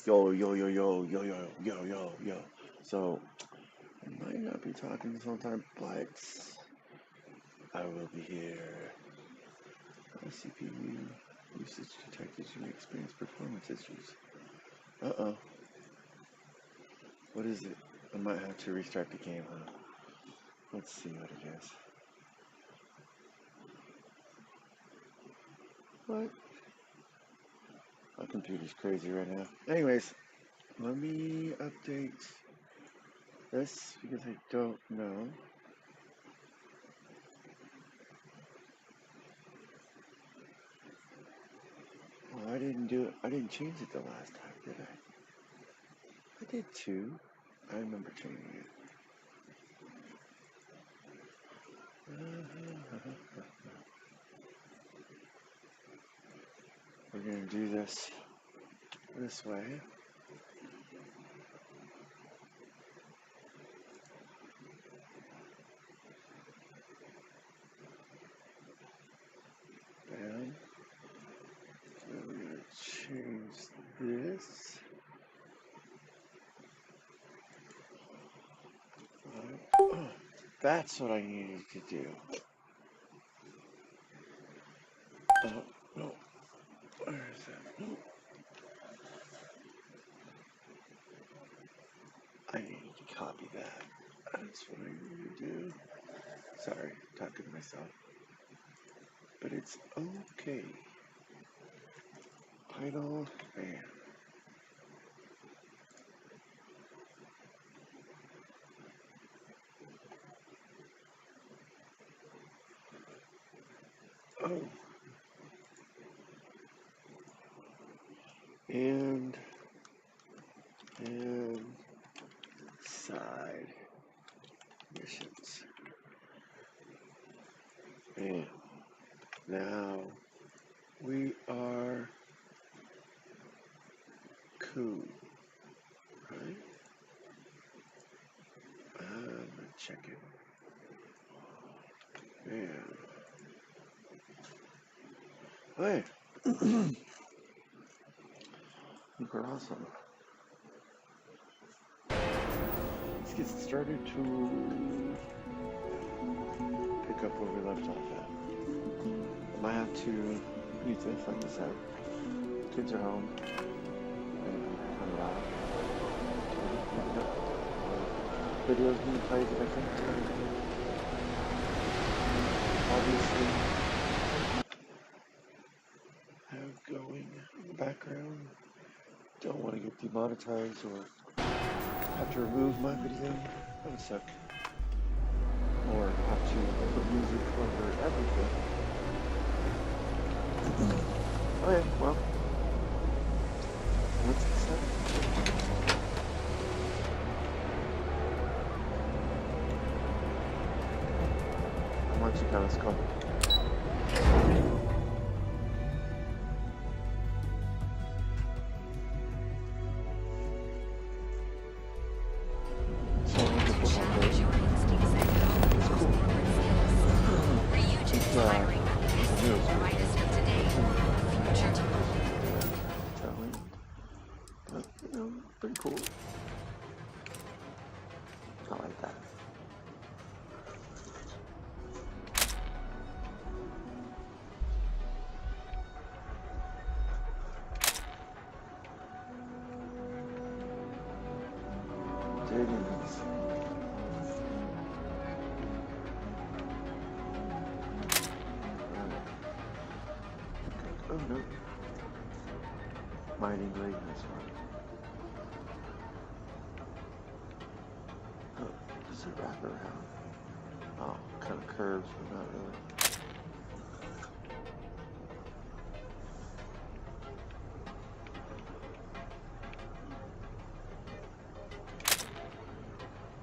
Yo, yo, yo, yo, yo, yo, yo, yo, yo. So, I might not be talking this whole time, but I will be here. CPU usage detected. You may experience performance issues. Uh-oh. What is it? I might have to restart the game, huh? Let's see what it is. What? My computer's crazy right now. Anyways, let me update this because I don't know. Well, I didn't do it. I didn't change it the last time, did I? I did too. I remember changing it. We're gonna do this way. And we're gonna change this. Oh, that's what I needed to do. Oh, no. Where is that? No. I need to copy that. That's what I need to do. Sorry, talking to myself. But it's okay. Title, man. Oh. And side missions. And now we are cool, right? I'm checking. Man. Hey. Super awesome. Let's get started to pick up where we left off at. I might have to use this like this out. Kids are home. Turn it off. Videos being played that I think obviously have going in the background. Don't want to get demonetized or have to remove my video. That would suck. Or have to put music over everything. Okay, well, let's get started. How much you got us going? Pretty cool. I like that. Diggins. Oh no. Mining blade this one. Oh, does it wrap around? Oh, kind of curves, but not really.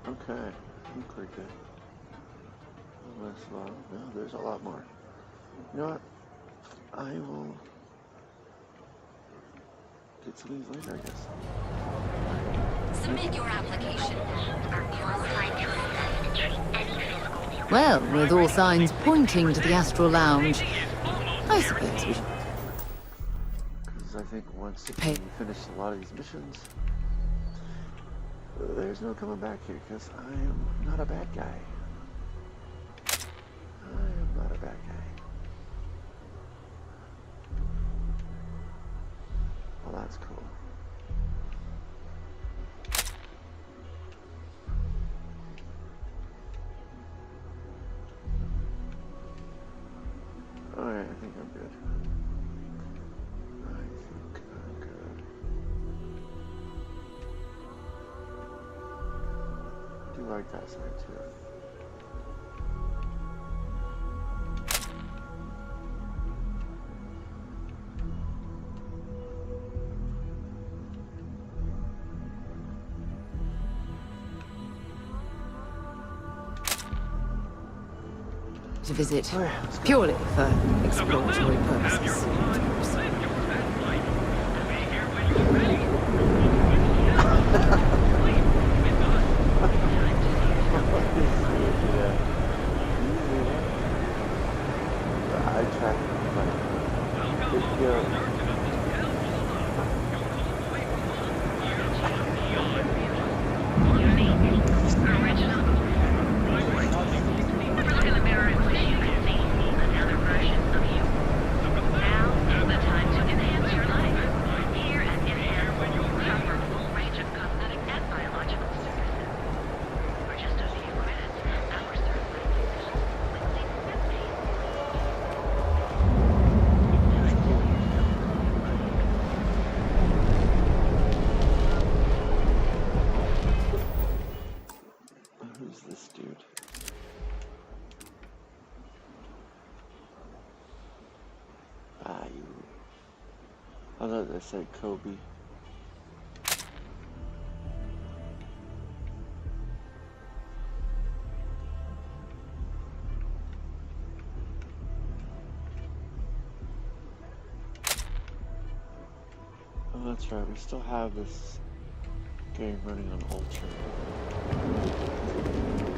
Okay, I'm pretty good. Less lot. No, there's a lot more. You know what? I will get some of these later, I guess. Submit your application. Well, with all signs pointing to the Astral Lounge, I suppose we should. Because I think once you Hey. finish a lot of these missions, there's no coming back here, because I am not a bad guy. I am not a bad guy. Well, that's cool. Alright, I think I'm good. I think I'm good. I do like that side too. To visit Alright, let's go. purely for exploratory purposes. I tried to Who's this dude? Ah, you. I thought they said Kobe. Oh, that's right. We still have this game running on Ultra.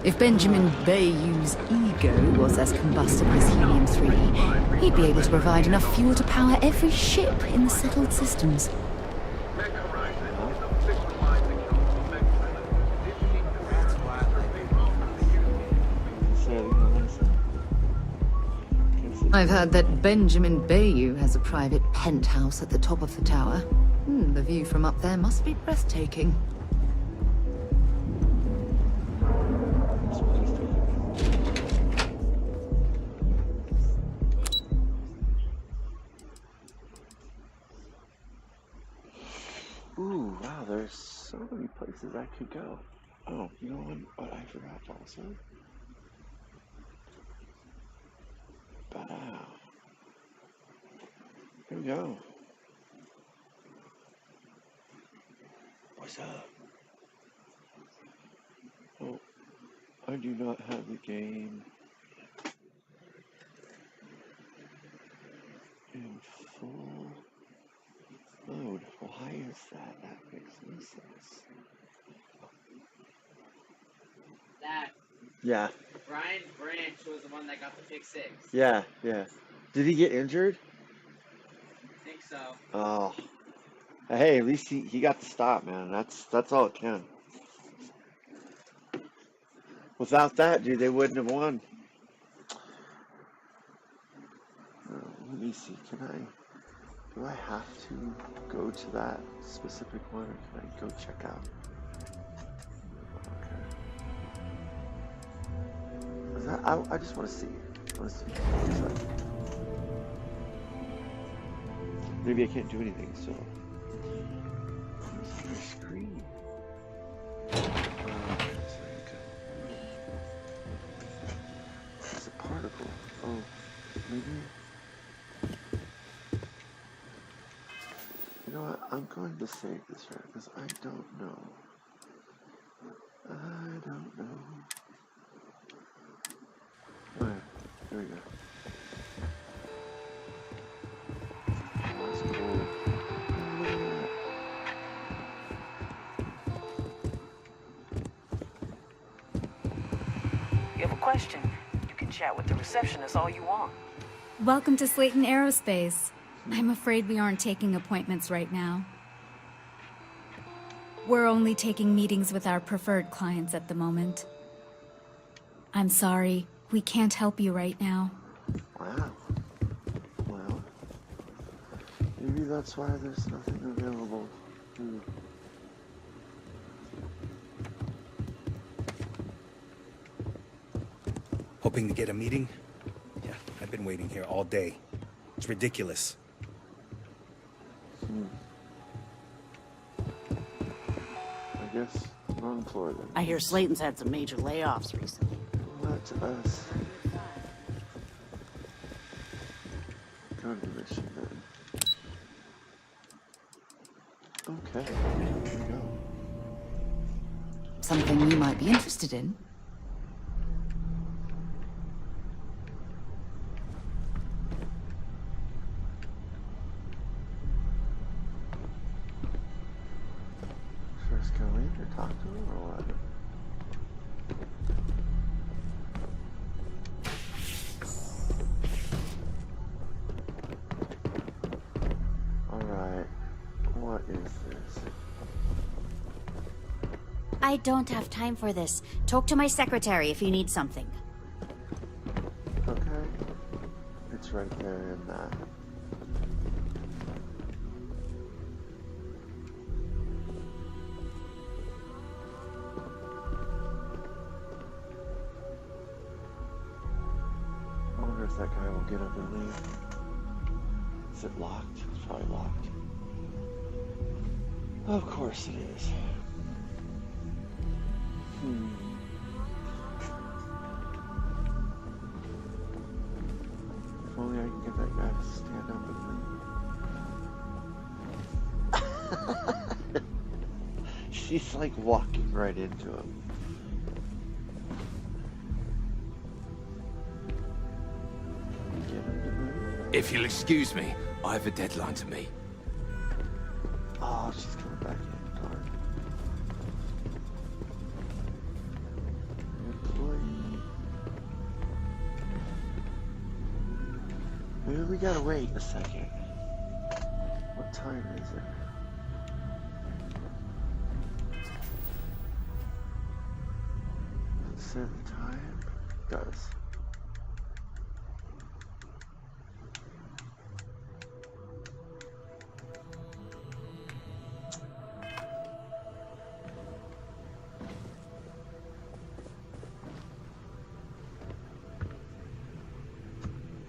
If Benjamin Bayou's ego was as combustible as helium-3, he'd be able to provide enough fuel to power every ship in the settled systems. I've heard that Benjamin Bayou has a private penthouse at the top of the tower. The view from up there must be breathtaking. Ooh, wow, there's so many places I could go. Oh, you know what I forgot also? Wow. Here we go. What's up? Oh, I do not have the game in full mode. Why is that? That makes no sense. That Yeah, Brian Branch was the one that got the pick six. yeah. Did he get injured? I think so. Oh. Hey, at least he got the stop, man. That's all it can. Without that, dude, they wouldn't have won. Let me see. Do I have to go to that specific one, or can I go check out? Okay. Is that, I just want to see. I want to see what it looks like. Maybe I can't do anything, so. Where's my screen? It's a particle. Oh, maybe. You know what? I'm going to save this right because I don't know. I don't know. Alright, here we go. That's cool. Look at that. You have a question? You can chat with the receptionist all you want. Welcome to Slayton Aerospace. I'm afraid we aren't taking appointments right now. We're only taking meetings with our preferred clients at the moment. I'm sorry, we can't help you right now. Wow. Well, maybe that's why there's nothing available. Hoping to get a meeting? Yeah, I've been waiting here all day. It's ridiculous. I guess wrong floor then. I hear Slayton's had some major layoffs recently. Not to us. Go to the mission then. Okay, here we go. Something you might be interested in. First go in or talk to him or what? Alright, what is this? I don't have time for this. Talk to my secretary if you need something. Okay, it's right there in that. I wonder if that guy will get up and leave. Is it locked? It's probably locked. Of course it is. If only I can get that guy to stand up and leave. She's like walking right into him. Get him to move. If you'll excuse me, I have a deadline to meet. Oh, she's coming back in. Darn. Employee. Maybe we gotta wait a second. What time is it? Does it say the time? It does.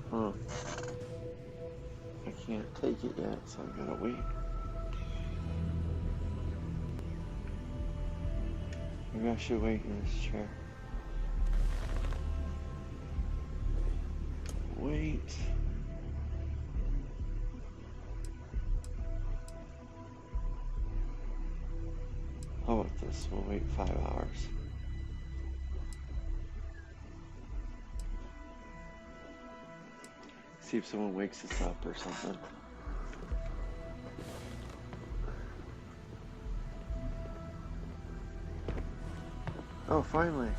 Huh. I can't take it yet, so I gotta wait. Maybe I should wait in this chair. Wait. How about this? We'll wait 5 hours. See if someone wakes us up or something. Oh, finally.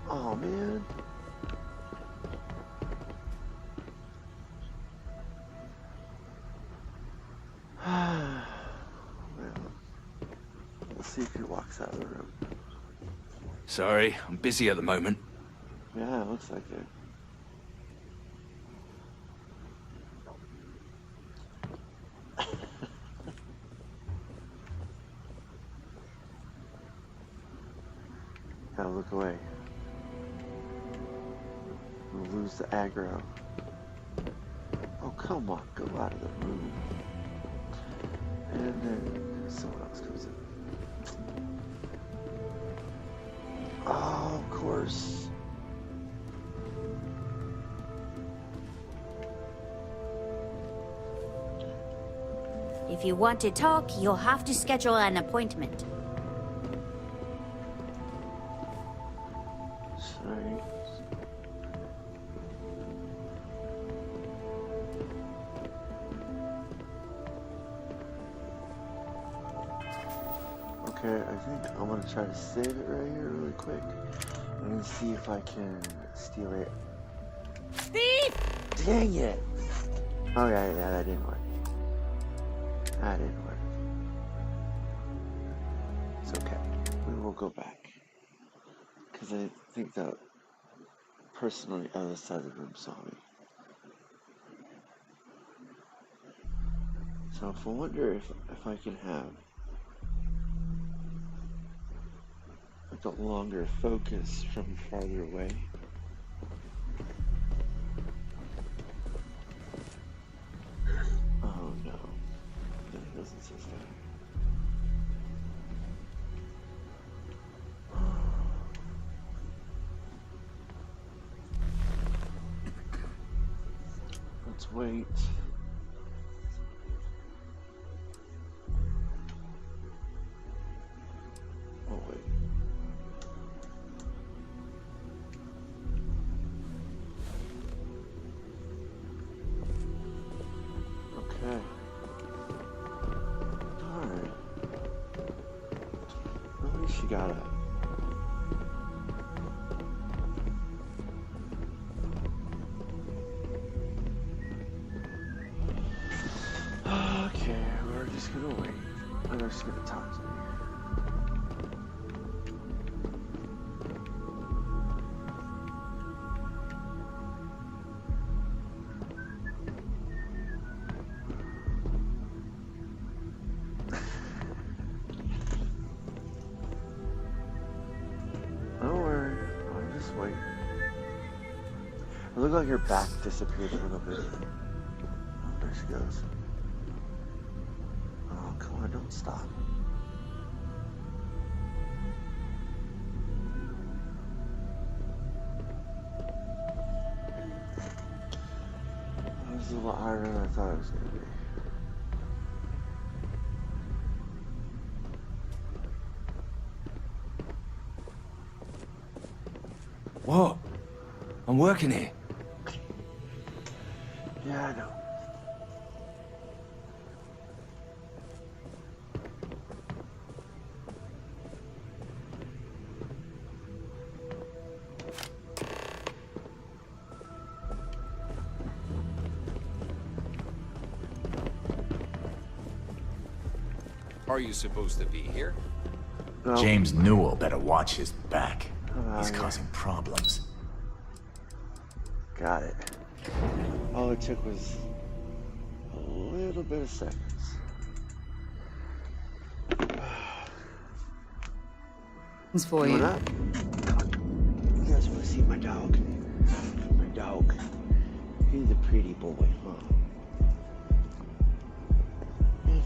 Oh, man. Well, we'll see if he walks out of the room. Sorry, I'm busy at the moment. Yeah, it looks like it. Gotta look away. We'll lose the aggro. Oh, come on, go out of the room. And then someone else comes in. Oh, of course. If you want to talk, you'll have to schedule an appointment. Sorry. Okay, I think I'm gonna try to save it right here really quick. Let me see if I can steal it. Steve! Dang it! Oh yeah, that didn't work. That didn't work. It's okay. We will go back. Because I think that person on the other side of the room saw me. So I wonder if I can have like a longer focus from farther away. Oh no. That doesn't say that. Let's wait. Oh wait. Okay. Alright. At least you got it. Okay, we're just gonna wait. I'm just gonna talk to me. Don't worry, I'll just wait. It looked like her back disappeared a little bit. Oh, there she goes. Oh, come on, don't stop. That was a little harder than I thought it was going to be. What? I'm working here. Yeah, I know. Are you supposed to be here? No. James Newell better watch his back. Oh, He's yeah. causing problems. Got it. All it took was a little bit of seconds. It's for What you. up? You guys want to see my dog? My dog. He's a pretty boy, huh? Yes.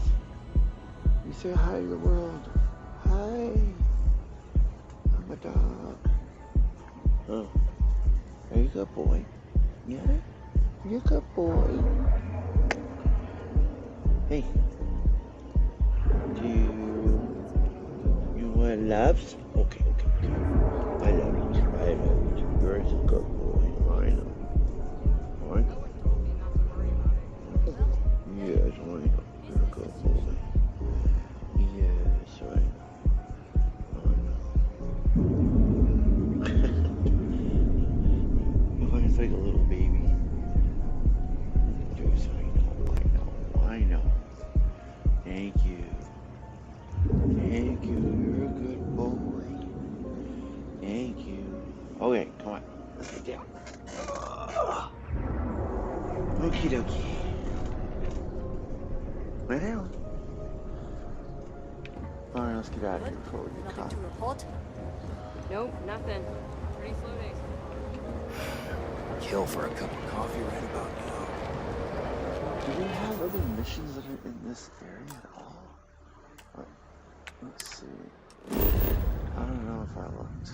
You say hi to the world. Hi. I'm a dog. Oh. Are you a good boy? Yeah? You're a good boy. Hey. Do you want loves? Okay. I love you. You're a good boy. I know. Yes, I know. You're a good boy. Yes, I know. It's like a little baby. Yes, I know. Thank you. You're a good boy. Thank you. Okay, come on. Let's get down. Okie dokie. Lay down. Alright, let's get out of here before we get caught. report? Nope, nothing. Pretty slow days. Kill for a cup of coffee right about now. Do we have other missions that are in this area at all? Let's see. I don't know if I looked.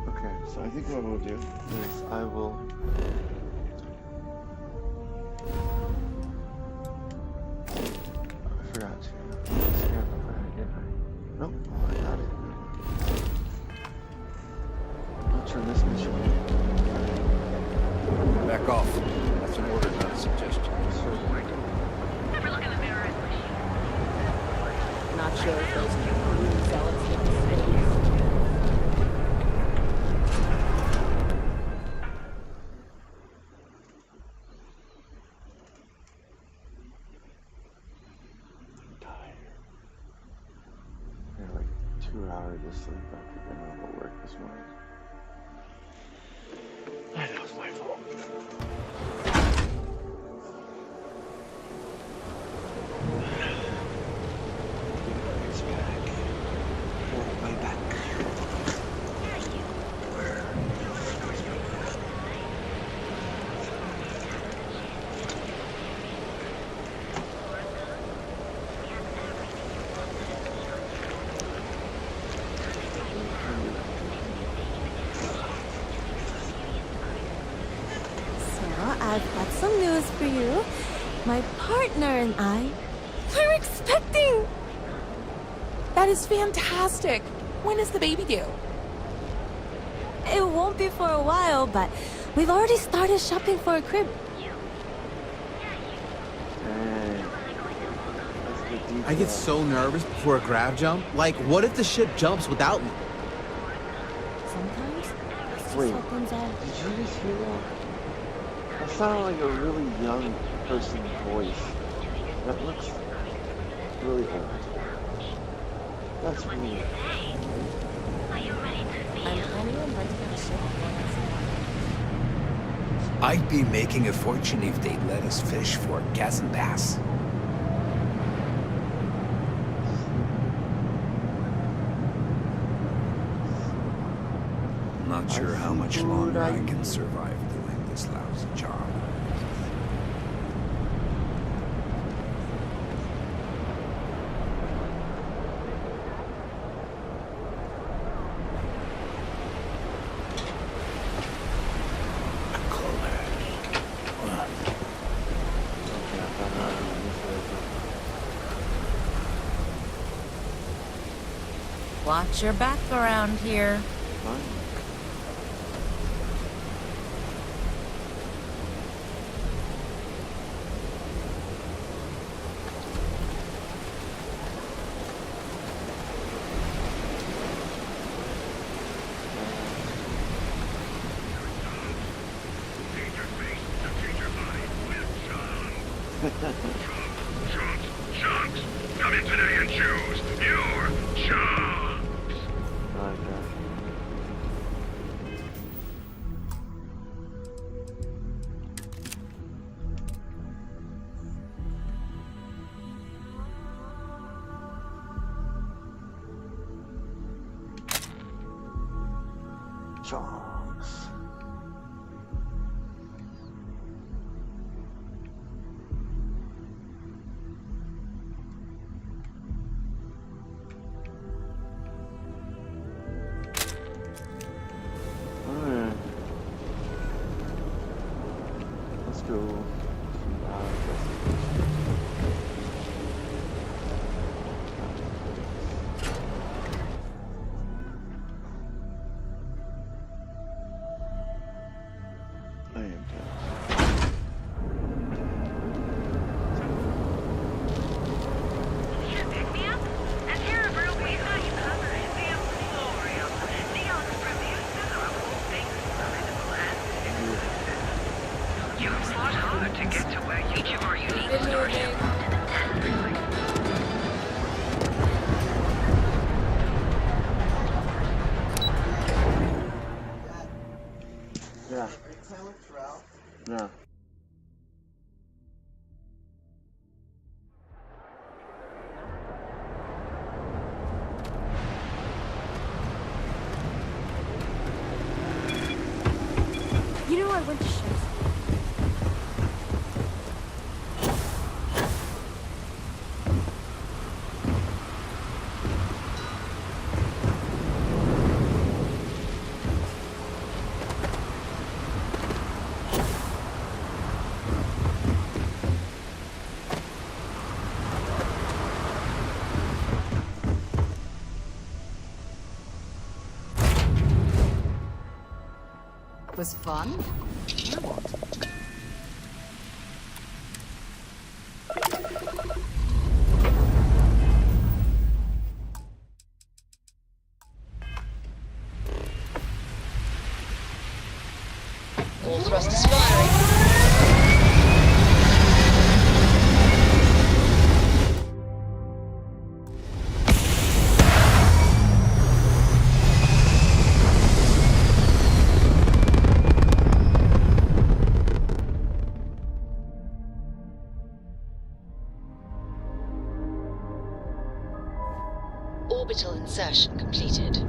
Okay, so I think what we'll do is I will Oh, I got it. I'll turn this mission in. Back off. That's an order, not a suggestion. Not sure if those new zealots get the space. I'm tired. I had like 2 hours of sleep after getting home from work this morning. I know it's my fault. It's back. Oh, my back. So, I've got some news for you. My partner and I, we're expecting! That is fantastic. When is the baby due? It won't be for a while, but we've already started shopping for a crib. Dang. That's good detail. I get so nervous before a grav jump. Like, what if the ship jumps without me? Sometimes, it's just Wait. how things are. Did you just hear that? That sounded like a really young person's voice. That looks really old. That's weird. I'm planning on renting out a ship and going out somewhere. I'd be making a fortune if they'd let us fish for gas and bass. Not sure how much longer I can survive doing this lousy job. Watch your back around here. Fine. Chunks, come in today and choose your chunks. Okay. Chunks. Alright. Let's go. I am done. You fought hard to get to where each of our unique Good starship. moving. Yeah. No. You know, I went to shows. was fun. Now what? All thrusters firing. Orbital insertion completed.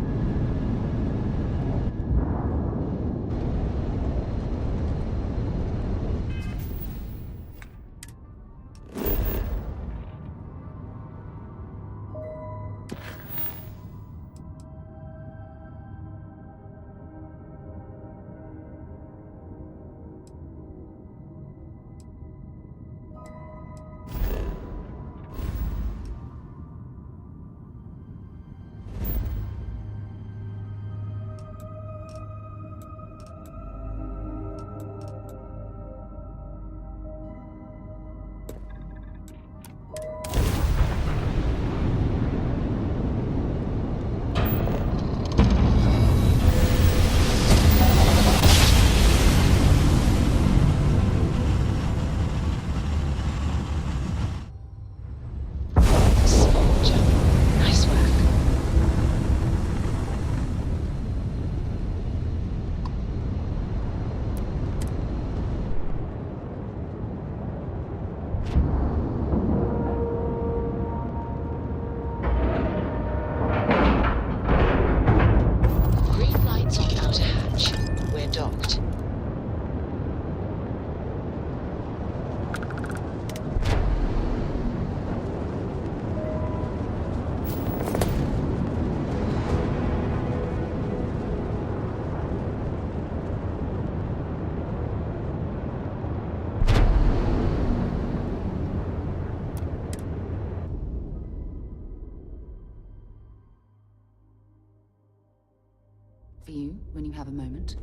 For you, when you have a moment.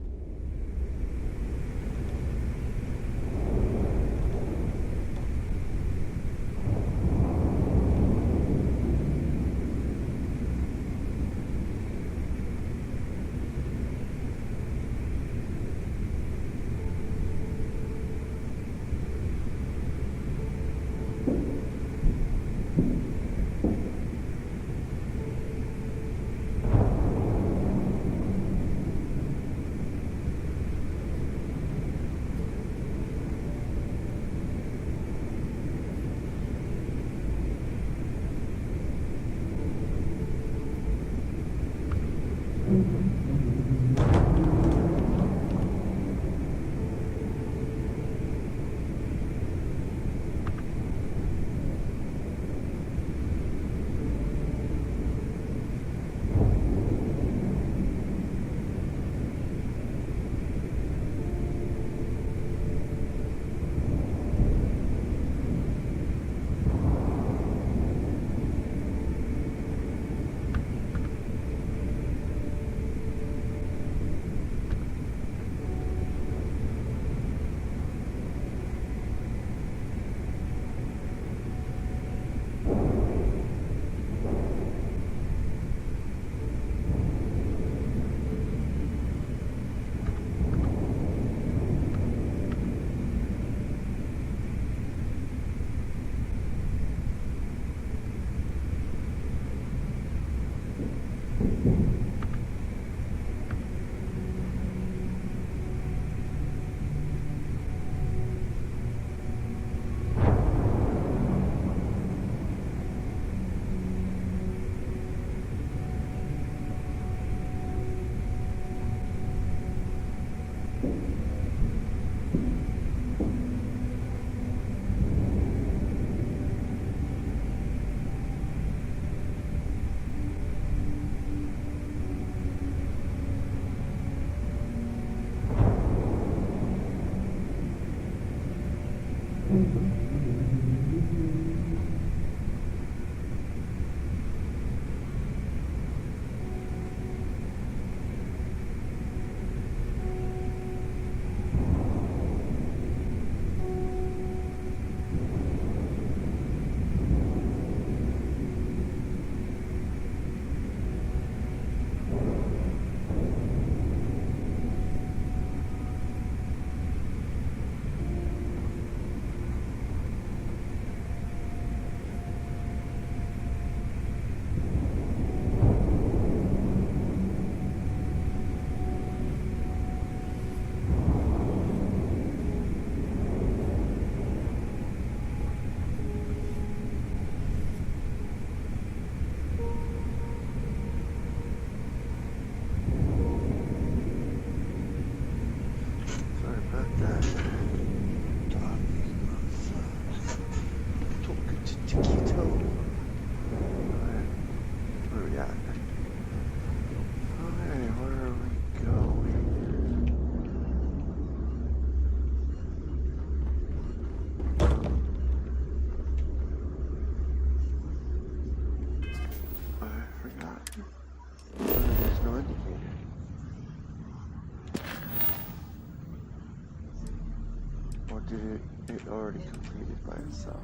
already completed by itself.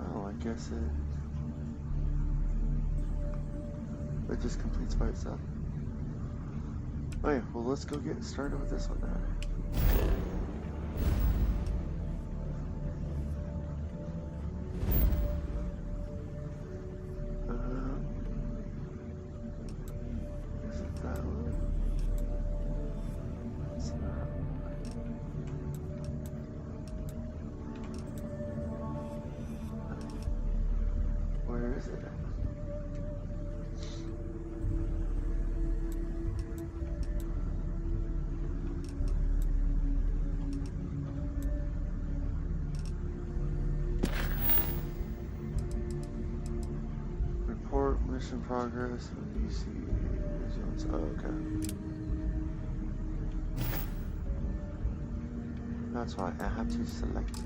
Oh, I guess it just completes by itself. Okay, well let's go get started with this one now. Is it that one? It's not. Where is it? Report mission progress with BC results. Oh, okay. That's why I have to select it.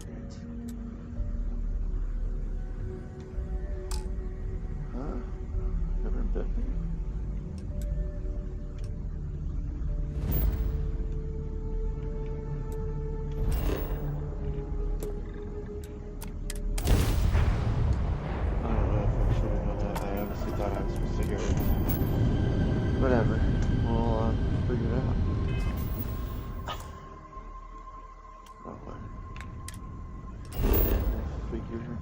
Huh? Never bit me. I don't know if I should have known that. I honestly thought I was supposed to go. Whatever. We'll figure it out. Oh, what? Figure this out.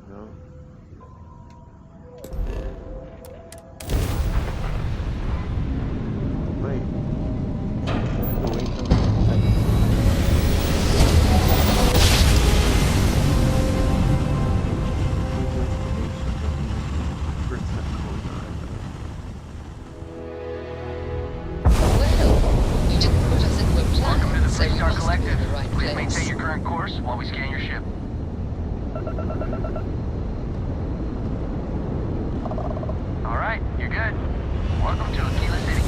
No. Wait. Oh, wait, no. Well, you didn't put us in good plan. Welcome to the So you Star must be Collective. in the right Please place. maintain your current course while we scan your ship. Alright, you're good. Welcome to Aquila City.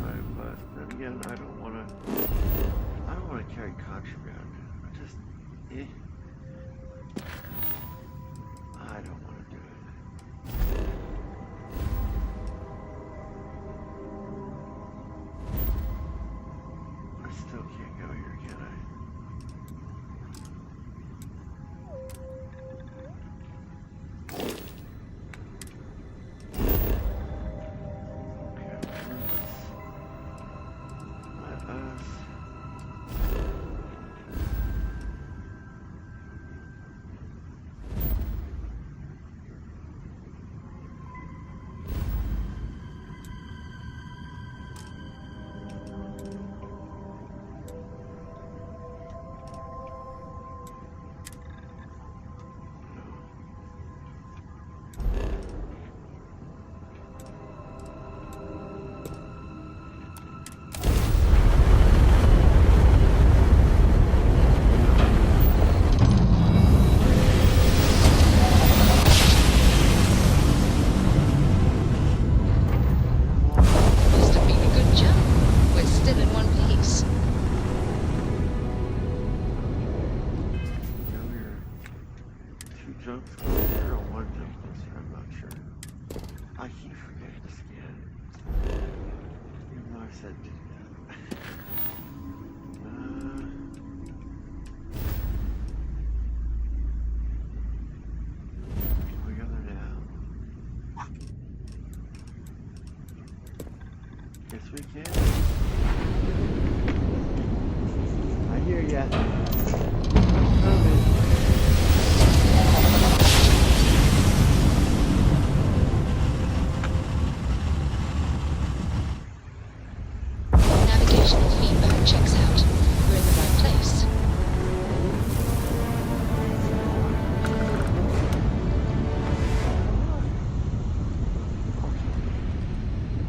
Right, but then again, I don't want to carry contraband. I just, I don't want to do it. I still can't go here, can I? Must have been a good jump. We're still in one piece. Now we're 2 jumps closer or 1 jump closer, I'm not sure. I keep forgetting to scan. Even though I said do that. Can we go there now? Yes, we can. I hear ya. Coming. Navigational feedback checks out. We're in the right place.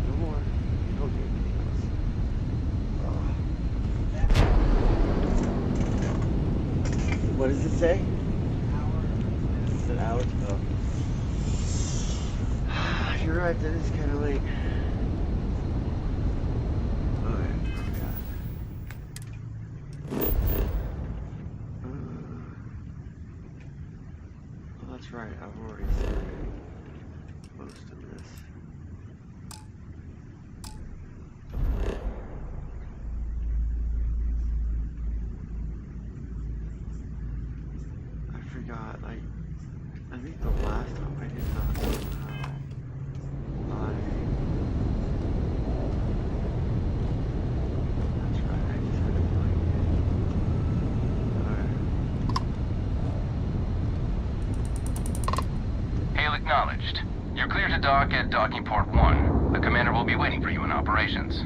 No more. No games. Alright, that is kind of late. Okay. Well, that's right, I've already said most of this. I forgot, like, I think the last time I did not know how I... That's right, I just had to find it. Alright. Hail acknowledged. You're clear to dock at docking port 1. The commander will be waiting for you in operations.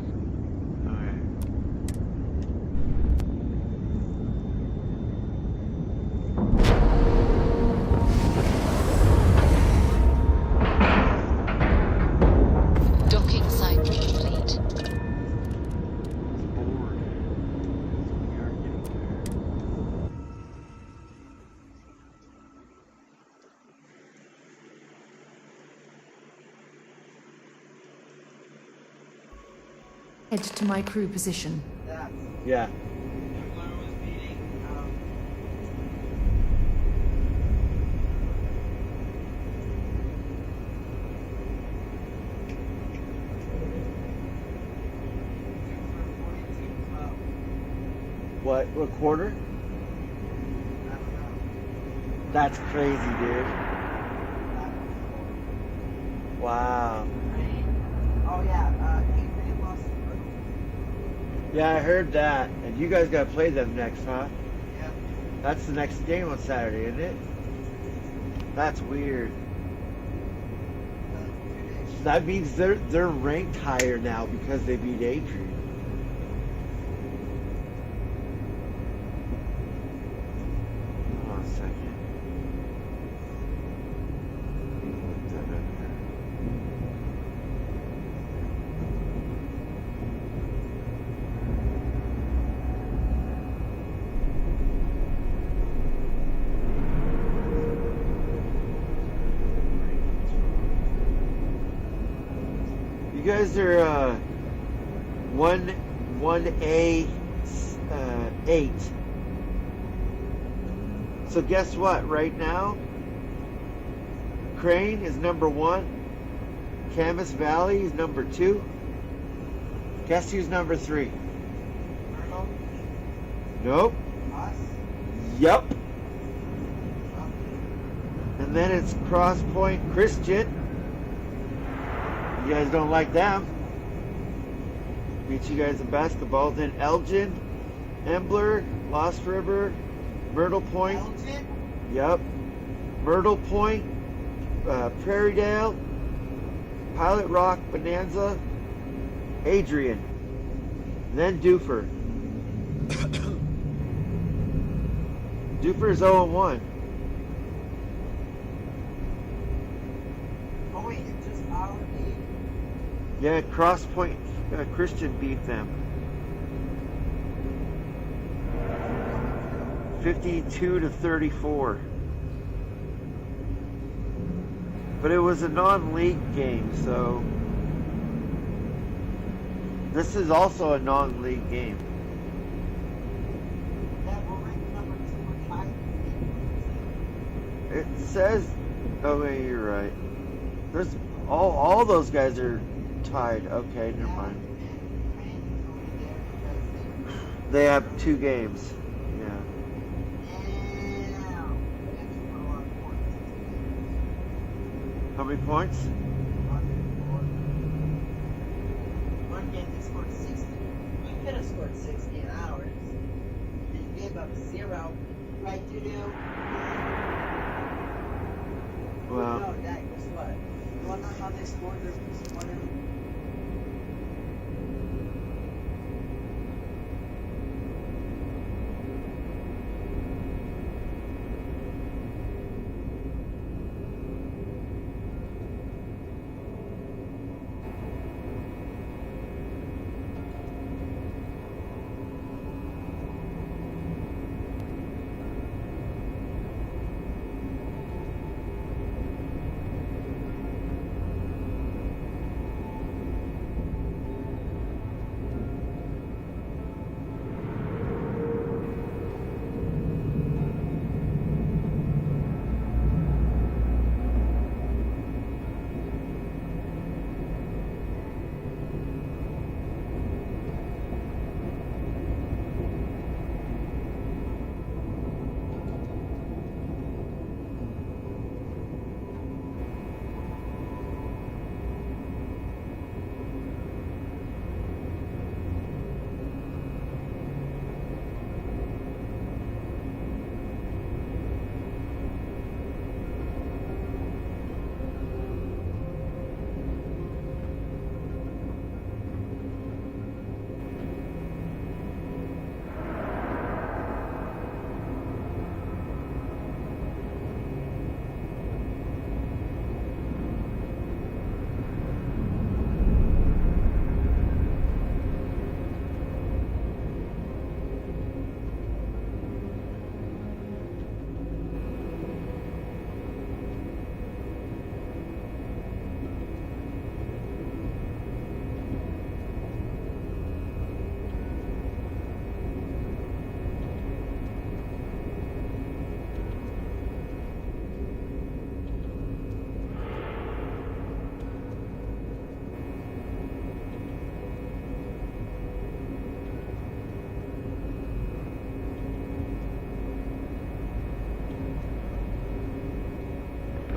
Docking site complete. Head to my crew position. Yeah. What quarter? That's crazy, dude. Wow. Oh yeah, Yeah, I heard that. And you guys gotta play them next, huh? Yep. That's the next game on Saturday, isn't it? That's weird. That means they're ranked higher now because they beat Adrian. Hold on a second. Look that up here. You guys are 1A 8. So guess what? Right now, Crane is number 1. Canvas Valley is number 2. Guess who's number 3? Nope. Us? Yep. And then it's Cross Point Christian. You guys don't like them. Meet you guys in basketball. Then Elgin, Embler, Lost River, Myrtle Point. Elgin? Yep. Myrtle Point, Prairie Dale, Pilot Rock, Bonanza, Adrian. Then Doofer. Doofer's 0-1. Oh wait, it's just our league? Yeah, Cross Point Christian beat them. 52-34. But it was a non-league game, so this is also a non-league game. Yeah, we're ranked number 2 or 5. It says, oh wait, you're right. There's all those guys are tied. Okay, never mind. They have 2 games. Yeah. How many points? One game they scored 60. We could have scored 60 in ours. You gave up 0. Right, Judo? Well, No, that was what? You want to know how they scored their one?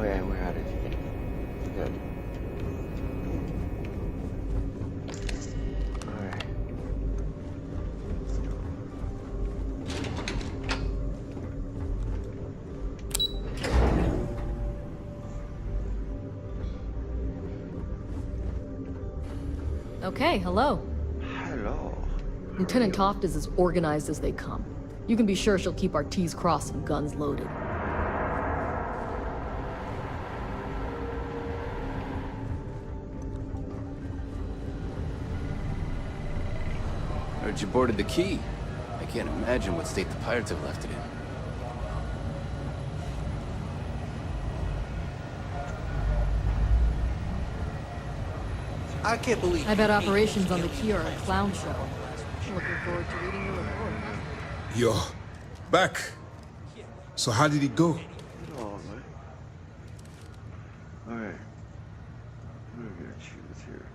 Oh yeah, we're at it. Good. Alright. Okay, hello. Hello. Lieutenant Toft is as organized as they come. You can be sure she'll keep our T's crossed and guns loaded. Heard you boarded the Key. I can't imagine what state the pirates have left it in. I can't believe. I bet operations on the Key are a clown show. Looking forward to reading your report. Yo, back. So how did it go? Oh, man. Alright. What are we gonna choose here?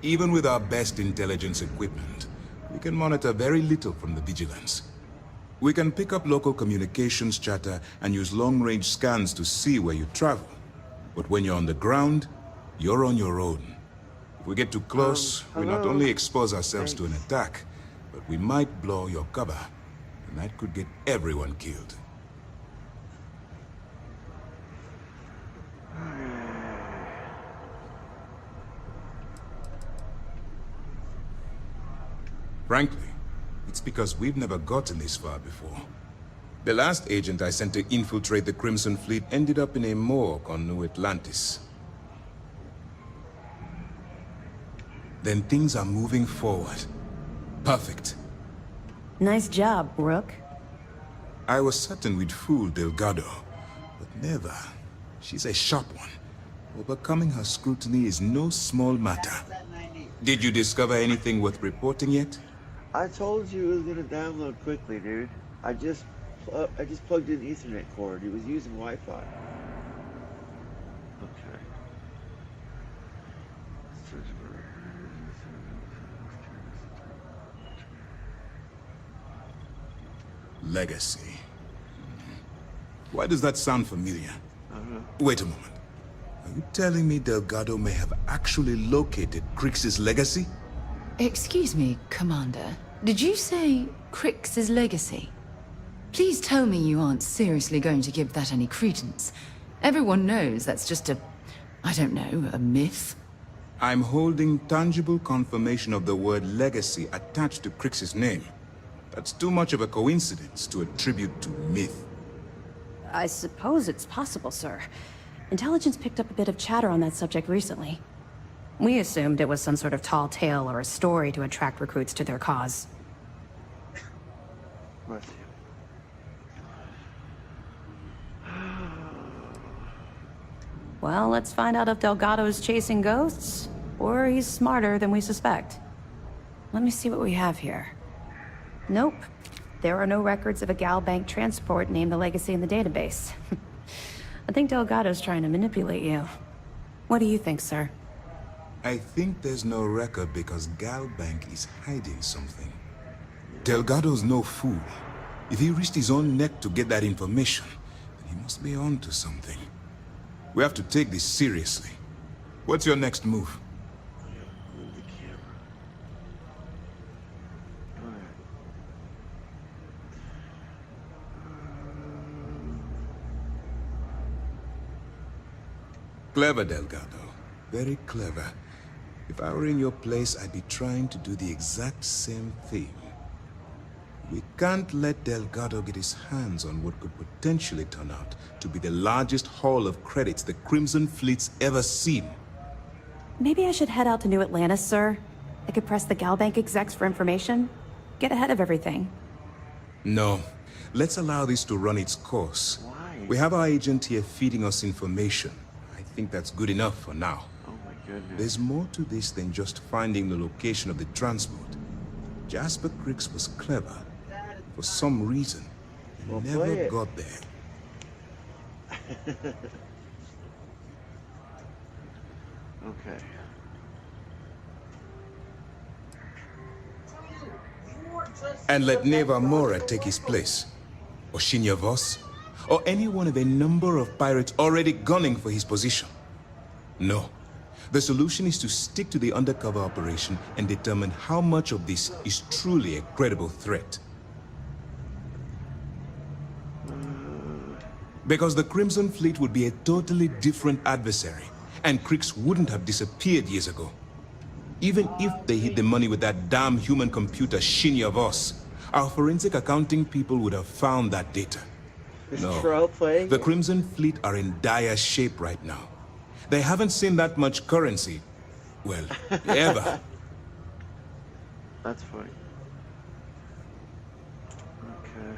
Even with our best intelligence equipment, we can monitor very little from the vigilance. We can pick up local communications chatter and use long-range scans to see where you travel. But when you're on the ground, you're on your own. If we get too close, we not only expose ourselves to an attack, but we might blow your cover. And that could get everyone killed. Frankly, it's because we've never gotten this far before. The last agent I sent to infiltrate the Crimson Fleet ended up in a morgue on New Atlantis. Then things are moving forward. Perfect. Nice job, Rook. I was certain we'd fool Delgado, but never. She's a sharp one. Overcoming her scrutiny is no small matter. Did you discover anything worth reporting yet? I told you it was gonna download quickly, dude. I just plugged in Ethernet cord. He was using Wi-Fi. Okay. Legacy. Why does that sound familiar? I don't know. Wait a moment. Are you telling me Delgado may have actually located Crix's legacy? Excuse me, Commander. Did you say Crix's legacy? Please tell me you aren't seriously going to give that any credence. Everyone knows that's just I don't know, a myth. I'm holding tangible confirmation of the word legacy attached to Crix's name. That's too much of a coincidence to attribute to myth. I suppose it's possible, sir. Intelligence picked up a bit of chatter on that subject recently. We assumed it was some sort of tall tale or a story to attract recruits to their cause. Well, let's find out if Delgado's chasing ghosts, or he's smarter than we suspect. Let me see what we have here. Nope. There are no records of a Gal Bank transport named the Legacy in the database. I think Delgado's trying to manipulate you. What do you think, sir? I think there's no record because Gal Bank is hiding something. Delgado's no fool. If he risked his own neck to get that information, then he must be on to something. We have to take this seriously. What's your next move? Clever, Delgado. Very clever. If I were in your place, I'd be trying to do the exact same thing. We can't let Delgado get his hands on what could potentially turn out to be the largest haul of credits the Crimson Fleet's ever seen. Maybe I should head out to New Atlantis, sir. I could press the Gal Bank execs for information. Get ahead of everything. No. Let's allow this to run its course. Why? We have our agent here feeding us information. I think that's good enough for now. Oh my goodness. There's more to this than just finding the location of the transport. Jasper Crix was clever. For some reason, he never got there. Okay. and let Neva Mora take his place, or Shinya Voss, or any one of a number of pirates already gunning for his position. No. The solution is to stick to the undercover operation and determine how much of this is truly a credible threat. Because the Crimson Fleet would be a totally different adversary, and Krix wouldn't have disappeared years ago. Even if they hid the money with that damn human computer Shinya Voss, our forensic accounting people would have found that data. No, the Crimson Fleet are in dire shape right now. They haven't seen that much currency, well, ever. That's funny. Okay.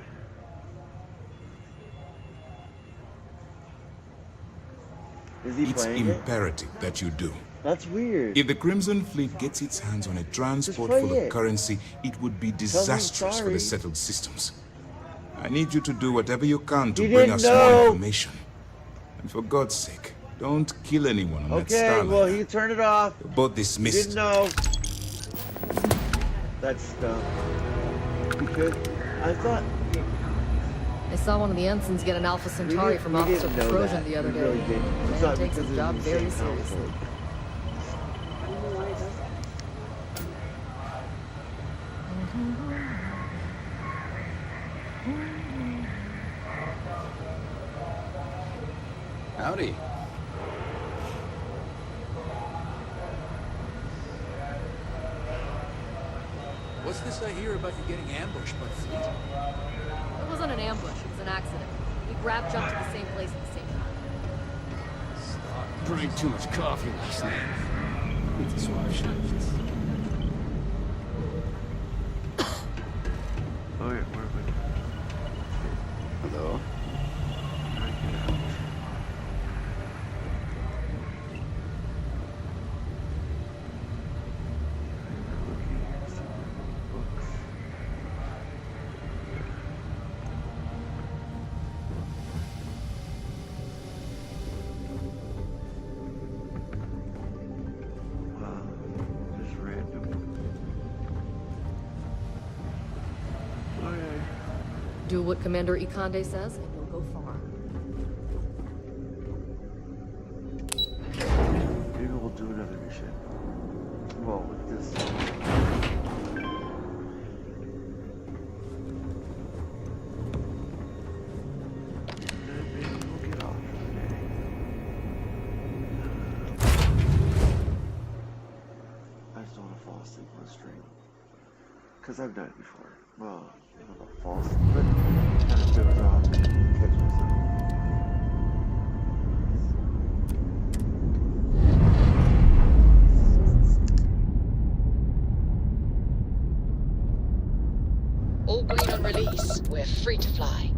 Is he It's playing imperative that you do. That's weird. If the Crimson Fleet gets its hands on a transport full of currency, it would be disastrous for the settled systems. I need you to do whatever you can to bring us more information. And for God's sake, don't kill anyone on that Starliner. Okay, well, he turned it off. You're both dismissed. Didn't know. That's dumb. Because I thought... I saw one of the ensigns get an Alpha Centauri from Officer Petrosian the other day. Really did. Man takes his job very seriously. Howdy. What's this I hear about you getting ambushed by the fleet? It wasn't an ambush, it was an accident. We grabbed jumped to the same place at the same time. Drank too much coffee last night. Need to swap shifts. Oh yeah, where am I? Hello? Do what Commander Ikande says, and you'll go far. Maybe we'll do another mission. Well, with this... Maybe we'll get off for the day. I just don't want to fall asleep on the stream. Because I've done it before. Well, I don't know about fall asleep, but kind of doze off and catch myself. All green on release. We're free to fly.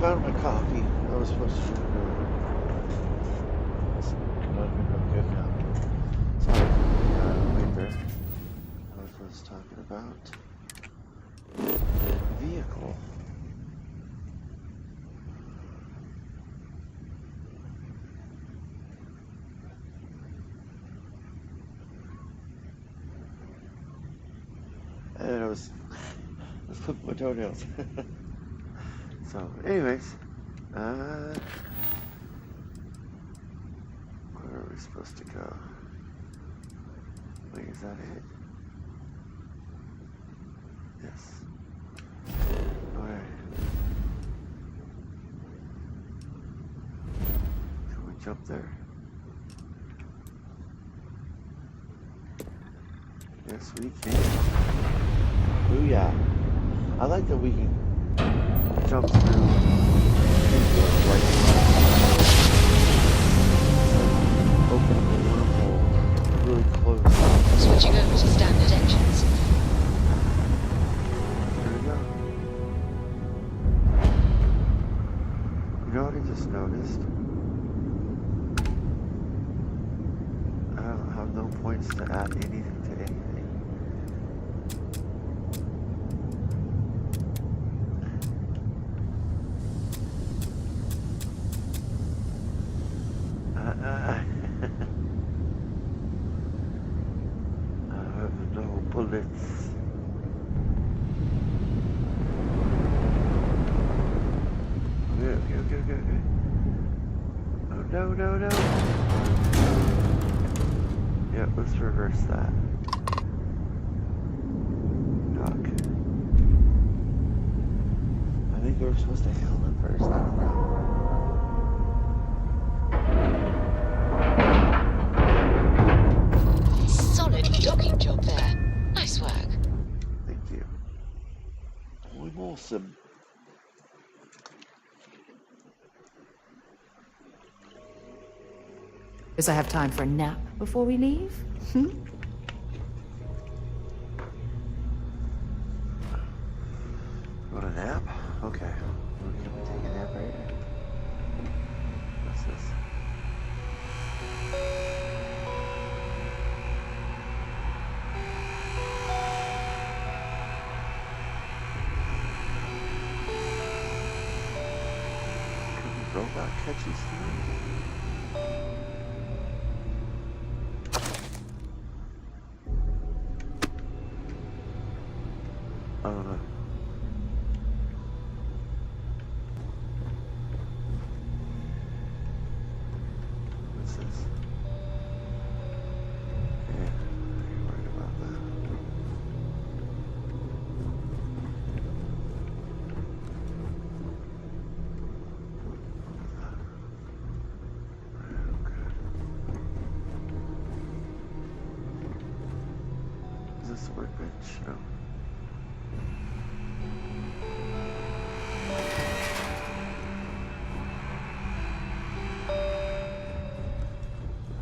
found my coffee. I was supposed to drink it earlier. It's not even real good now. Sorry for the wait there. I was talking about vehicle. And I was flipping my toenails. So, anyways, where are we supposed to go? Wait, is that it? Yes. Alright. Can we jump there? Yes, we can. Booyah. I like that we can jump through like opening the wormhole really close. Switching over to standard engines. There we go. You know what I just noticed? I don't have no points to add anything to anything. I have no bullets. Okay. Oh, no. Yeah, let's reverse that. Dock. I think we were supposed to hail them first. I don't know. Solid docking job there. Nice work. Thank you. I'm awesome. Guess I have time for a nap before we leave? Hmm? Want a nap? Okay. Can we take a nap right here? What's this? Can we robot catch these things? I don't know. What's this? Yeah, I ain't worried about that. Is this a workbench? No.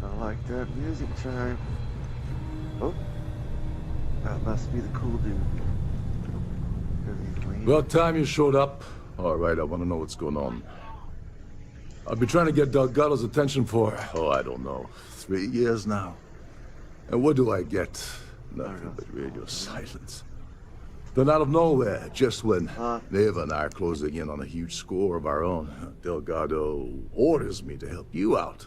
I like that music chime. Oh, that must be the cool dude. About time you showed up. All right, I want to know what's going on. I've been trying to get Delgado's attention for, I don't know, 3 years now. And what do I get? Nothing but radio silence. Then out of nowhere, just when Neva and I are closing in on a huge score of our own, Delgado orders me to help you out.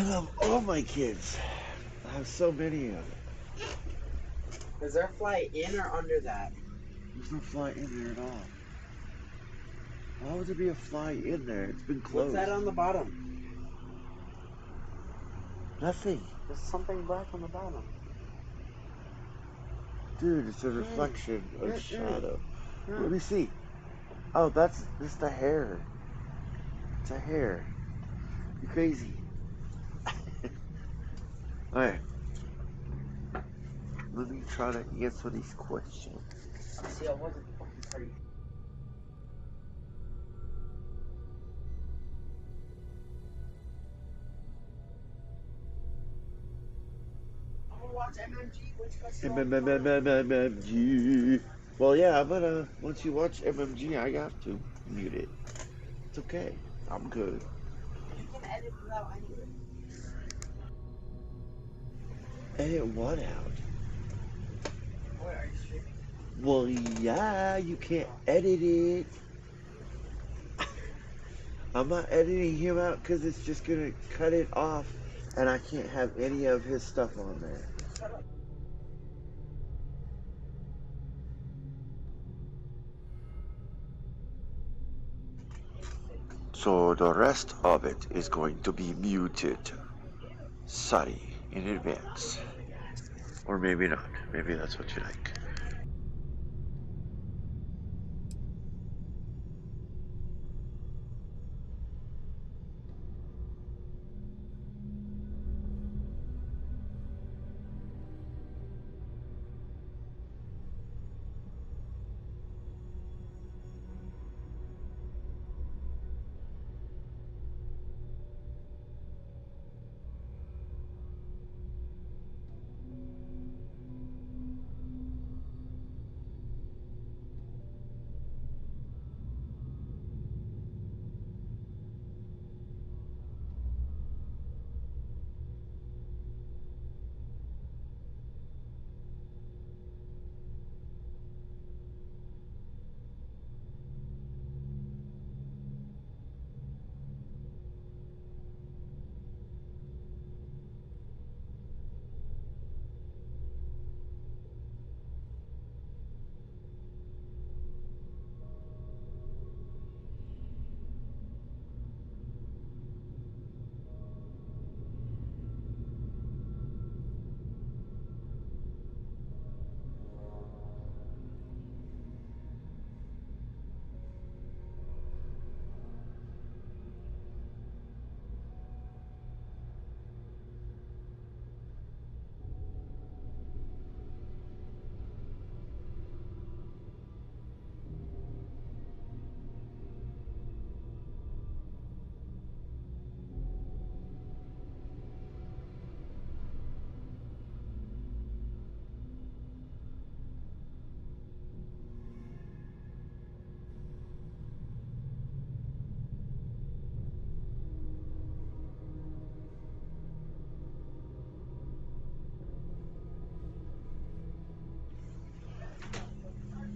love all my kids. I have so many of them. Is there a flight in or under that? There's no fly in there at all. Why would there be a fly in there? It's been closed. What's that on the bottom? Nothing. There's something black on the bottom. Dude, it's a reflection of shadow. Let me see. Oh, that's just the hair. It's a hair. You're crazy. Alright. Let me try to answer these questions. See, I wasn't fucking crazy. I'm gonna watch MMG. Which MMG. Well, yeah, but once you watch MMG, I have to mute it. It's okay. I'm good. You can edit it out anyway. Edit what out? What are you streaming? Well, yeah, you can't edit it. I'm not editing him out because it's just gonna cut it off, and I can't have any of his stuff on there. So the rest of it is going to be muted. Sorry in advance. Or maybe not. Maybe that's what you like.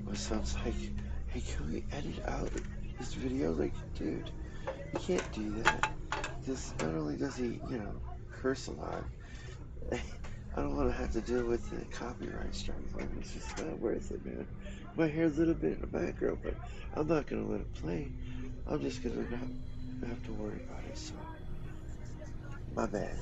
My son's like, hey, can we edit out this video? Like, dude, you can't do that. Just not only does he, curse a lot, I don't want to have to deal with the copyright strike. Like, it's just not worth it, man. My hair a little bit in the background, but I'm not gonna let it play. I'm just gonna not have to worry about it. So, my bad.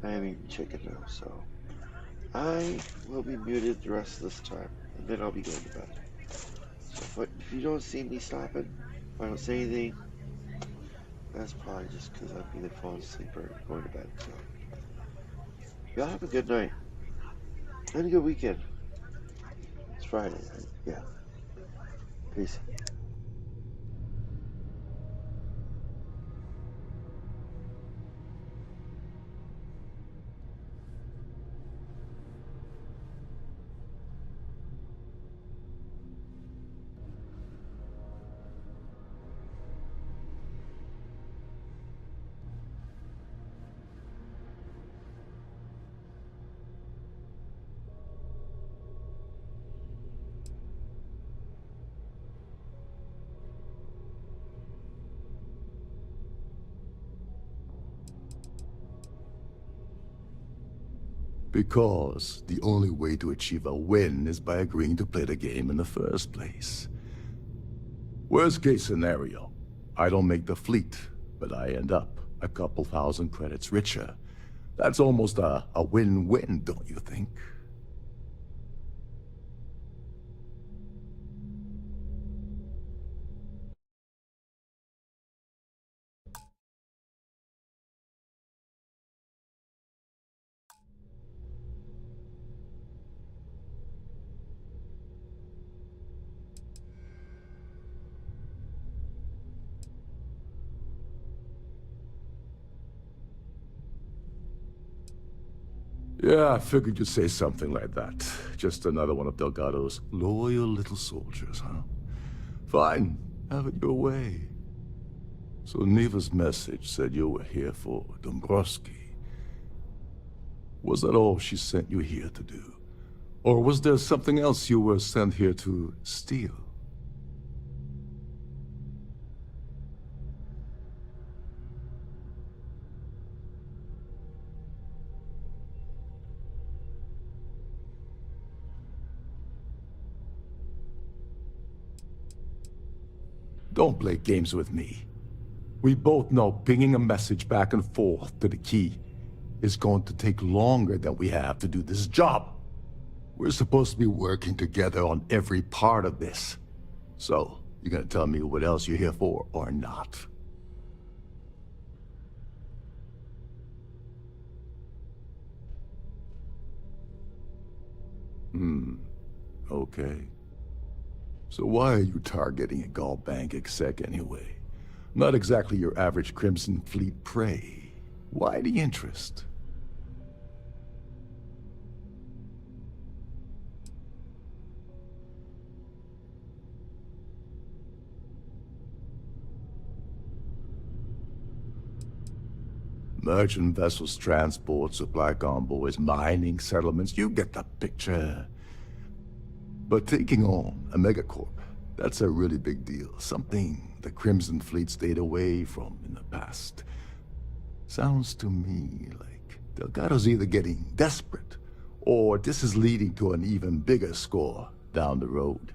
I am eating chicken now, so I will be muted the rest of this time, and then I'll be going to bed. So if you don't see me stopping, if I don't say anything, that's probably just because I'm either falling asleep or going to bed. So y'all have a good night and a good weekend. It's Friday, right? Yeah. Peace. Because the only way to achieve a win is by agreeing to play the game in the first place. Worst case scenario, I don't make the fleet, but I end up a couple thousand credits richer. That's almost a win-win, don't you think? Yeah, I figured you'd say something like that. Just another one of Delgado's loyal little soldiers, huh? Fine, have it your way. So Neva's message said you were here for Dombrowski. Was that all she sent you here to do? Or was there something else you were sent here to steal? Don't play games with me. We both know pinging a message back and forth to the key is going to take longer than we have to do this job. We're supposed to be working together on every part of this. So, you gonna tell me what else you're here for, or not? Okay. So why are you targeting a Gall Bank exec anyway? Not exactly your average Crimson Fleet prey. Why the interest? Merchant vessels, transport, supply convoys, mining settlements, you get the picture. But taking on a megacorp, that's a really big deal. Something the Crimson Fleet stayed away from in the past. Sounds to me like Delgado's either getting desperate, or this is leading to an even bigger score down the road.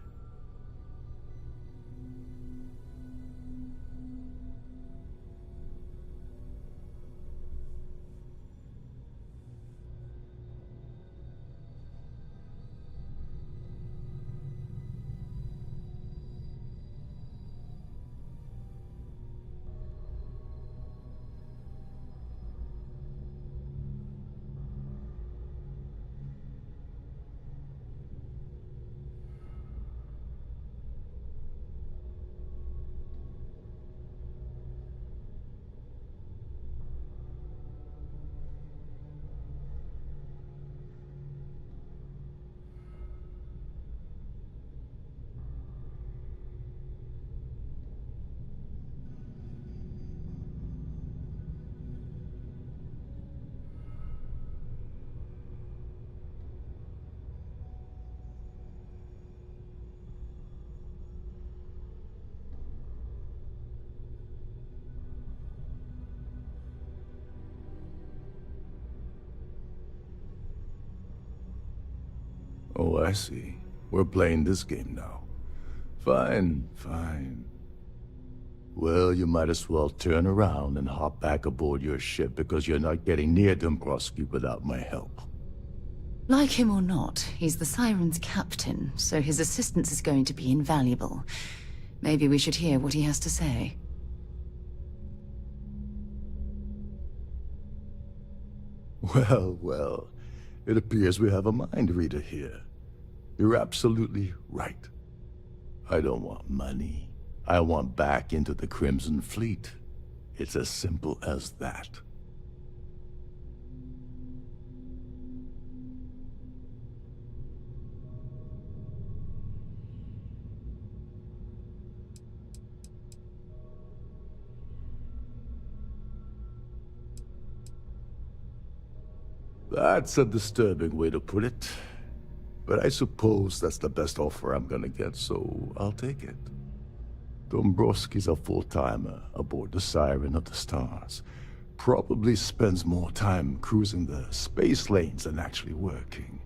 Oh, I see. We're playing this game now. Fine, fine. Well, you might as well turn around and hop back aboard your ship because you're not getting near Dombrowski without my help. Like him or not, he's the Siren's captain, so his assistance is going to be invaluable. Maybe we should hear what he has to say. Well, well. It appears we have a mind reader here. You're absolutely right. I don't want money. I want back into the Crimson Fleet. It's as simple as that. That's a disturbing way to put it. But I suppose that's the best offer I'm gonna get, so I'll take it. Dombrowski's a full-timer aboard the Siren of the Stars. probably spends more time cruising the space lanes than actually working.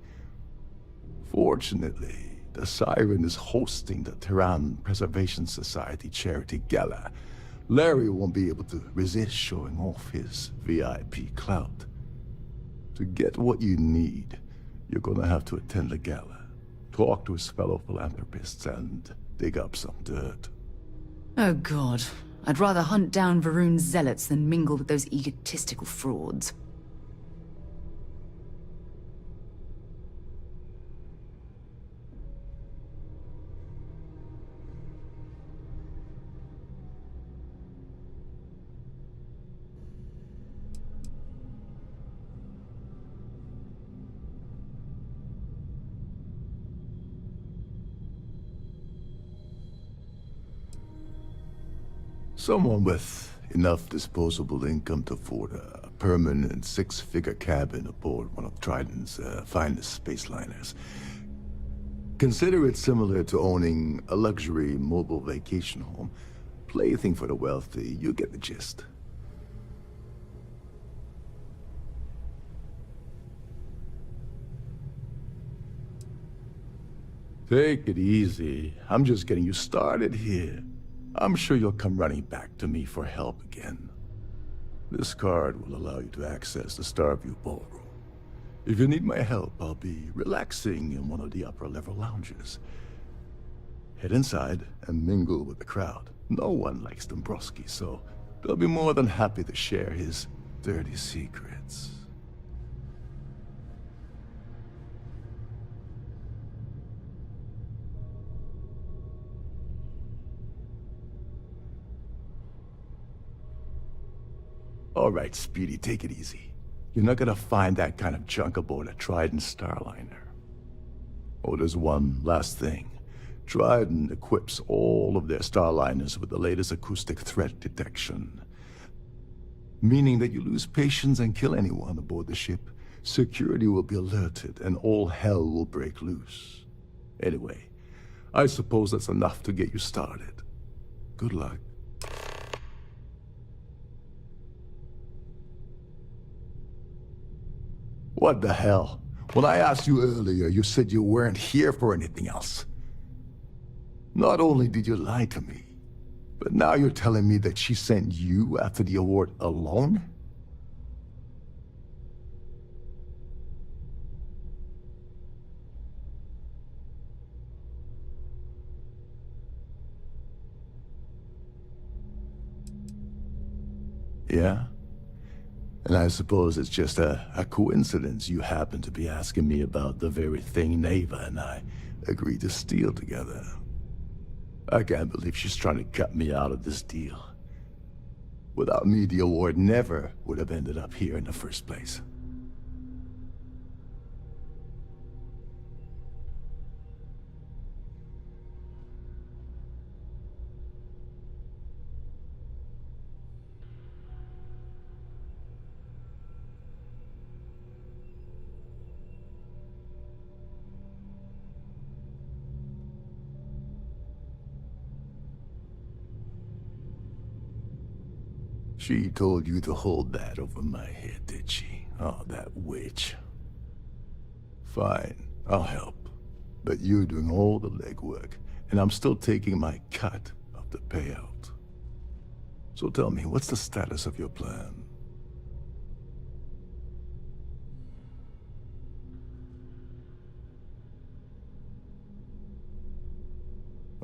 Fortunately, the Siren is hosting the Terran Preservation Society charity gala. Larry won't be able to resist showing off his VIP clout. To get what you need, you're gonna have to attend the gala, talk to his fellow philanthropists, and dig up some dirt. Oh god. I'd rather hunt down Varun's zealots than mingle with those egotistical frauds. Someone with enough disposable income to afford a permanent six-figure cabin aboard one of Trident's finest space liners. Consider it similar to owning a luxury mobile vacation home. Plaything for the wealthy, you get the gist. Take it easy. I'm just getting you started here. I'm sure you'll come running back to me for help again. This card will allow you to access the Starfield ballroom. If you need my help, I'll be relaxing in one of the upper-level lounges. Head inside and mingle with the crowd. No one likes Dombrowski, so they'll be more than happy to share his dirty secrets. All right, Speedy, take it easy. You're not gonna find that kind of junk aboard a Trident Starliner. Oh, there's one last thing. Trident equips all of their Starliners with the latest acoustic threat detection. Meaning that you lose patience and kill anyone aboard the ship, security will be alerted and all hell will break loose. Anyway, I suppose that's enough to get you started. Good luck. What the hell? When I asked you earlier, you said you weren't here for anything else. Not only did you lie to me, but now you're telling me that she sent you after the award alone? Yeah? And I suppose it's just a coincidence you happen to be asking me about the very thing Neva and I agreed to steal together. I can't believe she's trying to cut me out of this deal. Without me, the award never would have ended up here in the first place. She told you to hold that over my head, did she? Oh, that witch. Fine, I'll help. But you're doing all the legwork, and I'm still taking my cut of the payout. So tell me, what's the status of your plan?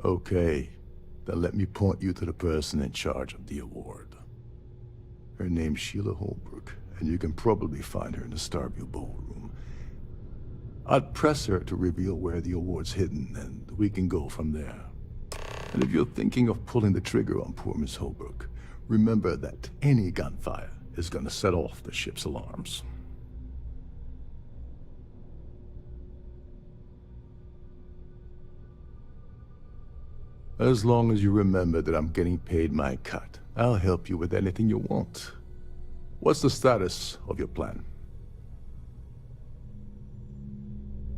Okay, then let me point you to the person in charge of the award. Her name's Sheila Holbrook, and you can probably find her in the Starfield ballroom. I'd press her to reveal where the award's hidden, and we can go from there. And if you're thinking of pulling the trigger on poor Miss Holbrook, remember that any gunfire is gonna set off the ship's alarms. As long as you remember that I'm getting paid my cut, I'll help you with anything you want. What's the status of your plan?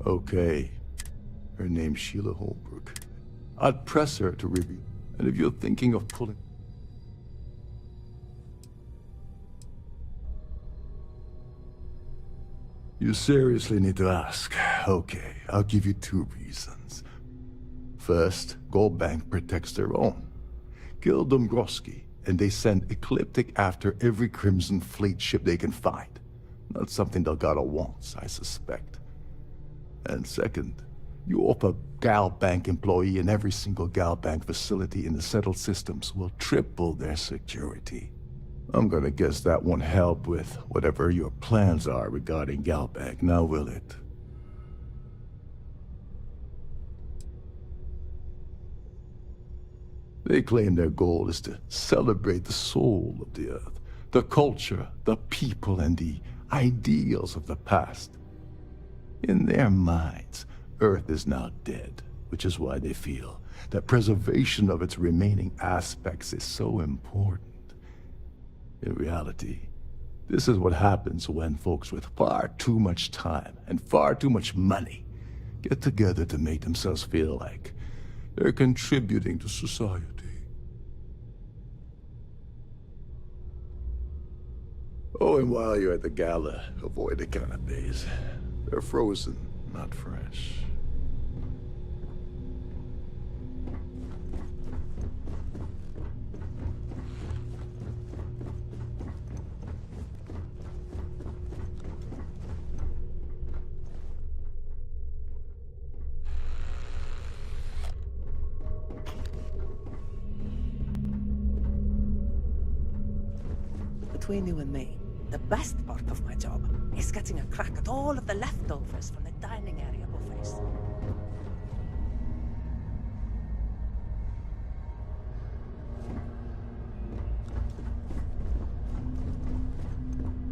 Okay. Her name's Sheila Holbrook. I'd press her to review. And if you're thinking of pulling... You seriously need to ask. Okay, I'll give you 2 reasons. First, Gold Bank protects their own. Kill Dombrowski, and they send Ecliptic after every Crimson Fleet ship they can find. Not something Delgado wants, I suspect. And second, you offer Gal Bank employee in every single Gal Bank facility in the settled systems will triple their security. I'm gonna guess that won't help with whatever your plans are regarding Gal Bank, now will it? They claim their goal is to celebrate the soul of the Earth, the culture, the people, and the ideals of the past. In their minds, Earth is now dead, which is why they feel that preservation of its remaining aspects is so important. In reality, this is what happens when folks with far too much time and far too much money get together to make themselves feel like they're contributing to society. Oh, and while you're at the gala, avoid the canapes. They're frozen, not fresh. Between you and me, the best part of my job is getting a crack at all of the leftovers from the dining area buffets.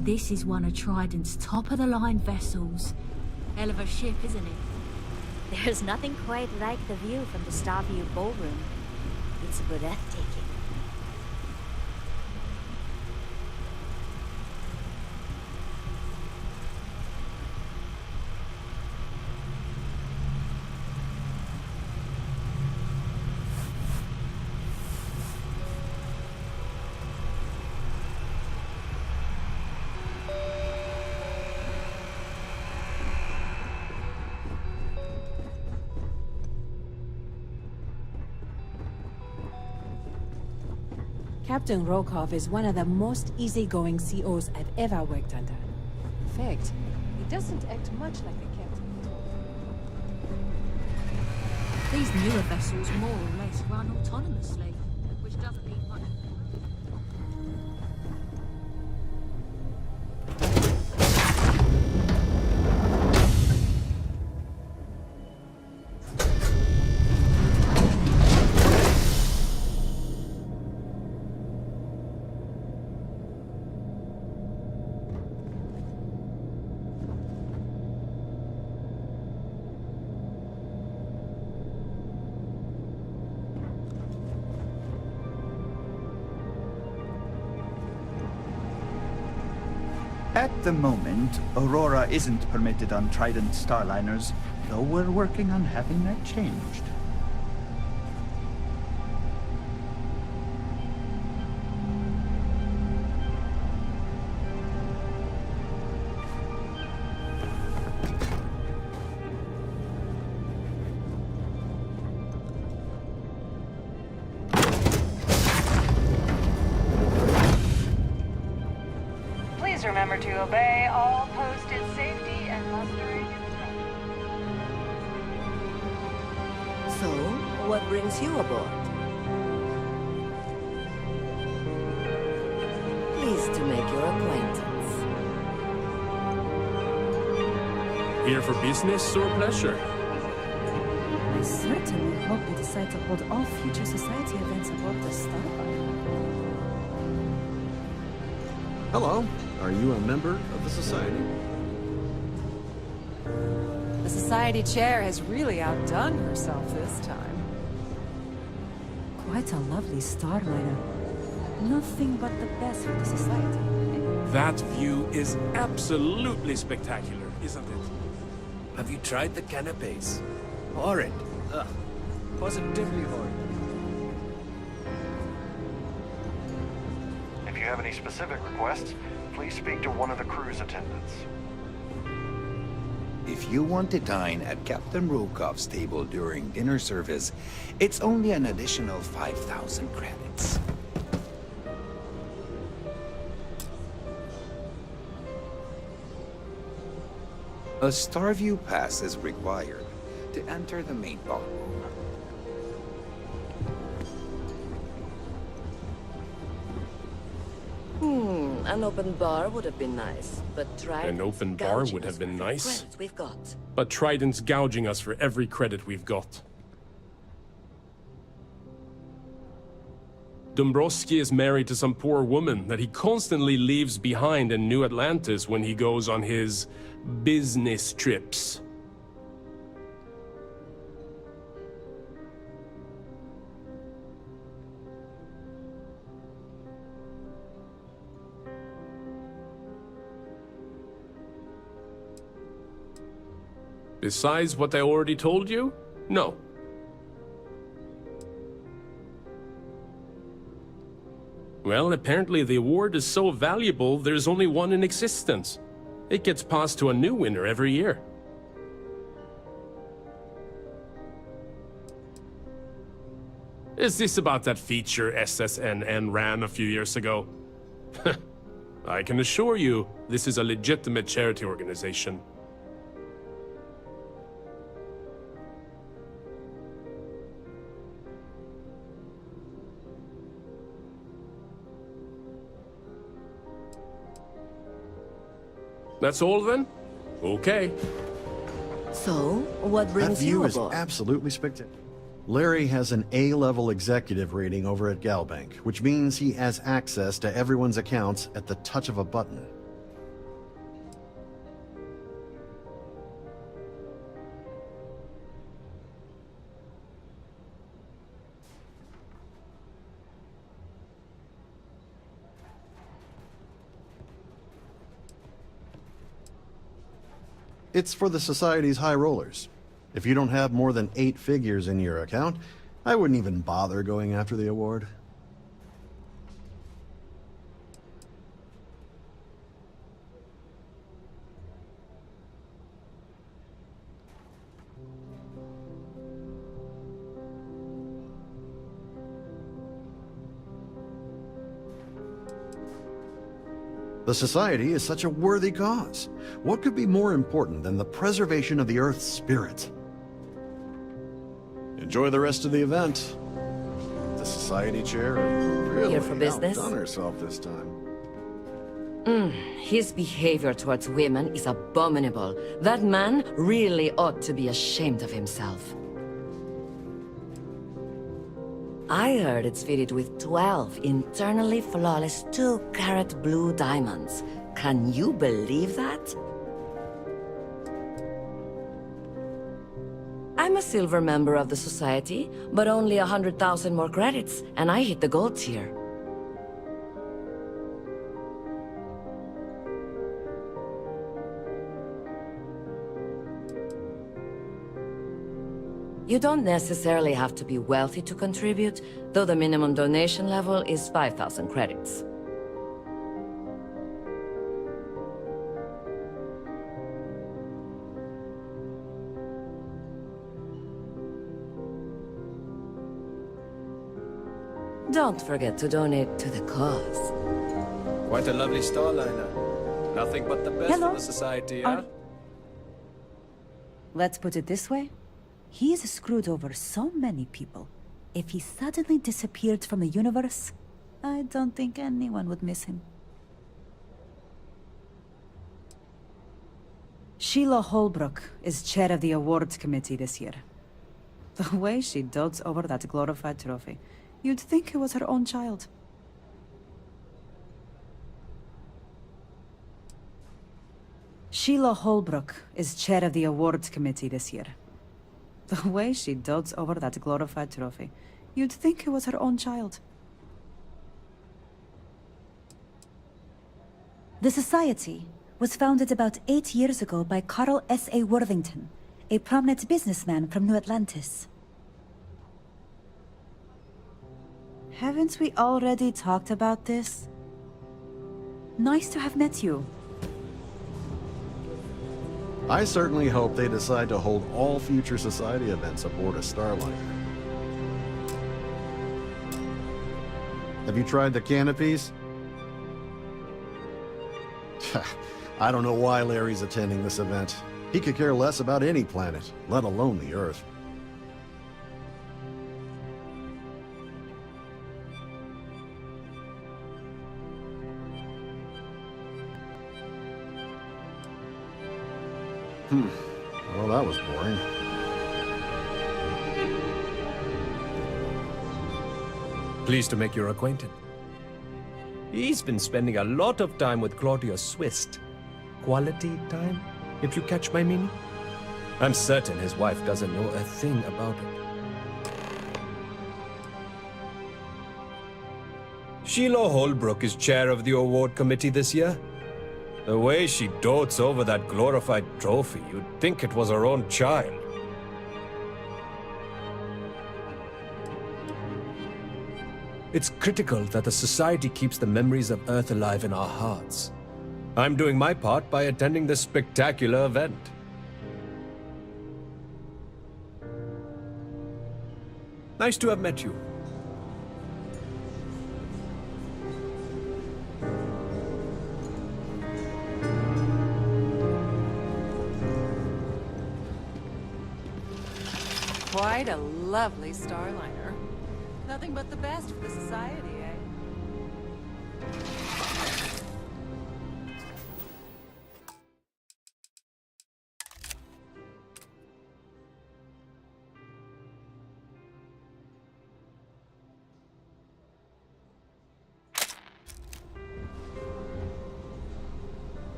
This is one of Trident's top-of-the-line vessels. Hell of a ship, isn't it? There's nothing quite like the view from the Starfield ballroom. It's breathtaking. Captain Rokov is one of the most easygoing COs I've ever worked under. In fact, he doesn't act much like a captain. These newer vessels more or less run autonomously, which doesn't mean much. At the moment, Aurora isn't permitted on Trident Starliners, though we're working on having that changed. Please remember to obey all posted safety and mustering instructions. So, what brings you aboard? Pleased to make your acquaintance. Here for business or pleasure? I certainly hope you decide to hold all future society events aboard the Starfield. Hello. Are you a member of the Society? The Society chair has really outdone herself this time. Quite a lovely starliner. Nothing but the best for the Society. That view is absolutely spectacular, isn't it? Have you tried the canapes? Horrid. Ugh. Positively horrid. If you have any specific requests, please speak to one of the crew's attendants. If you want to dine at Captain Rokov's table during dinner service, it's only an additional 5,000 credits. A Starview pass is required to enter the main ballroom. An open bar would have been nice, but Trident's An open bar gouging would us have been for every nice. credit we've got. But Trident's gouging us for every credit we've got. Dombrowski is married to some poor woman that he constantly leaves behind in New Atlantis when he goes on his business trips. Besides what I already told you? No. Well, apparently the award is so valuable, there's only one in existence. It gets passed to a new winner every year. Is this about that feature SSNN ran a few years ago? I can assure you, this is a legitimate charity organization. That's all then? Okay. So, what That brings you view is aboard? absolutely spectacular. Larry has an A-level executive rating over at Galbank, which means he has access to everyone's accounts at the touch of a button. It's for the Society's high rollers. If you don't have more than 8 figures in your account, I wouldn't even bother going after the award. The Society is such a worthy cause. What could be more important than the preservation of the Earth's spirit? Enjoy the rest of the event. The Society chair really Here for business? outdone herself this time. His behavior towards women is abominable. That man really ought to be ashamed of himself. I heard it's fitted with 12 internally flawless 2-carat blue diamonds. Can you believe that? I'm a silver member of the Society, but only 100,000 more credits, and I hit the gold tier. You don't necessarily have to be wealthy to contribute, though the minimum donation level is 5,000 credits. Don't forget to donate to the cause. Quite a lovely starliner. Nothing but the best Hello. for the Society, yeah? Let's put it this way. He's screwed over so many people. If he suddenly disappeared from the universe, I don't think anyone would miss him. Sheila Holbrook is chair of the awards committee this year. The way she dotes over that glorified trophy, you'd think it was her own child. Sheila Holbrook is chair of the awards committee this year. The way she dotes over that glorified trophy, you'd think it was her own child. The Society was founded about 8 years ago by Carl S.A. Worthington, a prominent businessman from New Atlantis. Haven't we already talked about this? Nice to have met you. I certainly hope they decide to hold all future Society events aboard a Starliner. Have you tried the canopies? I don't know why Larry's attending this event. He could care less about any planet, let alone the Earth. Well, that was boring. Pleased to make your acquaintance. He's been spending a lot of time with Claudia Swist. Quality time, if you catch my meaning? I'm certain his wife doesn't know a thing about it. Sheila Holbrook is chair of the award committee this year. The way she dotes over that glorified trophy, you'd think it was her own child. It's critical that the Society keeps the memories of Earth alive in our hearts. I'm doing my part by attending this spectacular event. Nice to have met you. Quite a lovely Starliner. Nothing but the best for the Society, eh?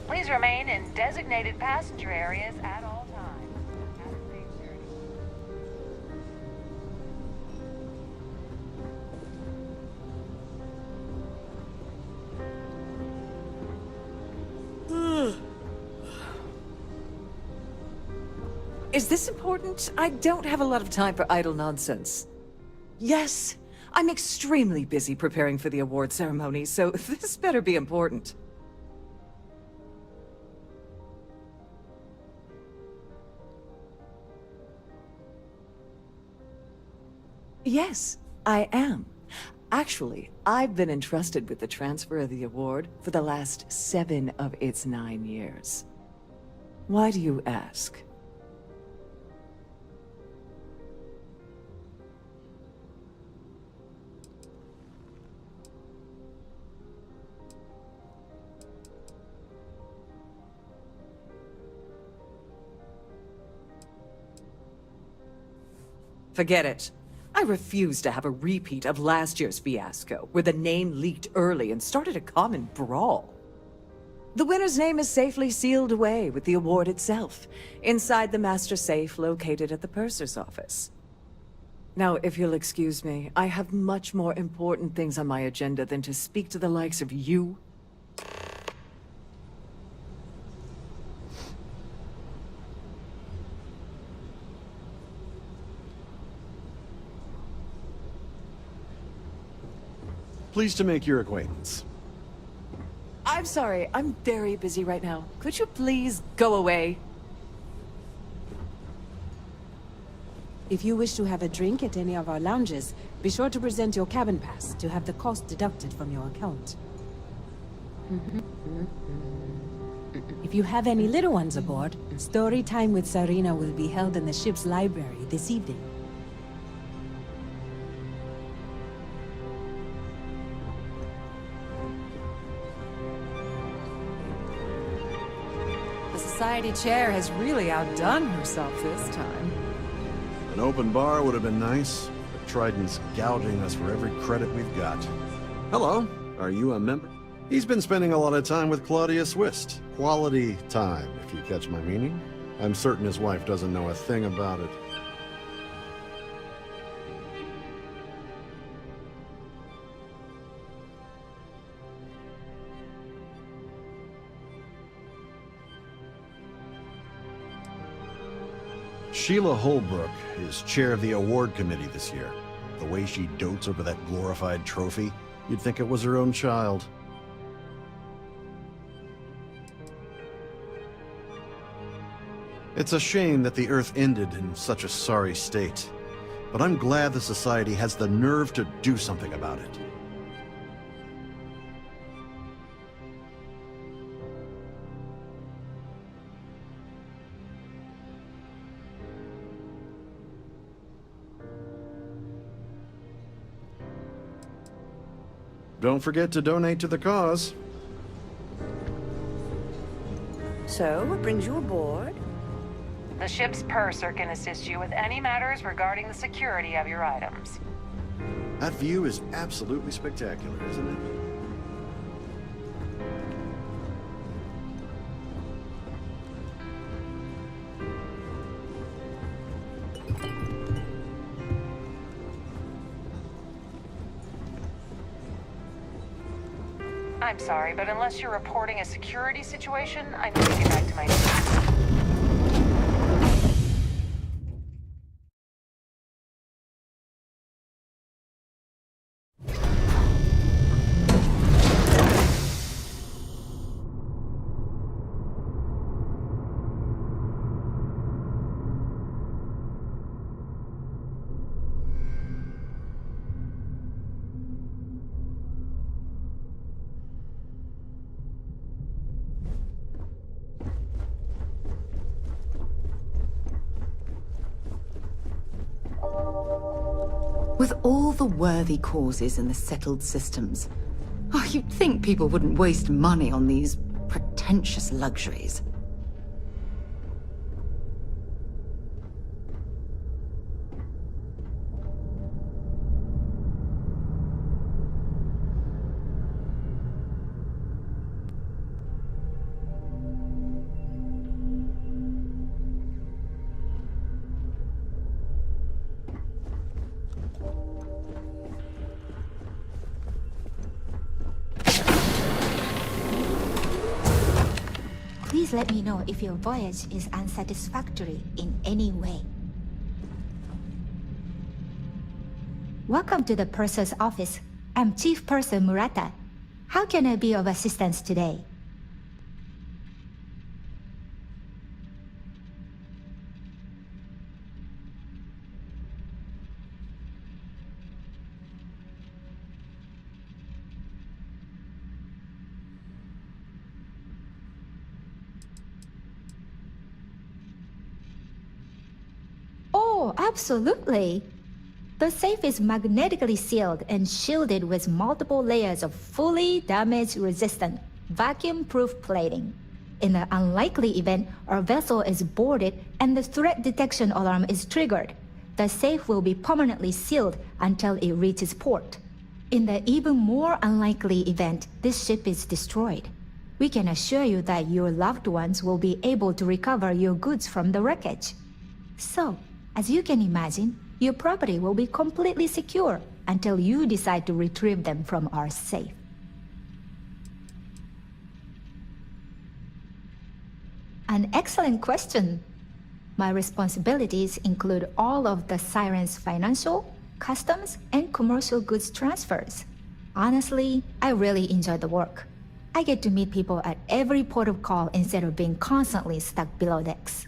Please remain in designated passenger areas at all times. Have a safe journey. Is this important? I don't have a lot of time for idle nonsense. Yes, I'm extremely busy preparing for the award ceremony, so this better be important. Yes, I am. Actually, I've been entrusted with the transfer of the award for the last 7 of its 9 years. Why do you ask? Forget it. I refuse to have a repeat of last year's fiasco, where the name leaked early and started a common brawl. The winner's name is safely sealed away with the award itself, inside the master safe located at the purser's office. Now, if you'll excuse me, I have much more important things on my agenda than to speak to the likes of you. Pleased to make your acquaintance. I'm sorry, I'm very busy right now. Could you please go away? If you wish to have a drink at any of our lounges, be sure to present your cabin pass to have the cost deducted from your account. If you have any little ones aboard, story time with Sarina will be held in the ship's library this evening. The Society chair has really outdone herself this time. An open bar would have been nice, but Trident's gouging us for every credit we've got. Hello, are you a member? He's been spending a lot of time with Claudia Swist. Quality time, if you catch my meaning. I'm certain his wife doesn't know a thing about it. Sheila Holbrook is chair of the award committee this year. The way she dotes over that glorified trophy, you'd think it was her own child. It's a shame that the Earth ended in such a sorry state, but I'm glad the Society has the nerve to do something about it. Don't forget to donate to the cause. So, what brings you aboard? The ship's purser can assist you with any matters regarding the security of your items. That view is absolutely spectacular, isn't it? I'm sorry, but unless you're reporting a security situation, I need to get back to my duties. With all the worthy causes in the settled systems, you'd think people wouldn't waste money on these pretentious luxuries. Please let me know if your voyage is unsatisfactory in any way. Welcome to the Purser's office. I'm Chief Purser Murata. How can I be of assistance today? Oh, absolutely. The safe is magnetically sealed and shielded with multiple layers of fully damage-resistant, vacuum-proof plating. In the unlikely event our vessel is boarded and the threat detection alarm is triggered, the safe will be permanently sealed until it reaches port. In the even more unlikely event this ship is destroyed, we can assure you that your loved ones will be able to recover your goods from the wreckage. So, as you can imagine, your property will be completely secure until you decide to retrieve them from our safe. An excellent question. My responsibilities include all of the Siren's financial, customs, and commercial goods transfers. Honestly, I really enjoy the work. I get to meet people at every port of call instead of being constantly stuck below decks.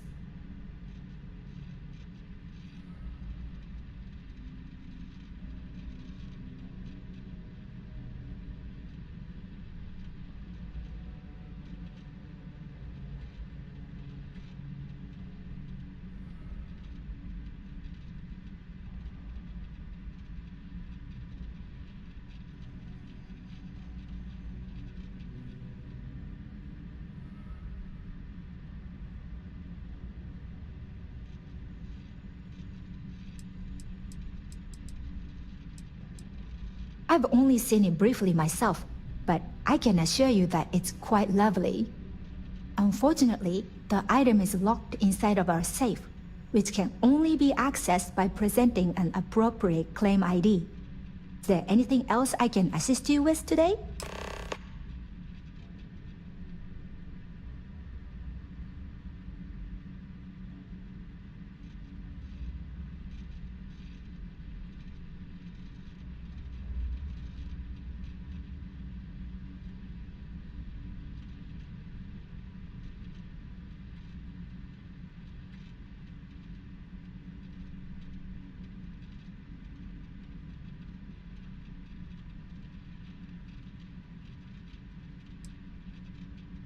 I've only seen it briefly myself, but I can assure you that it's quite lovely. Unfortunately, the item is locked inside of our safe, which can only be accessed by presenting an appropriate claim ID. Is there anything else I can assist you with today?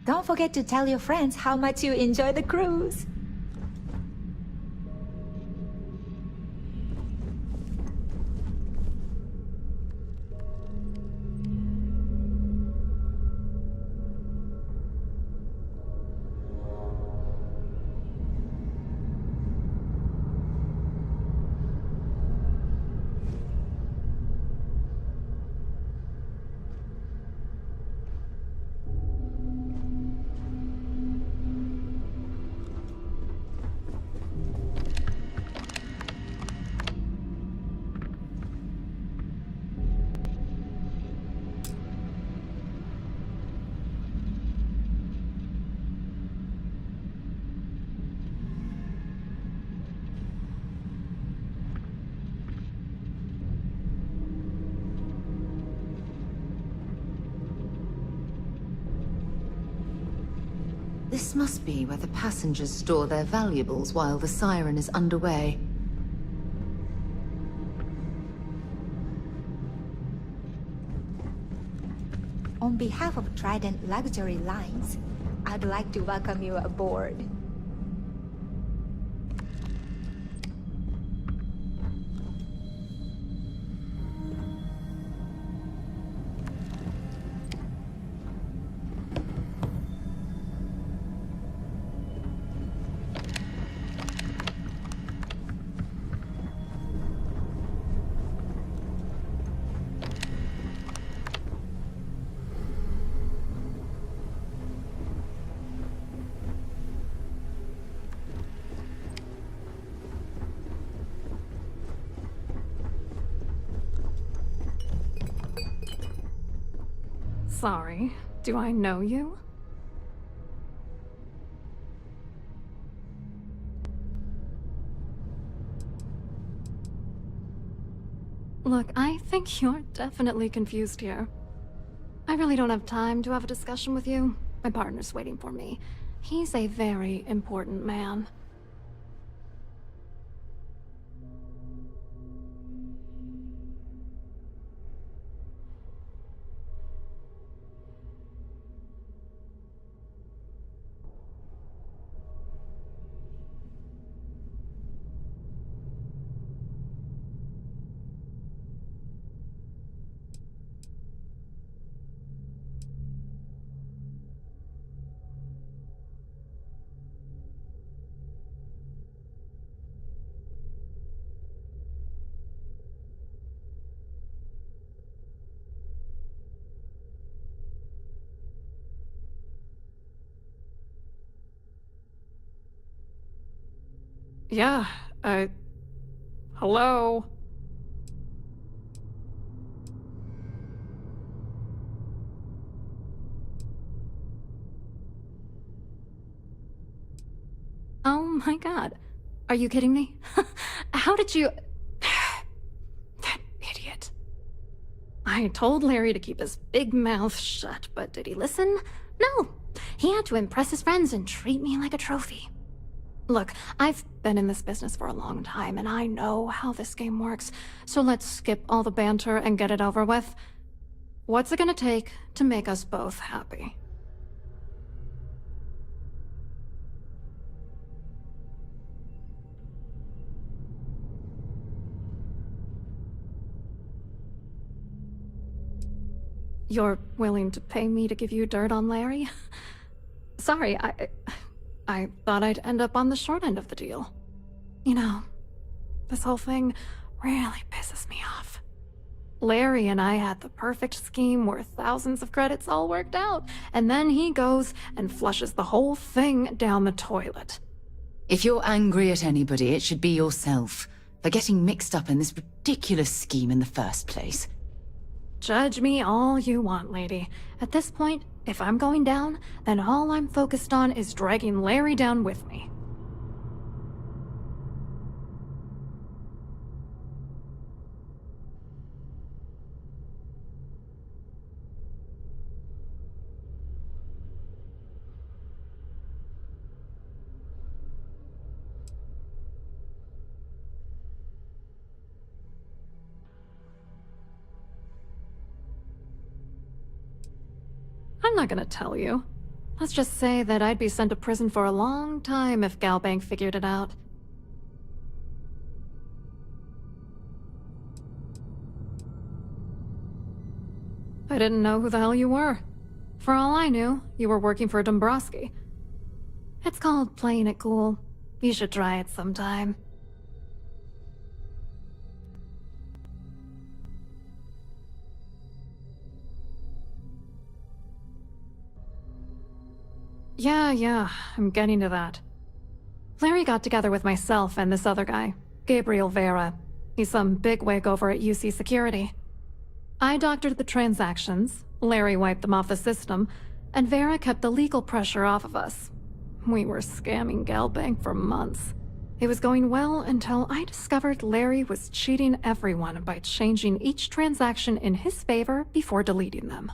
Don't forget to tell your friends how much you enjoy the cruise. This must be where the passengers store their valuables while the siren is underway. On behalf of Trident Luxury Lines, I'd like to welcome you aboard. Sorry, do I know you? Look, I think you're definitely confused here. I really don't have time to have a discussion with you. My partner's waiting for me. He's a very important man. Yeah, hello? Oh my god. Are you kidding me? How did you... That idiot. I told Larry to keep his big mouth shut, but did he listen? No. He had to impress his friends and treat me like a trophy. Look, I've been in this business for a long time, and I know how this game works, so let's skip all the banter and get it over with. What's it gonna take to make us both happy? You're willing to pay me to give you dirt on Larry? Sorry, I thought I'd end up on the short end of the deal. You know, this whole thing really pisses me off. Larry and I had the perfect scheme worth thousands of credits all worked out, and then he goes and flushes the whole thing down the toilet. If you're angry at anybody, it should be yourself for getting mixed up in this ridiculous scheme in the first place. Judge me all you want, lady. At this point, if I'm going down, then all I'm focused on is dragging Larry down with me. I'm not gonna tell you. Let's just say that I'd be sent to prison for a long time if Galbank figured it out. I didn't know who the hell you were. For all I knew, you were working for Dombrowski. It's called playing it cool. You should try it sometime. Yeah, I'm getting to that. Larry got together with myself and this other guy, Gabriel Vera. He's some bigwig over at UC Security. I doctored the transactions, Larry wiped them off the system, and Vera kept the legal pressure off of us. We were scamming Galbank for months. It was going well until I discovered Larry was cheating everyone by changing each transaction in his favor before deleting them.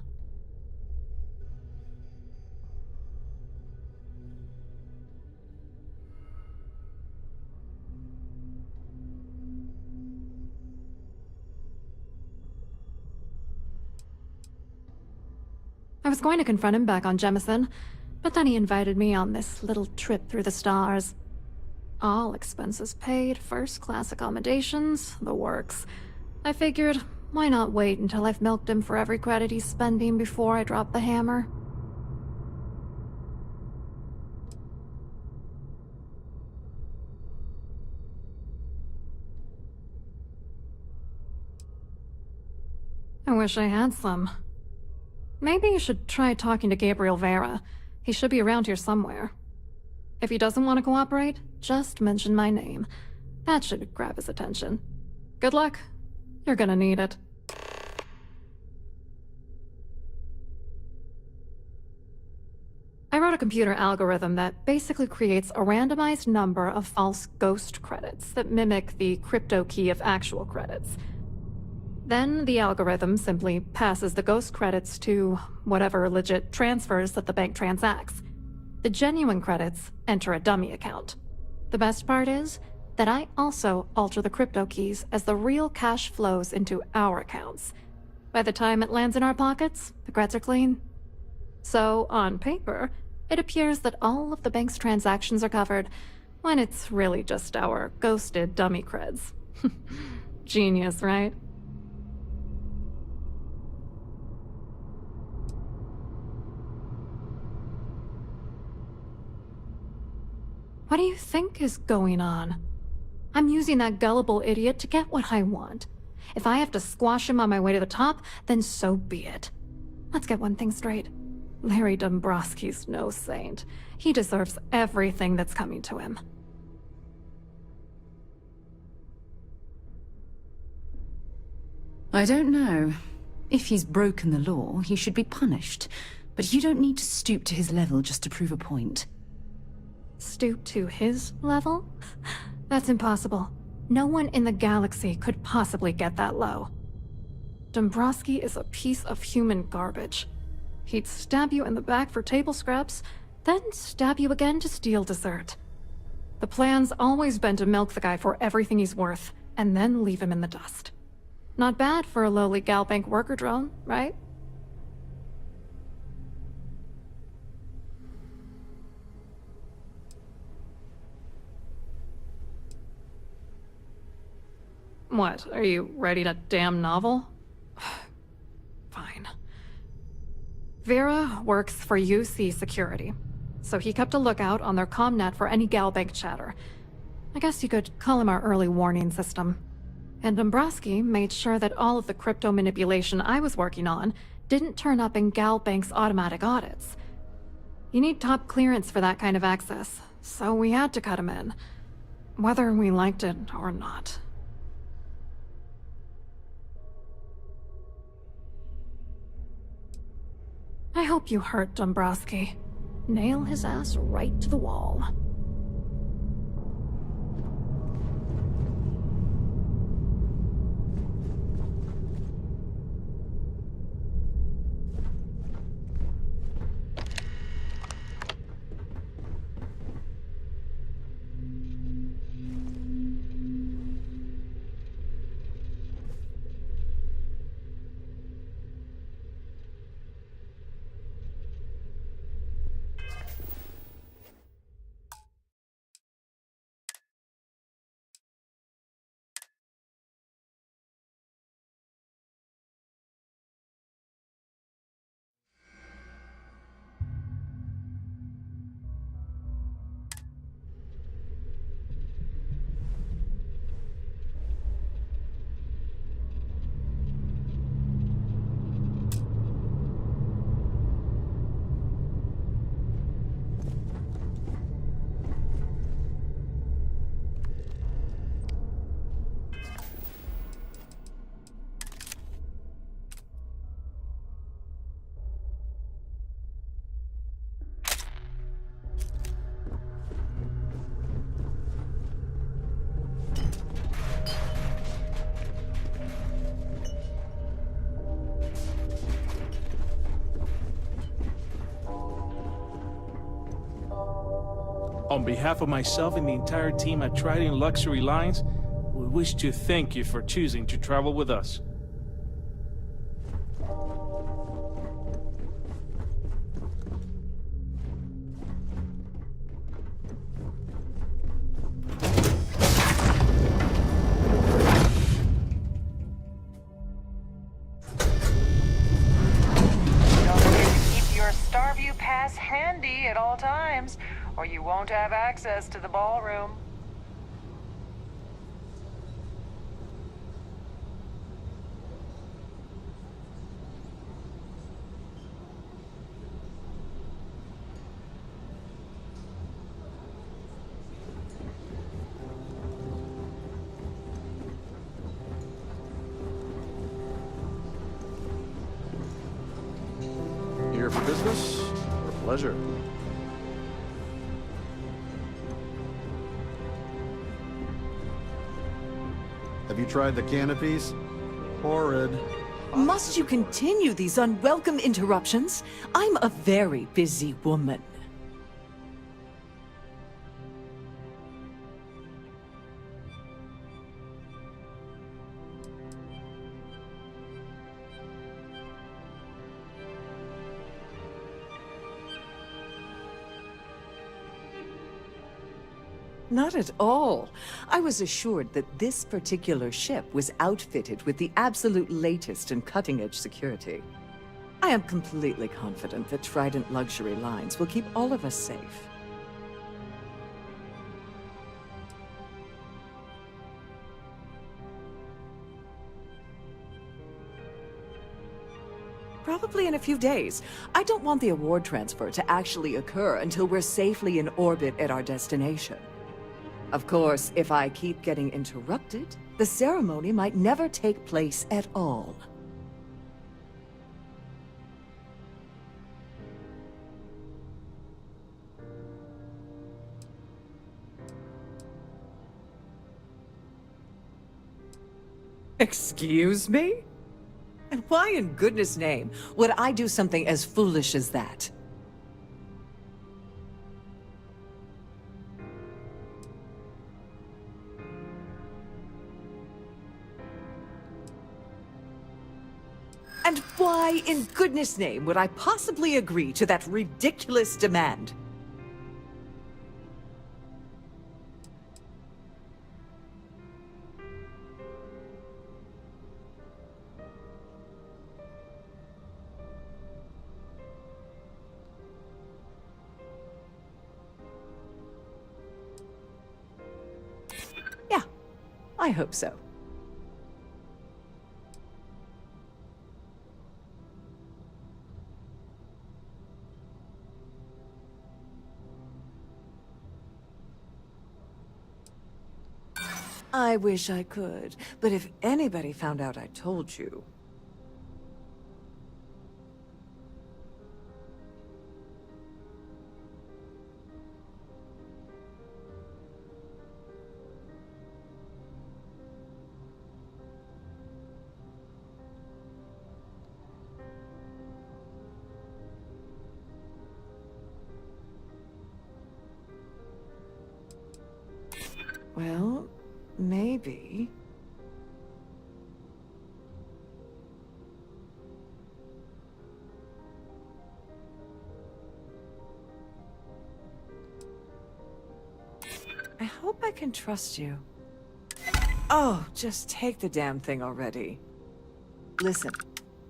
I was going to confront him back on Jemison, but then he invited me on this little trip through the stars. All expenses paid, first-class accommodations, the works. I figured, why not wait until I've milked him for every credit he's spending before I drop the hammer? I wish I had some. Maybe you should try talking to Gabriel Vera. He should be around here somewhere. If he doesn't want to cooperate, just mention my name. That should grab his attention. Good luck. You're gonna need it. I wrote a computer algorithm that basically creates a randomized number of false ghost credits that mimic the crypto key of actual credits. Then the algorithm simply passes the ghost credits to whatever legit transfers that the bank transacts. The genuine credits enter a dummy account. The best part is that I also alter the crypto keys as the real cash flows into our accounts. By the time it lands in our pockets, the creds are clean. So, on paper, it appears that all of the bank's transactions are covered, when it's really just our ghosted dummy creds. Genius, right? What do you think is going on? I'm using that gullible idiot to get what I want. If I have to squash him on my way to the top, then so be it. Let's get one thing straight. Larry Dombrowski's no saint. He deserves everything that's coming to him. I don't know. If he's broken the law, he should be punished. But you don't need to stoop to his level just to prove a point. Stoop to his level? That's impossible. No one in the galaxy could possibly get that low. Dombrowski is a piece of human garbage. He'd stab you in the back for table scraps, then stab you again to steal dessert. The plan's always been to milk the guy for everything he's worth, and then leave him in the dust. Not bad for a lowly Galbank worker drone, right? What, are you writing a damn novel? Fine. Vera works for UC Security, so he kept a lookout on their commnet for any Galbank chatter. I guess you could call him our early warning system. And Dombrowski made sure that all of the crypto manipulation I was working on didn't turn up in Galbank's automatic audits. You need top clearance for that kind of access, so we had to cut him in, whether we liked it or not. I hope you hurt Dombrowski. Nail his ass right to the wall. On behalf of myself and the entire team at Trident Luxury Lines, we wish to thank you for choosing to travel with us. Don't forget to keep your Starview pass handy at all times, or you won't have access to the ballroom. Here for business or pleasure? Have you tried the canopies? Horrid. Must you continue these unwelcome interruptions? I'm a very busy woman. Not at all. I was assured that this particular ship was outfitted with the absolute latest and cutting-edge security. I am completely confident that Trident Luxury Lines will keep all of us safe. Probably in a few days. I don't want the award transfer to actually occur until we're safely in orbit at our destination. Of course, if I keep getting interrupted, the ceremony might never take place at all. Excuse me? And why in goodness name would I do something as foolish as that? And why in goodness name would I possibly agree to that ridiculous demand? Yeah, I hope so. I wish I could, but if anybody found out I told you... Well, maybe. I hope I can trust you. Oh, just take the damn thing already. Listen,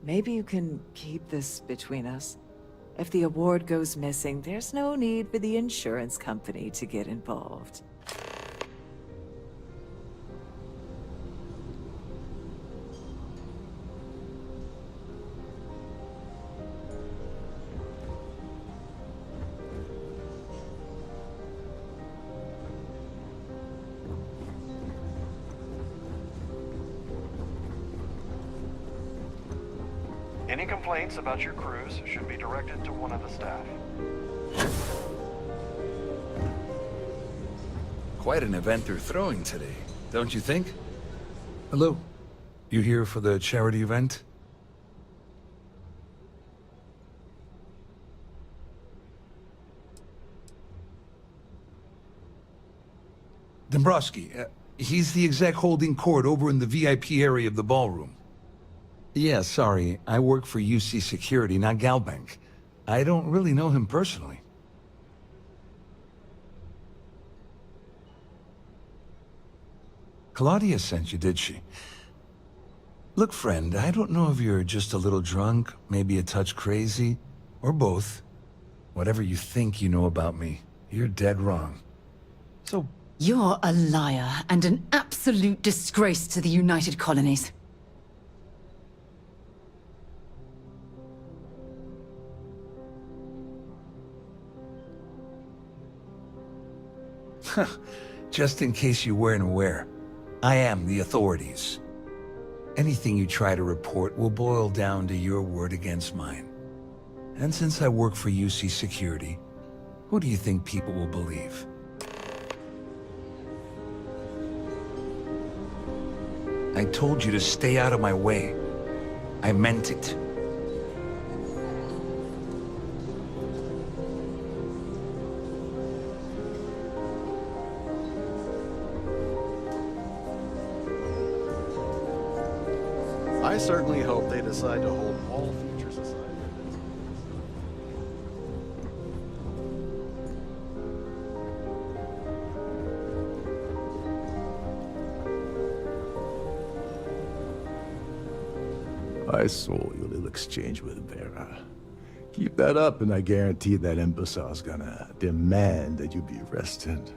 maybe you can keep this between us. If the award goes missing, there's no need for the insurance company to get involved. Any complaints about your cruise should be directed to one of the staff. Quite an event they're throwing today, don't you think? Hello. You here for the charity event? Dombrowski, he's the exec holding court over in the VIP area of the ballroom. Yeah, sorry. I work for UC Security, not Galbank. I don't really know him personally. Claudia sent you, did she? Look, friend, I don't know if you're just a little drunk, maybe a touch crazy, or both. Whatever you think you know about me, you're dead wrong. So... You're a liar and an absolute disgrace to the United Colonies. Just in case you weren't aware, I am the authorities. Anything you try to report will boil down to your word against mine. And since I work for UC Security, who do you think people will believe? I told you to stay out of my way. I meant it. I certainly hope they decide to hold all future society events. I saw your little exchange with Vera. Keep that up and I guarantee that imbecile's gonna demand that you be arrested.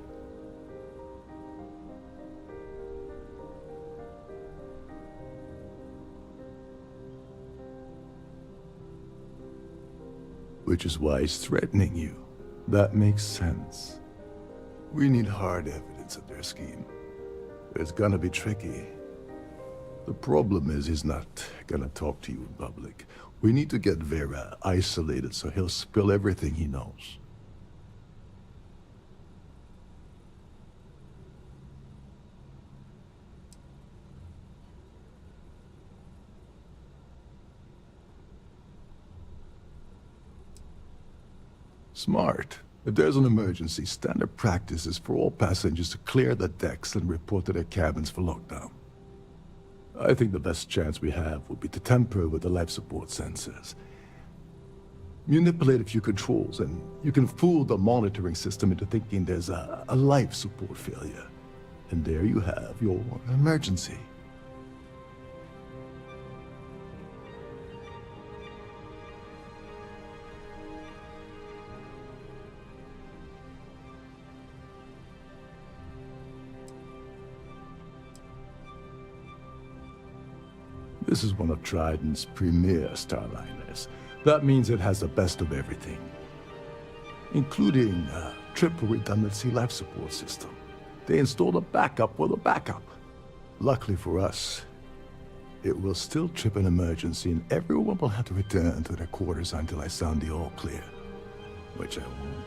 Which is why he's threatening you. That makes sense. We need hard evidence of their scheme. It's gonna be tricky. The problem is he's not gonna talk to you in public. We need to get Vera isolated so he'll spill everything he knows. Smart. If there's an emergency, standard practice is for all passengers to clear the decks and report to their cabins for lockdown. I think the best chance we have would be to tamper with the life support sensors. Manipulate a few controls, and you can fool the monitoring system into thinking there's a life support failure. And there you have your emergency. This is one of Trident's premier Starliners. That means it has the best of everything, including a triple redundancy life support system. They installed a backup for the backup. Luckily for us, it will still trip an emergency and everyone will have to return to their quarters until I sound the all clear. Which I won't.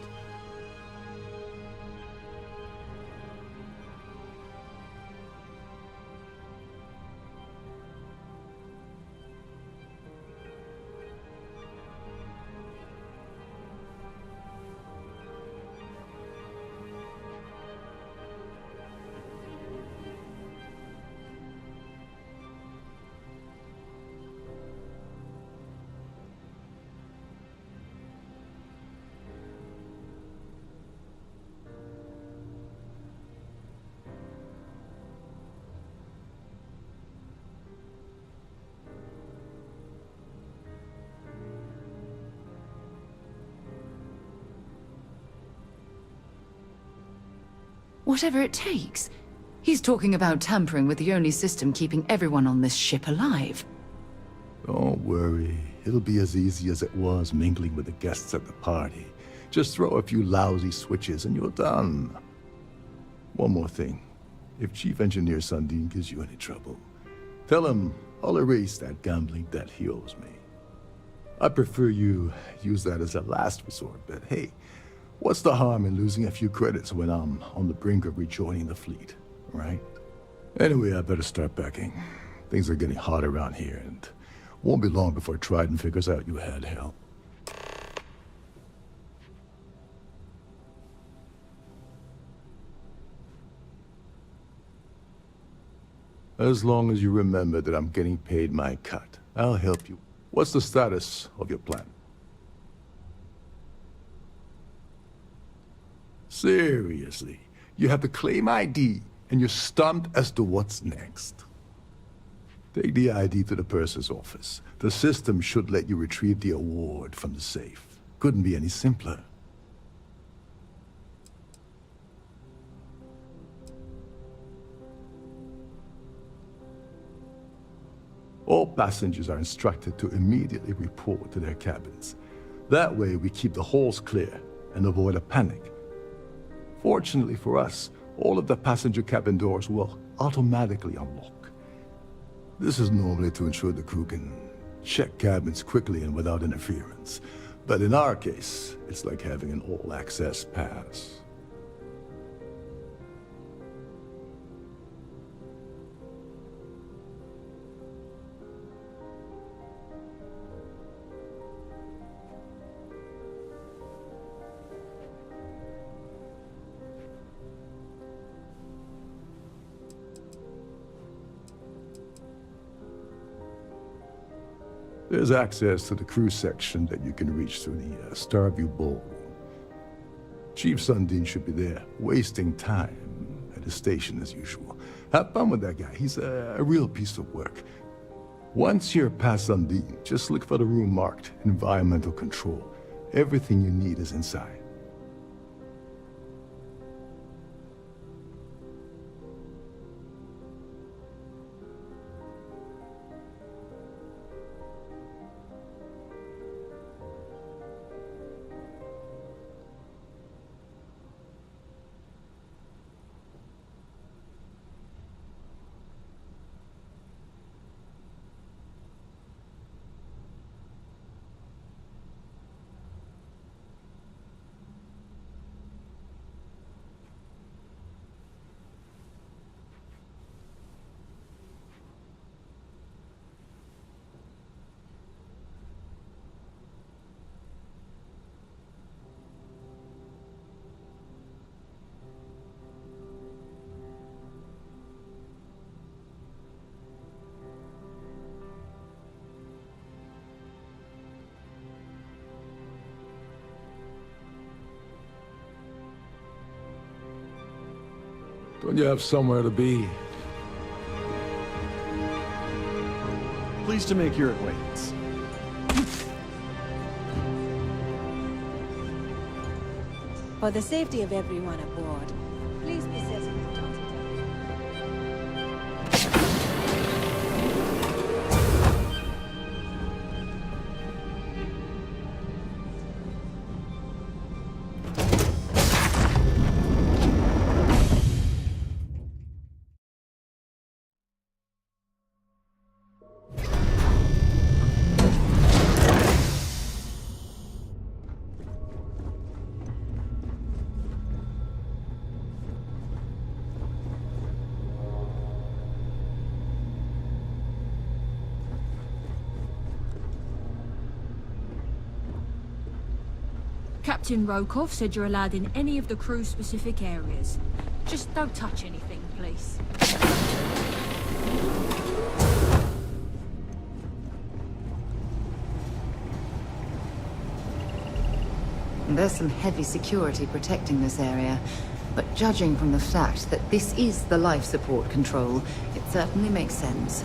Whatever it takes. He's talking about tampering with the only system keeping everyone on this ship alive. Don't worry. It'll be as easy as it was mingling with the guests at the party. Just throw a few lousy switches and you're done. One more thing. If Chief Engineer Sundin gives you any trouble, tell him I'll erase that gambling debt he owes me. I prefer you use that as a last resort, but hey, what's the harm in losing a few credits when I'm on the brink of rejoining the fleet, right? Anyway, I better start packing. Things are getting hot around here, and won't be long before Trident figures out you had help. As long as you remember that I'm getting paid my cut, I'll help you. What's the status of your plan? Seriously, you have to claim ID, and you're stumped as to what's next. Take the ID to the purser's office. The system should let you retrieve the award from the safe. Couldn't be any simpler. All passengers are instructed to immediately report to their cabins. That way we keep the halls clear and avoid a panic. Fortunately for us, all of the passenger cabin doors will automatically unlock. This is normally to ensure the crew can check cabins quickly and without interference. But in our case, it's like having an all-access pass. There's access to the crew section that you can reach through the Starview ballroom. Chief Sundin should be there, wasting time at his station as usual. Have fun with that guy. He's a real piece of work. Once you're past Sundin, just look for the room marked Environmental Control. Everything you need is inside. Don't you have somewhere to be? Pleased to make your acquaintance. For the safety of everyone aboard, please be sensitive. Captain Rokoff said you're allowed in any of the crew-specific areas. Just don't touch anything, please. There's some heavy security protecting this area, but judging from the fact that this is the life support control, it certainly makes sense.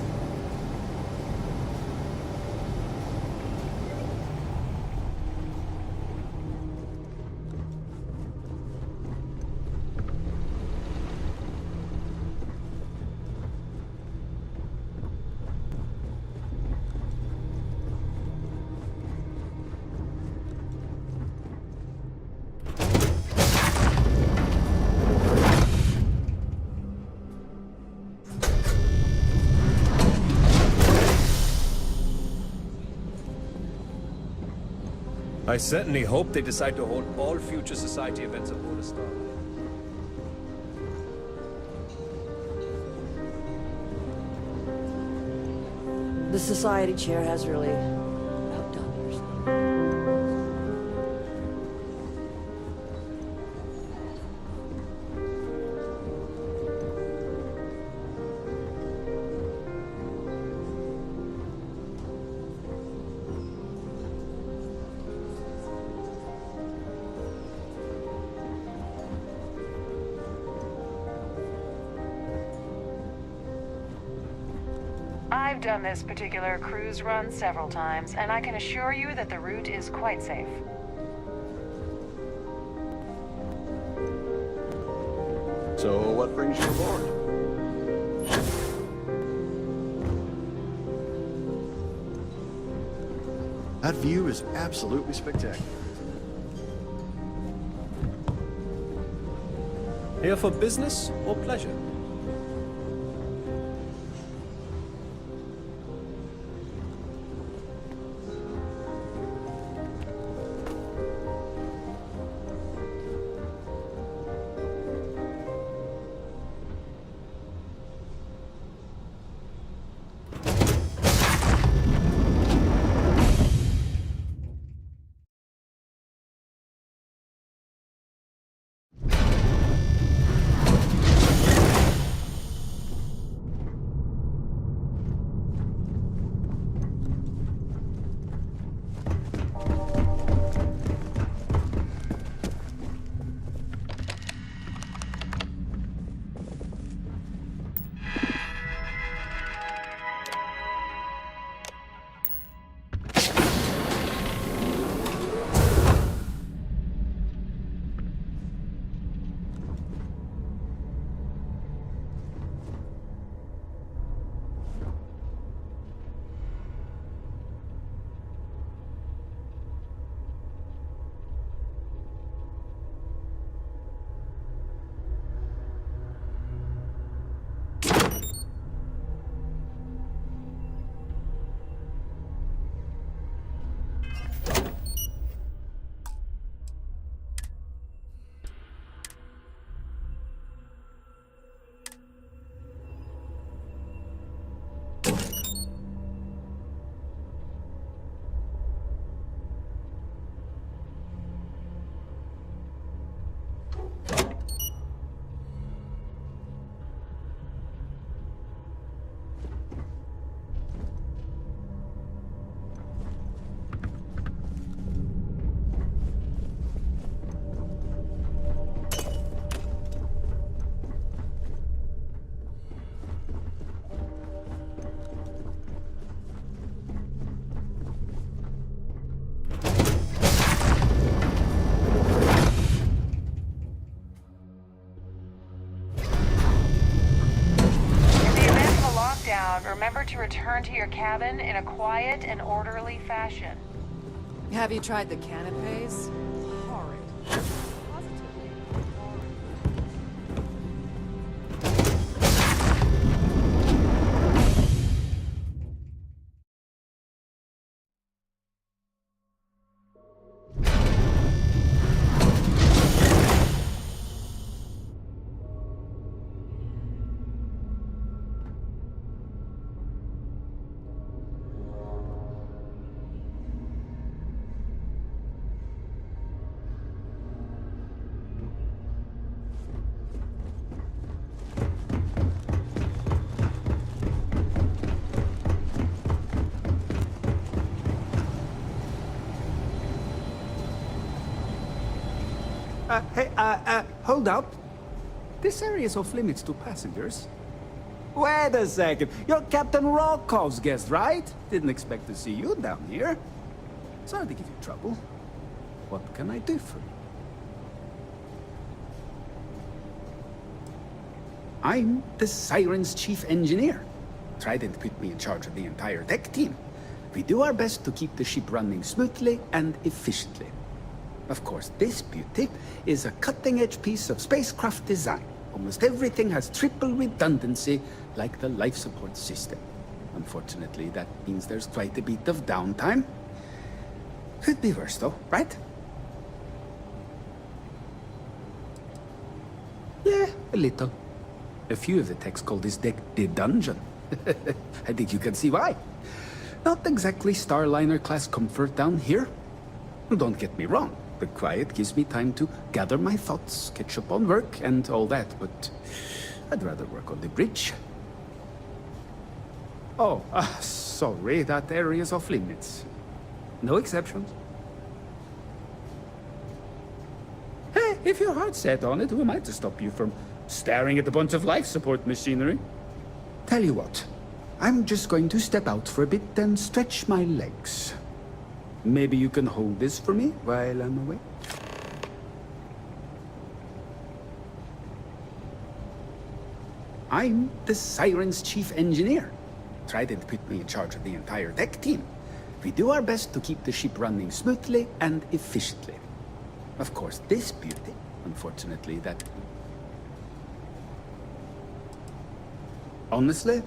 I certainly hope they decide to hold all future society events aboard a Starfield. The society chair has really outdone yourself. I've done this particular cruise run several times, and I can assure you that the route is quite safe. So, what brings you aboard? That view is absolutely spectacular. Here for business or pleasure? Remember to return to your cabin in a quiet and orderly fashion. Have you tried the canapes? Horrid. Hold up. This area is off limits to passengers. Wait a second. You're Captain Rokov's guest, right? Didn't expect to see you down here. Sorry to give you trouble. What can I do for you? I'm the Siren's chief engineer. Trident put me in charge of the entire tech team. We do our best to keep the ship running smoothly and efficiently. Of course, this beauty is a cutting-edge piece of spacecraft design. Almost everything has triple redundancy, like the life support system. Unfortunately, that means there's quite a bit of downtime. Could be worse, though, right? Yeah, a little. A few of the techs call this deck the dungeon. I think you can see why. Not exactly Starliner-class comfort down here. Don't get me wrong. The quiet gives me time to gather my thoughts, catch up on work, and all that, but I'd rather work on the bridge. Oh, sorry, that area's off limits. No exceptions. Hey, if your heart's set on it, who am I to stop you from staring at a bunch of life support machinery? Tell you what, I'm just going to step out for a bit and stretch my legs. Maybe you can hold this for me while I'm away? I'm the Siren's chief engineer. Trident put me in charge of the entire tech team. We do our best to keep the ship running smoothly and efficiently. Of course, this beauty, unfortunately, that... Honestly,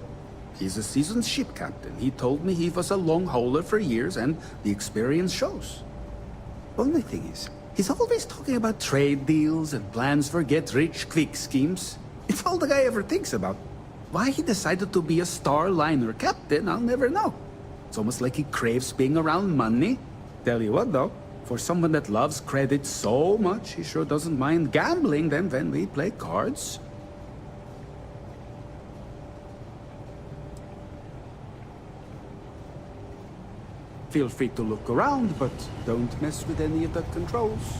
he's a seasoned ship captain. He told me he was a long hauler for years, and the experience shows. Only thing is, he's always talking about trade deals and plans for get-rich-quick schemes. It's all the guy ever thinks about. Why he decided to be a Starliner captain, I'll never know. It's almost like he craves being around money. Tell you what, though, for someone that loves credit so much, he sure doesn't mind gambling them when we play cards. Feel free to look around, but don't mess with any of the controls.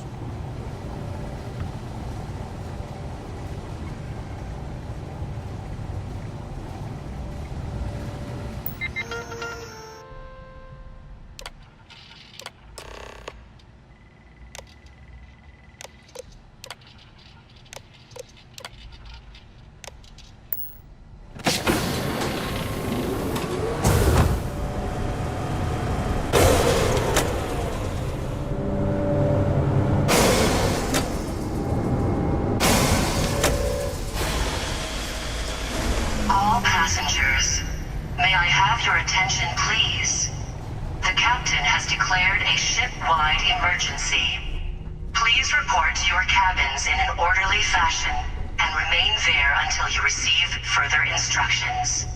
All passengers, may I have your attention, please? The captain has declared a ship-wide emergency. Please report to your cabins in an orderly fashion and remain there until you receive further instructions.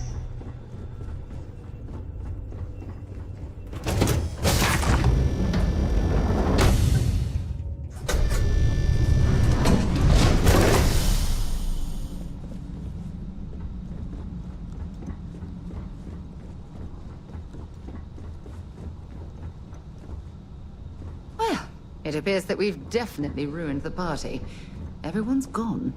It appears that we've definitely ruined the party. Everyone's gone.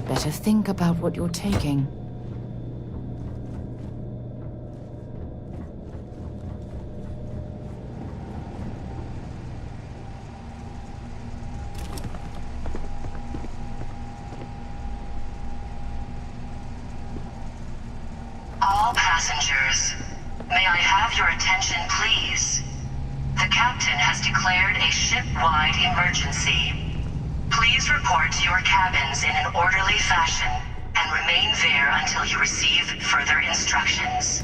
Better think about what you're taking. All passengers, may I have your attention, please? The captain has declared a ship-wide emergency. Please report to your cabins in an orderly fashion and remain there until you receive further instructions.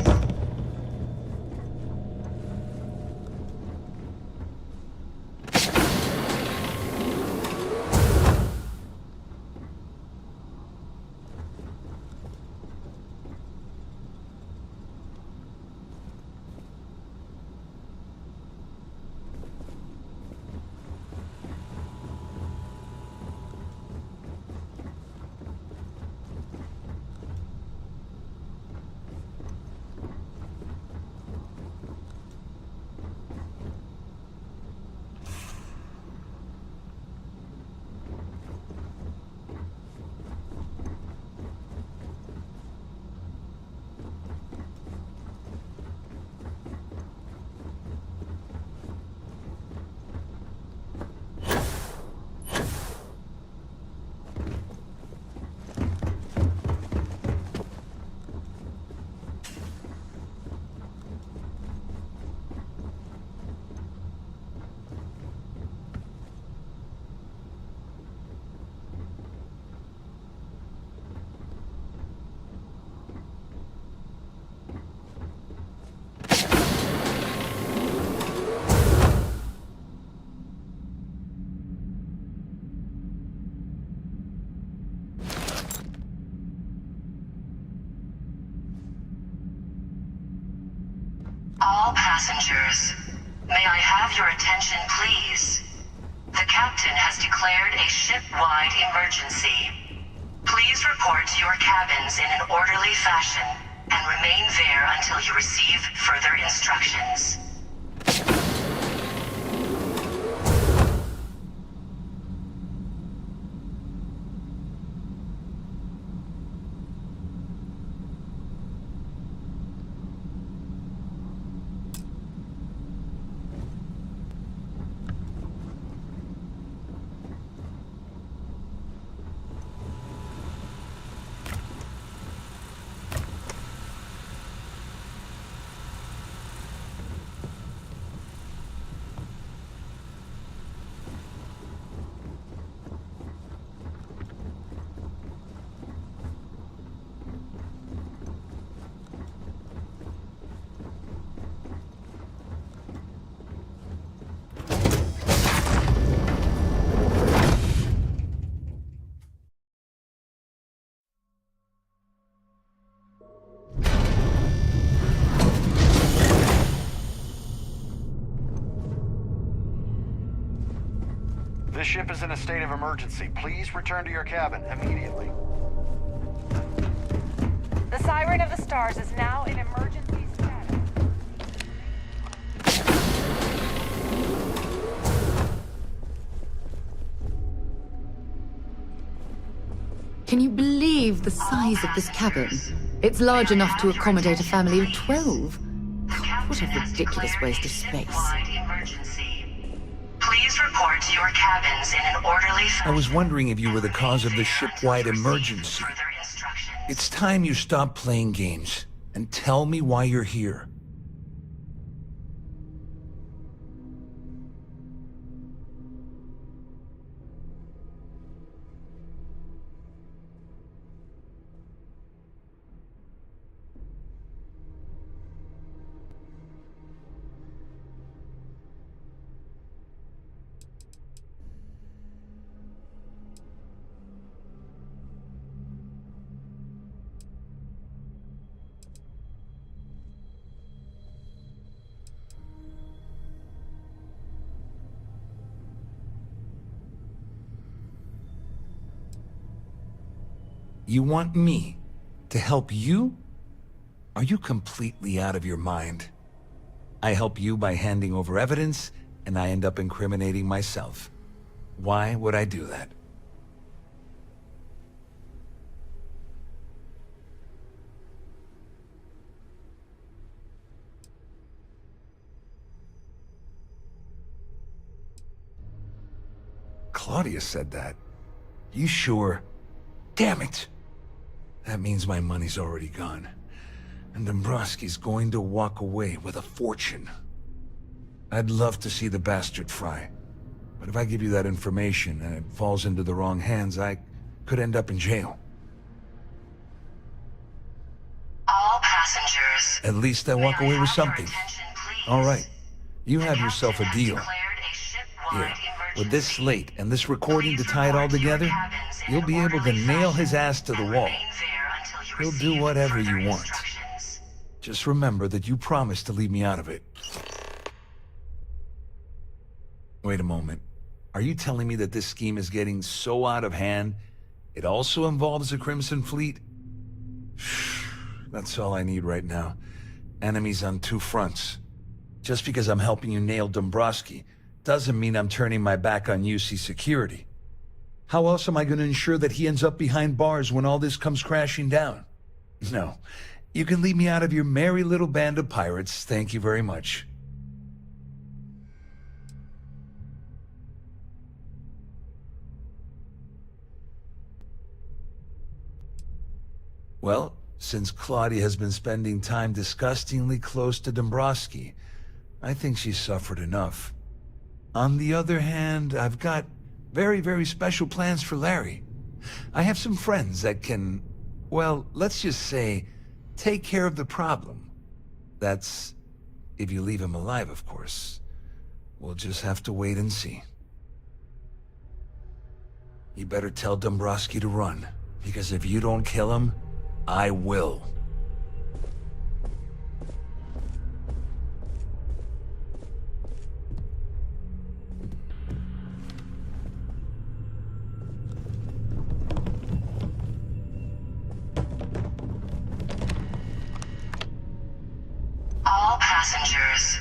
All passengers, may I have your attention, please? The captain has declared a ship-wide emergency. Please report to your cabins in an orderly fashion and remain there until you receive further instructions. This ship is in a state of emergency. Please return to your cabin immediately. The Siren of the Stars is now in emergency status. Can you believe the size of this cabin? It's large enough to accommodate a family of 12. What a ridiculous waste of space. Please report to your cabins in an orderly I was wondering if you were the cause of the ship-wide emergency. It's time you stop playing games and tell me why you're here. You want me to help you? Are you completely out of your mind? I help you by handing over evidence, and I end up incriminating myself. Why would I do that? Claudia said that. You sure? Damn it! That means my money's already gone. And Dombrowski's going to walk away with a fortune. I'd love to see the bastard fry. But if I give you that information and it falls into the wrong hands, I could end up in jail. All passengers. At least I walk away with something. All right. You have yourself a deal. Here, with this slate and this recording to tie it all together, you'll be able to nail his ass to the wall. He'll do whatever you want. Just remember that you promised to leave me out of it. Wait a moment. Are you telling me that this scheme is getting so out of hand, it also involves the Crimson Fleet? That's all I need right now. Enemies on two fronts. Just because I'm helping you nail Dombrowski doesn't mean I'm turning my back on UC security. How else am I going to ensure that he ends up behind bars when all this comes crashing down? No. You can leave me out of your merry little band of pirates, thank you very much. Well, since Claudia has been spending time disgustingly close to Dombrowski, I think she's suffered enough. On the other hand, I've got very, very special plans for Larry. I have some friends that can, well, let's just say, take care of the problem. That's if you leave him alive, of course. We'll just have to wait and see. You better tell Dombrowski to run, because if you don't kill him, I will. All passengers,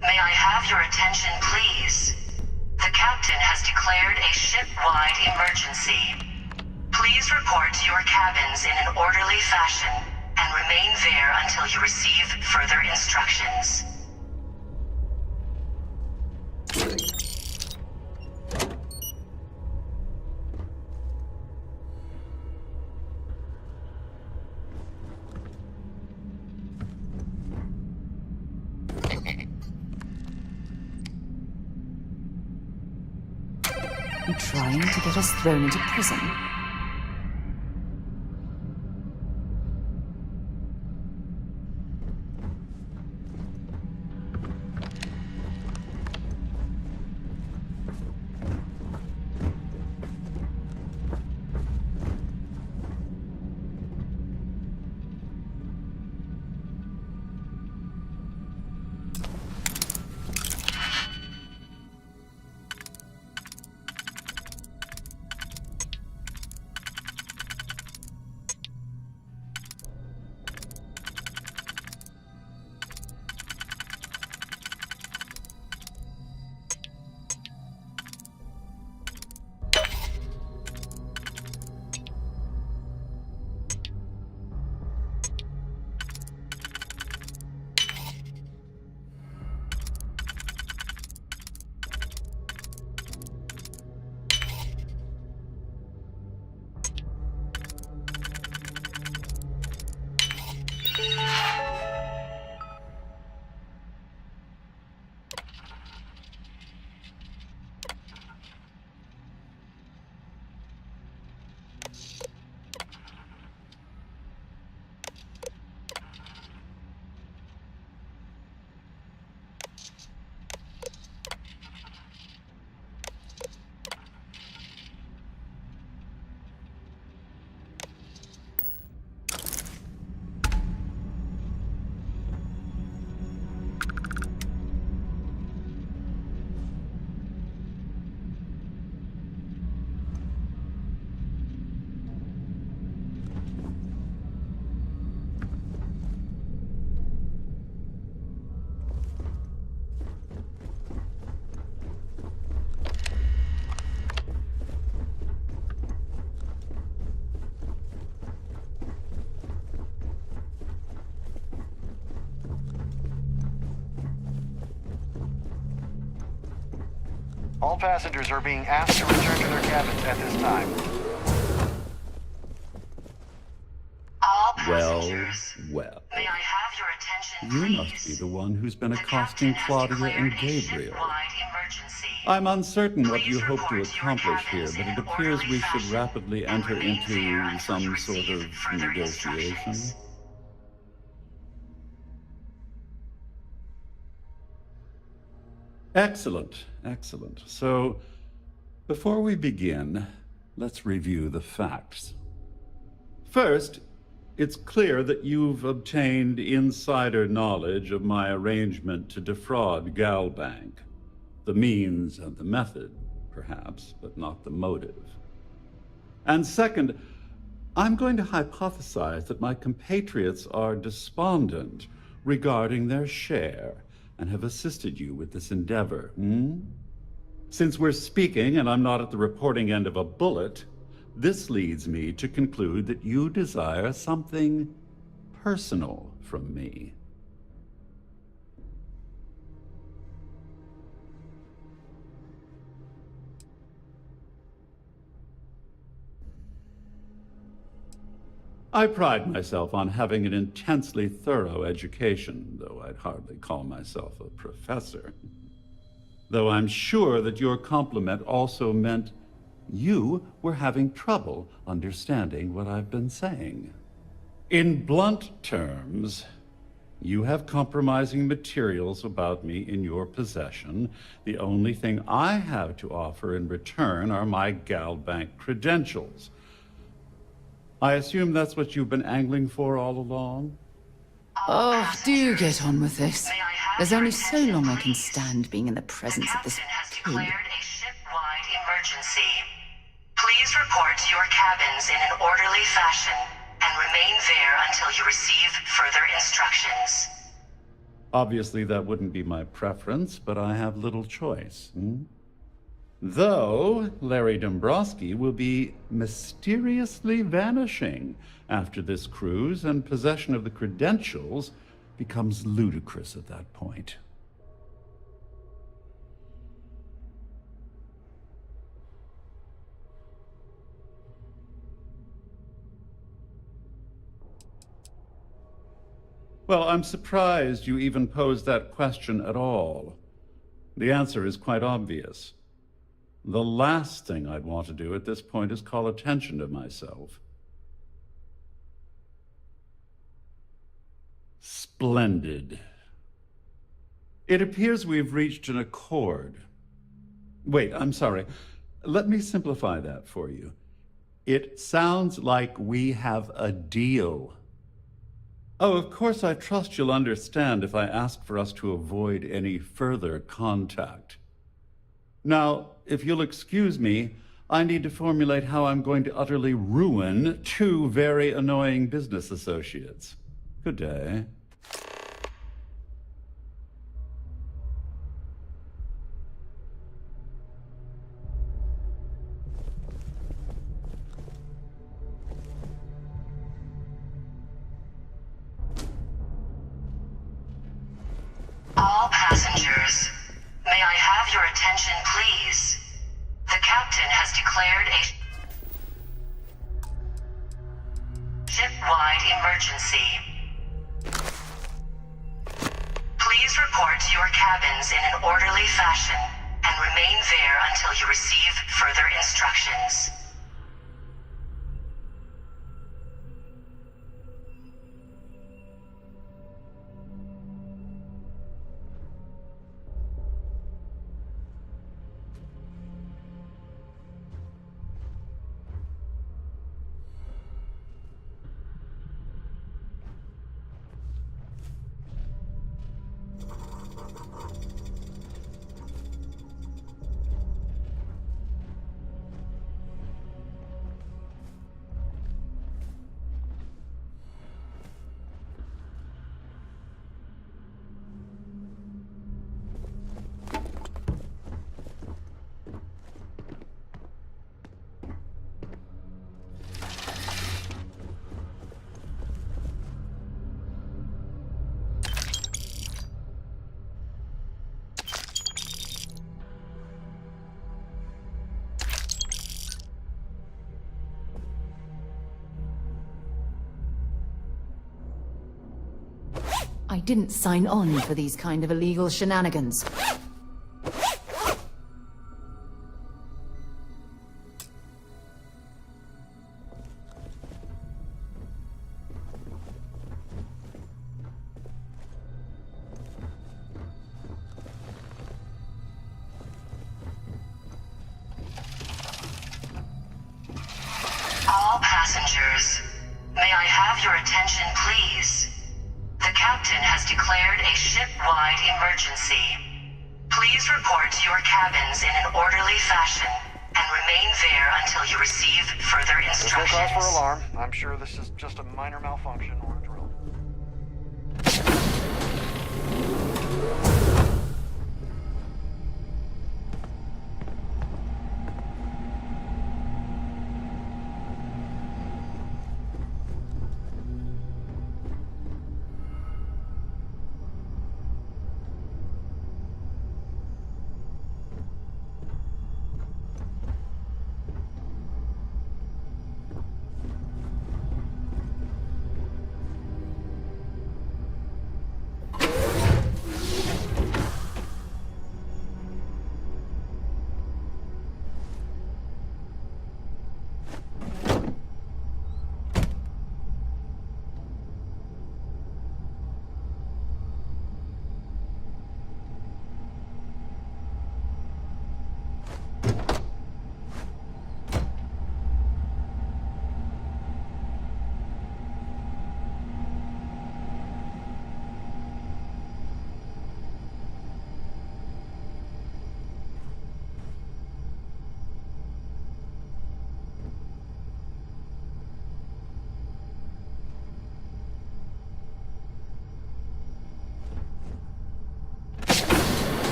may I have your attention, please? The captain has declared a ship-wide emergency. Please report to your cabins in an orderly fashion and remain there until you receive further instructions. You trying to get us thrown into prison? All passengers are being asked to return to their cabins at this time. All Well, passengers, well. may I have your attention, You please? must be the one who's been accosting Claudia and Gabriel. Ship-wide emergency. I'm uncertain what you hope to accomplish here, but it appears we should rapidly enter into some sort of negotiation. Excellent, excellent. So, before we begin, let's review the facts. First, it's clear that you've obtained insider knowledge of my arrangement to defraud Galbank. The means and the method, perhaps, but not the motive. And second, I'm going to hypothesize that my compatriots are despondent regarding their share and have assisted you with this endeavor, Since we're speaking and I'm not at the reporting end of a bullet, this leads me to conclude that you desire something personal from me. I pride myself on having an intensely thorough education, though I'd hardly call myself a professor. Though I'm sure that your compliment also meant you were having trouble understanding what I've been saying. In blunt terms, you have compromising materials about me in your possession. The only thing I have to offer in return are my Galbank credentials. I assume that's what you've been angling for all along? Oh, do get on with this. There's only so long I can stand being in the presence of this pig. Declared a ship-wide emergency. Please report to your cabins in an orderly fashion and remain there until you receive further instructions. Obviously, that wouldn't be my preference, but I have little choice. Though Larry Dombrowski will be mysteriously vanishing after this cruise, and possession of the credentials becomes ludicrous at that point. Well, I'm surprised you even posed that question at all. The answer is quite obvious. The last thing I'd want to do at this point is call attention to myself. Splendid. It appears we've reached an accord. Wait, I'm sorry. Let me simplify that for you. It sounds like we have a deal. Oh, of course, I trust you'll understand if I ask for us to avoid any further contact. Now, if you'll excuse me, I need to formulate how I'm going to utterly ruin two very annoying business associates. Good day. All passengers, may I have your attention, please? The captain has declared a ship-wide emergency. Please report to your cabins in an orderly fashion and remain there until you receive further instructions. I didn't sign on for these kind of illegal shenanigans. All passengers, may I have your attention, please? The captain has declared a ship-wide emergency. Please report to your cabins in an orderly fashion and remain there until you receive further There's no instructions. cause for alarm. I'm sure this is just a minor malfunction or a drill.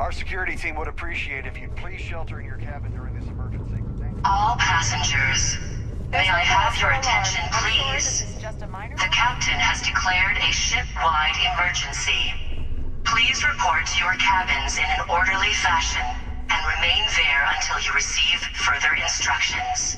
Our security team would appreciate if you'd please shelter in your cabin during this emergency. All passengers, may I have your attention, please? The captain has declared a ship-wide emergency. Please report to your cabins in an orderly fashion and remain there until you receive further instructions.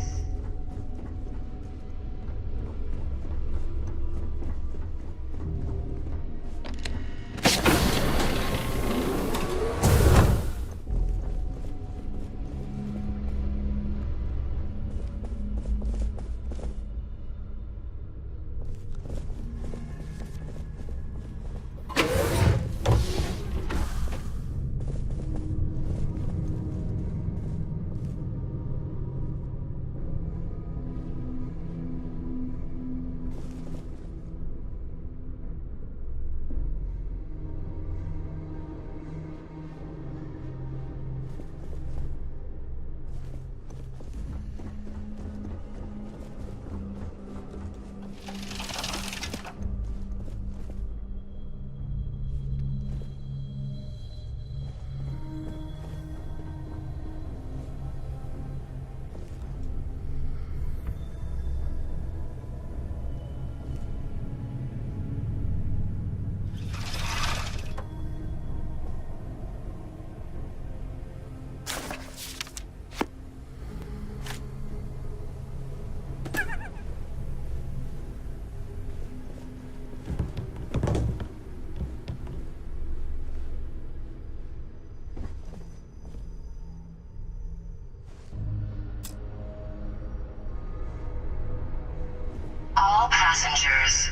All passengers,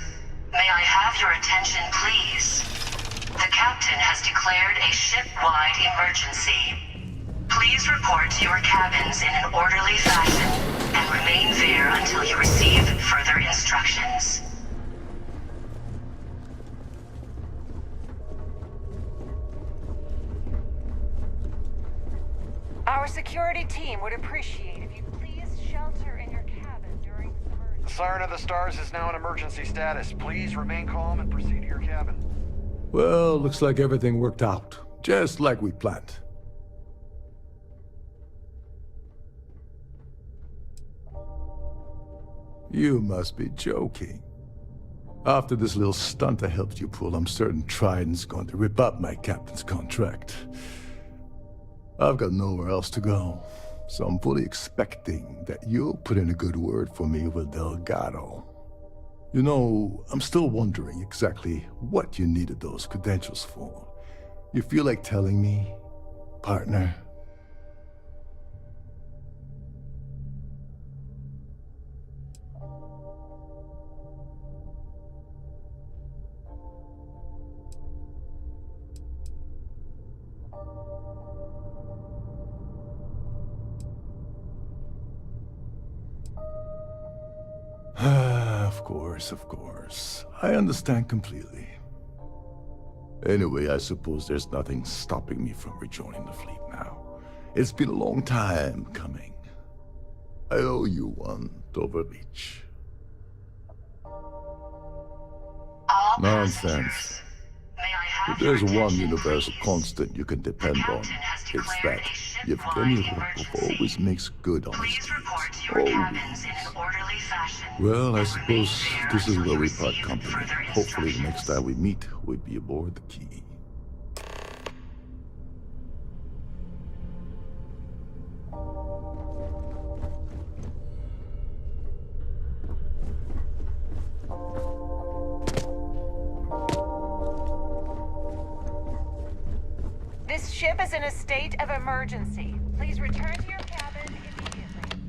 may I have your attention, please? The captain has declared a ship-wide emergency. Please report to your cabins in an orderly fashion and remain there until you receive further instructions. Our security team would appreciate if you please shelter in your cabin during this emergency. The Siren of the Stars is now in emergency status. Please remain calm and proceed to your cabin. Well, looks like everything worked out, just like we planned. You must be joking. After this little stunt I helped you pull, I'm certain Trident's going to rip up my captain's contract. I've got nowhere else to go, so I'm fully expecting that you'll put in a good word for me with Delgado. You know, I'm still wondering exactly what you needed those credentials for. You feel like telling me, partner? Of course. I understand completely. Anyway, I suppose there's nothing stopping me from rejoining the fleet now. It's been a long time coming. I owe you one, Overreach. Nonsense. If there's one universal constant you can depend on, it's that Yevgeny Rokov always makes good on his deeds. Always. Well, I suppose this is where we part company. Hopefully the next time we meet, we'll be aboard the Key. This ship is in a state of emergency. Please return to your cabin immediately.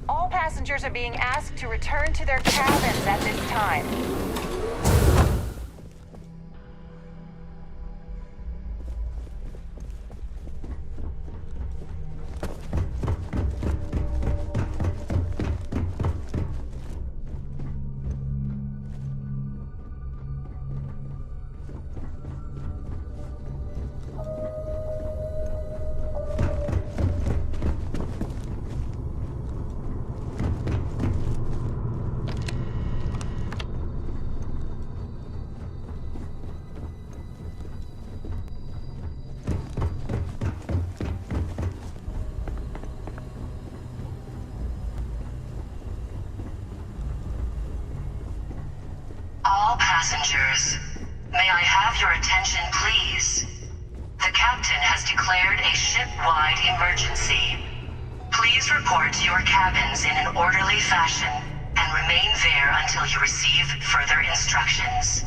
All passengers are being asked to return to their cabins at this time. passengers, may I have your attention, please? The captain has declared a ship-wide emergency. Please report to your cabins in an orderly fashion and remain there until you receive further instructions.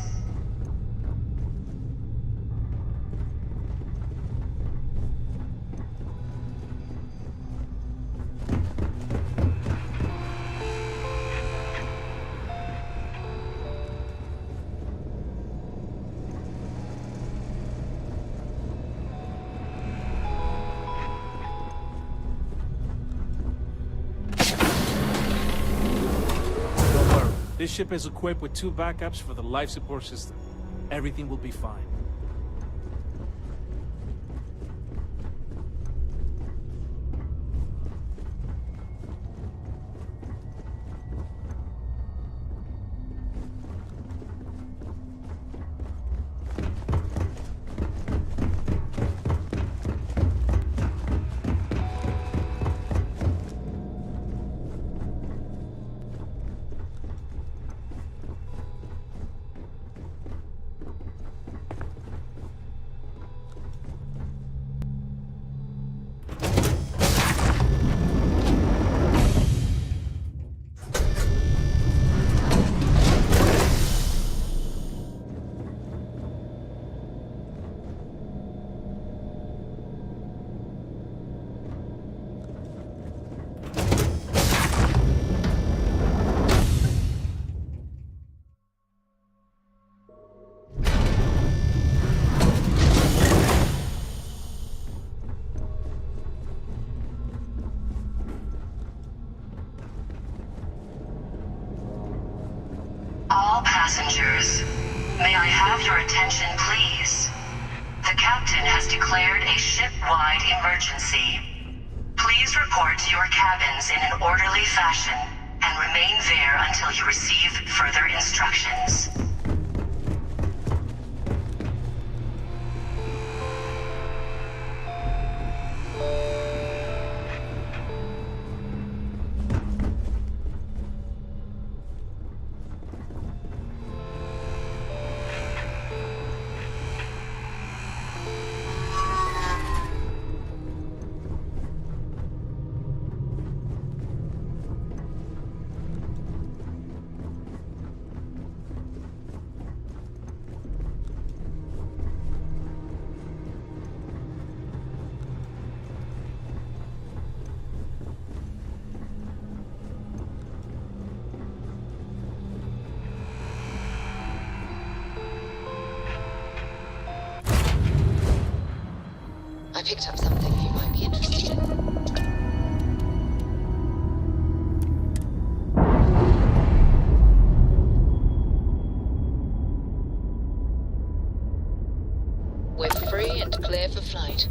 This ship is equipped with 2 backups for the life support system. Everything will be fine. All passengers, may I have your attention, please? The captain has declared a ship-wide emergency. Please report to your cabins in an orderly fashion and remain there until you receive further instructions. I picked up something you might be interested in. We're free and clear for flight.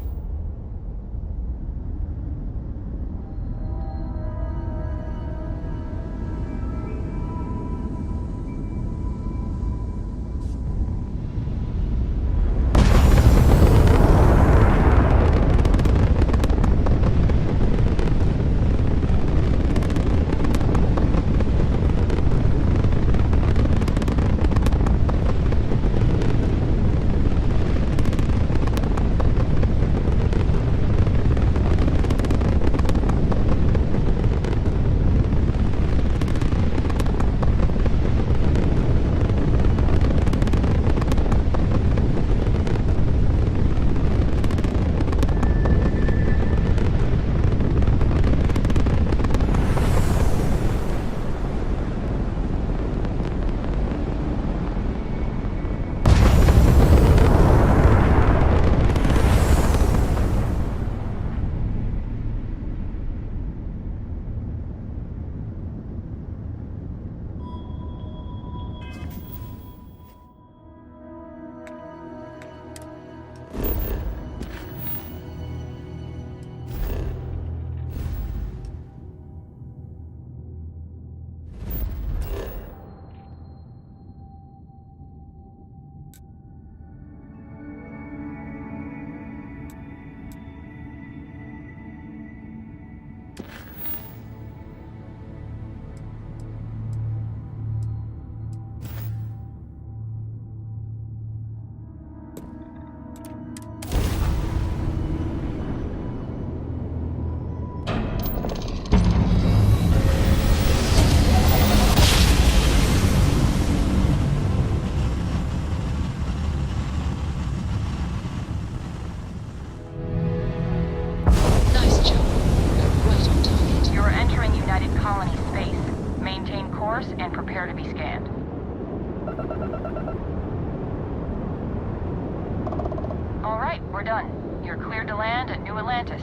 guided colony space. Maintain course and prepare to be scanned. All right, we're done. You're cleared to land at New Atlantis.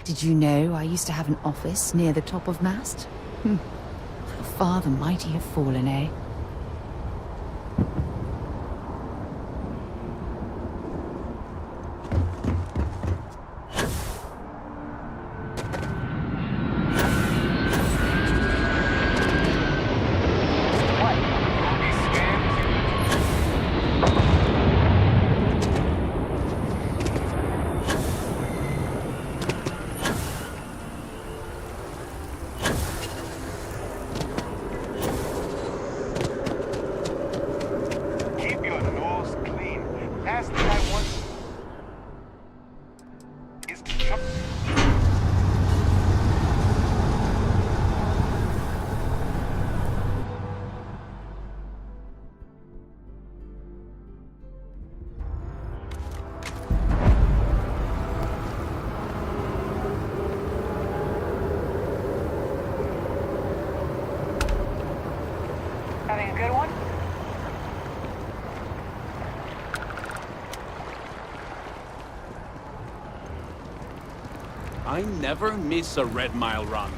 Did you know I used to have an office near the top of mast? How far the mighty have fallen, eh? Having a good one? I never miss a Red Mile run.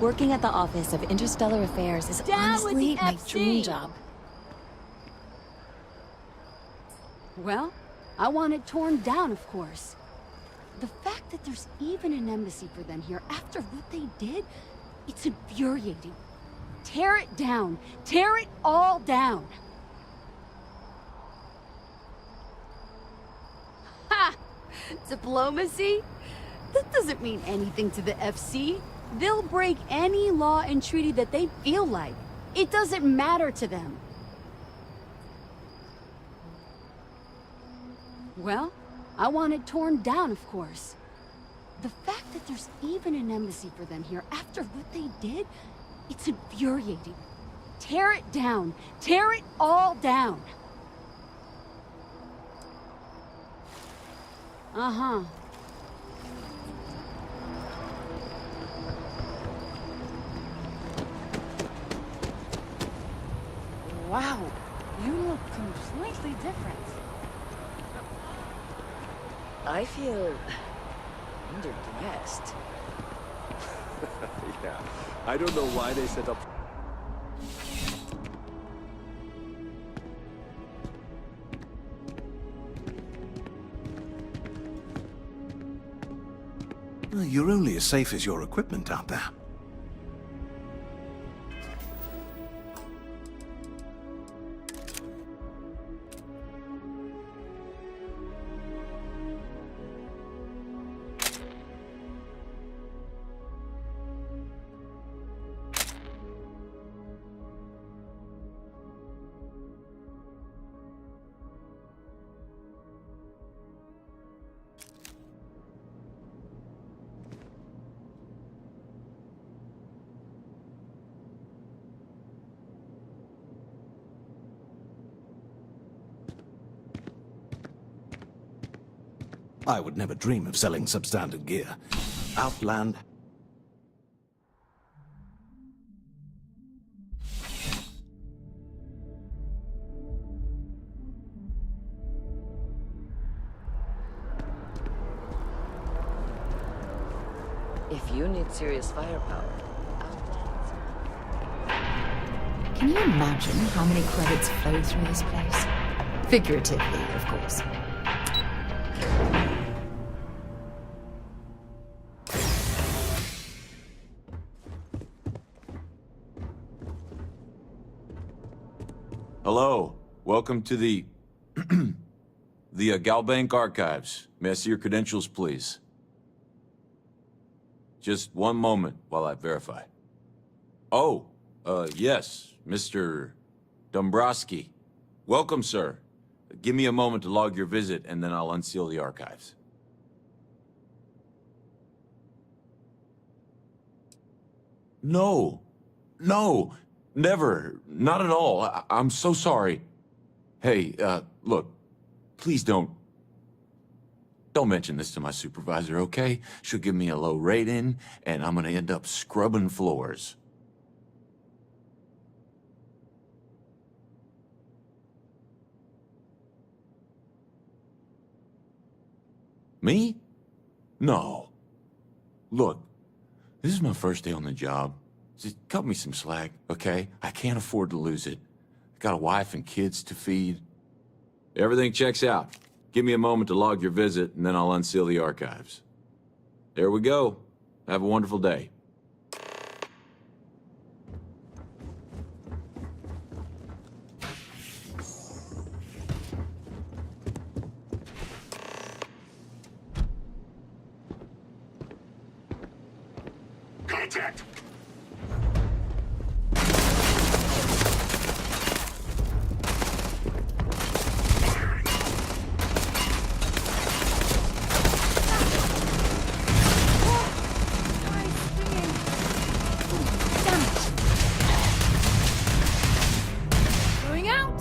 Working at the Office of Interstellar Affairs is honestly my dream job. Well, I want it torn down, of course. The fact that there's even an embassy for them here after what they did, it's infuriating. Tear it down. Tear it all down. Ha! Diplomacy? That doesn't mean anything to the FC. They'll break any law and treaty that they feel like. It doesn't matter to them. Well, I want it torn down, of course. The fact that there's even an embassy for them here after what they did, it's infuriating. Tear it down. Tear it all down. Uh-huh. Wow, you look completely different. I feel underdressed. Yeah, I don't know why they set up... You're only as safe as your equipment out there. I would never dream of selling substandard gear. Outland... If you need serious firepower, Can you imagine how many credits flow through this place? Figuratively, of course. Hello. Welcome to the... the Galbank Archives. May I see your credentials, please? Just one moment while I verify. Oh, yes, Mr. Dombrowski. Welcome, sir. Give me a moment to log your visit, and then I'll unseal the archives. No. No. Never. Not at all. I'm so sorry. Hey, look. Please don't mention this to my supervisor, okay? She'll give me a low rating, and I'm gonna end up scrubbing floors. Me? No. Look, this is my first day on the job. Just cut me some slack, okay? I can't afford to lose it. I got a wife and kids to feed. Everything checks out. Give me a moment to log your visit, and then I'll unseal the archives. There we go. Have a wonderful day. Contact! Going out!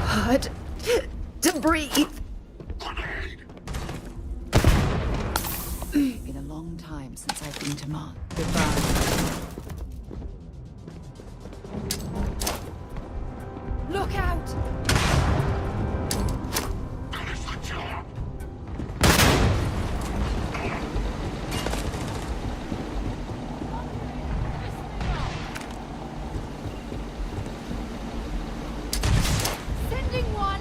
Hard to breathe. Been a long time since I've been to Mars. Goodbye. Look out! Sending one!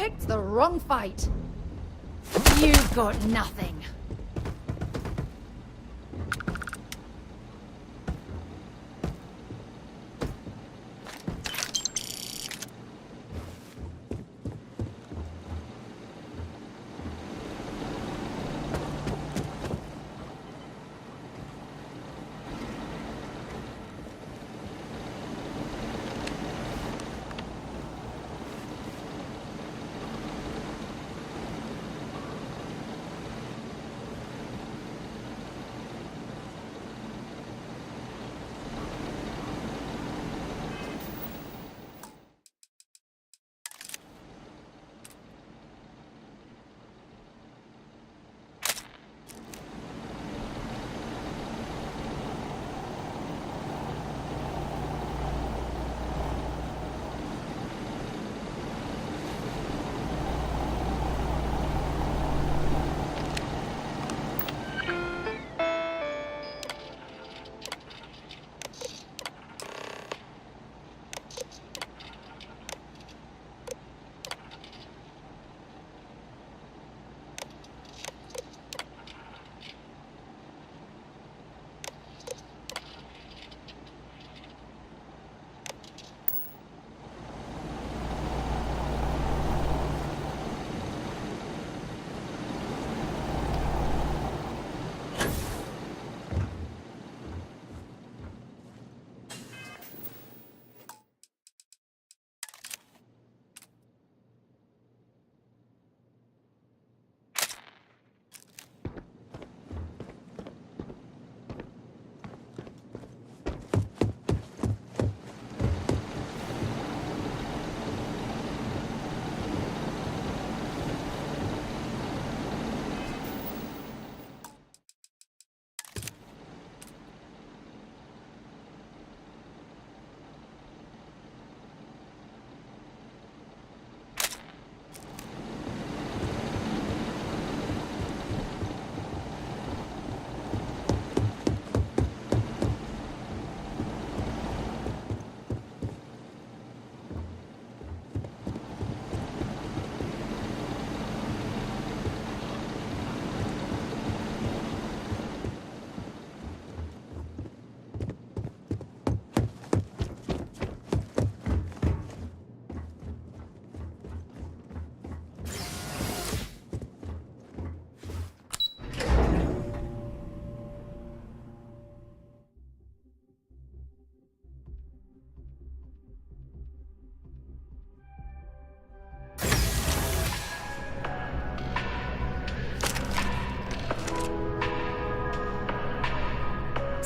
picked the wrong fight. You've got nothing.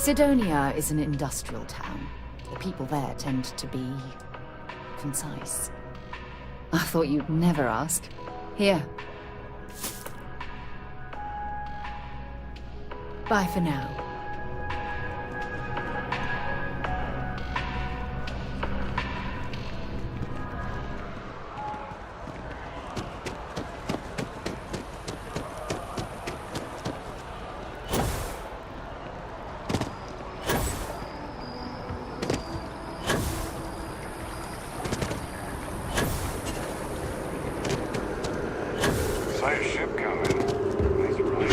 Sidonia is an industrial town. The people there tend to be concise. I thought you'd never ask. Here. Bye for now. Sight a ship coming. Nice ride.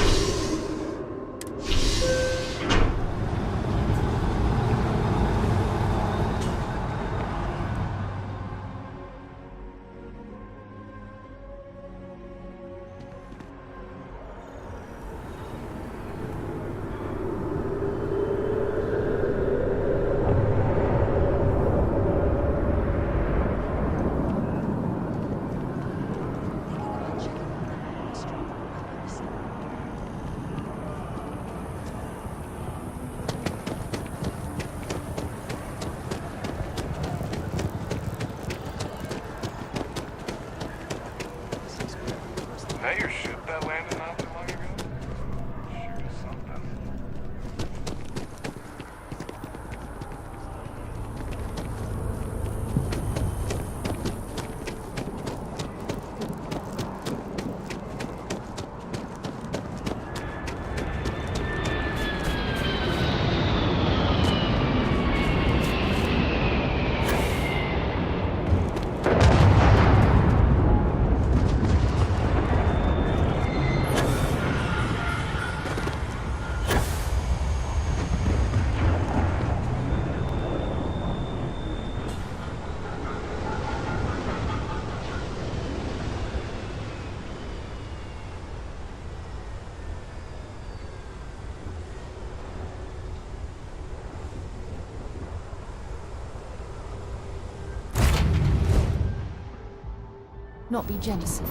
not be jealousy,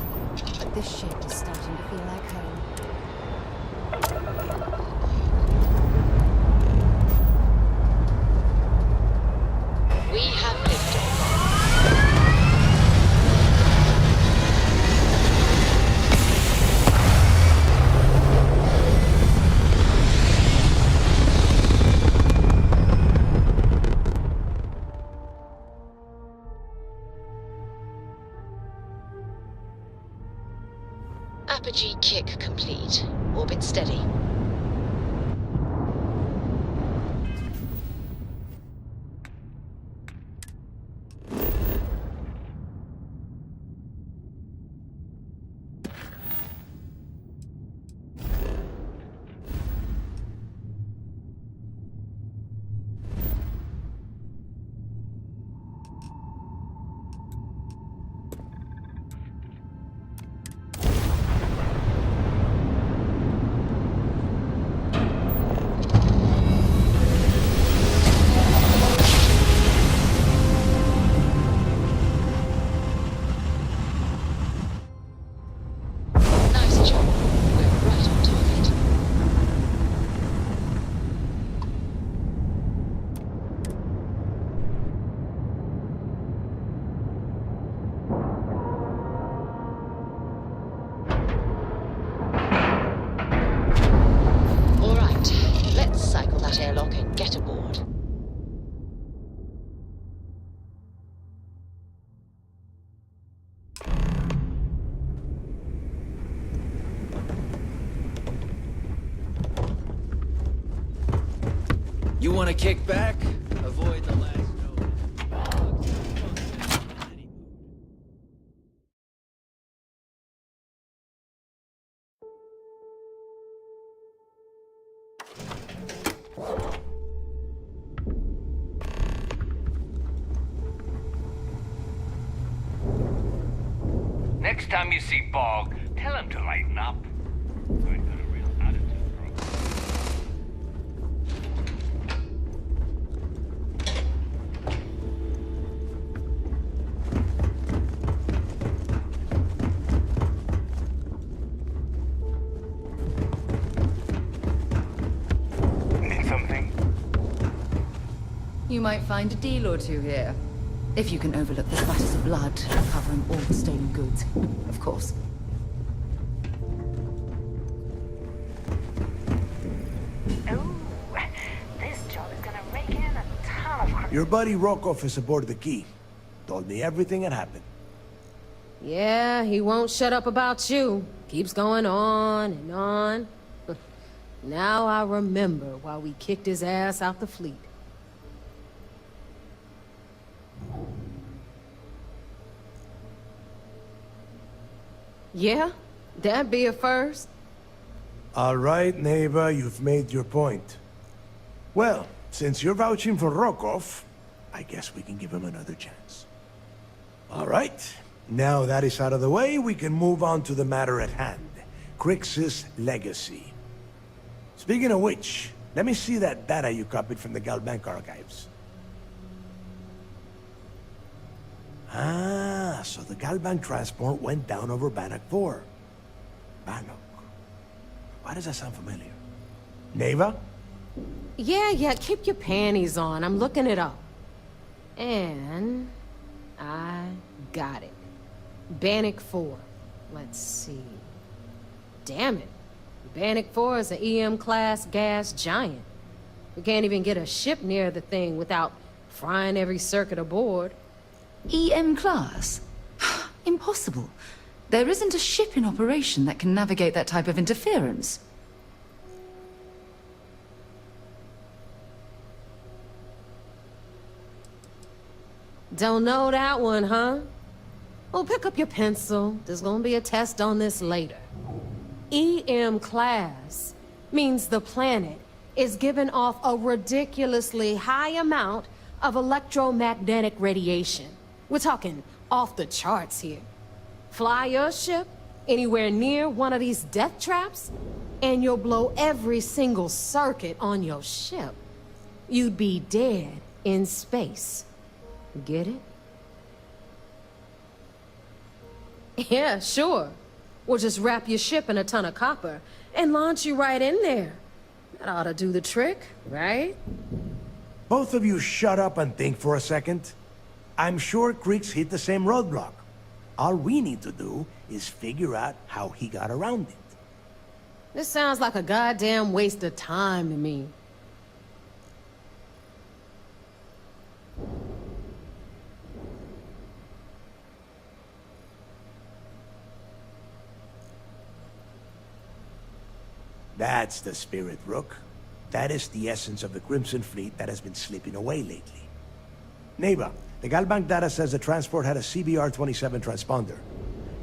but this ship is starting to feel like home. We have liftoff. Apogee kick complete. Orbit steady. Nice job. We're right on target. All right, let's cycle that airlock and get aboard. You want to kick back? Avoid the last Next time you see Bog, tell him to lighten up. I've got a real attitude problem. Need something? You might find a deal or two here. If you can overlook the spatters of blood covering all the stolen goods, of course. Ooh, this job is gonna rake in a ton of... Your buddy Rokoff is aboard the Key. Told me everything that happened. Yeah, he won't shut up about you. Keeps going on and on. Now I remember why we kicked his ass out the fleet. Yeah, that'd be a first. All right, neighbor, you've made your point. Well, since you're vouching for Rokoff, I guess we can give him another chance. All right, now that is out of the way, we can move on to the matter at hand. Crix's legacy. Speaking of which, let me see that data you copied from the Galbank archives. Ah, so the Galbank transport went down over Bannock 4. Bannock. Why does that sound familiar? Neva? Yeah, keep your panties on. I'm looking it up. And... I got it. Bannock 4. Let's see. Damn it. Bannock 4 is an EM-class gas giant. We can't even get a ship near the thing without frying every circuit aboard. EM class? Impossible. There isn't a ship in operation that can navigate that type of interference. Don't know that one, huh? Well, pick up your pencil. There's gonna be a test on this later. EM class means the planet is giving off a ridiculously high amount of electromagnetic radiation. We're talking off the charts here. Fly your ship anywhere near one of these death traps, and you'll blow every single circuit on your ship. You'd be dead in space. Get it? Yeah, sure. We'll just wrap your ship in a ton of copper and launch you right in there. That ought to do the trick, right? Both of you shut up and think for a second. I'm sure Creeks hit the same roadblock. All we need to do is figure out how he got around it. This sounds like a goddamn waste of time to me. That's the spirit, Rook. That is the essence of the Crimson Fleet that has been slipping away lately. Neighbor, the Galbank data says the transport had a CBR-27 transponder.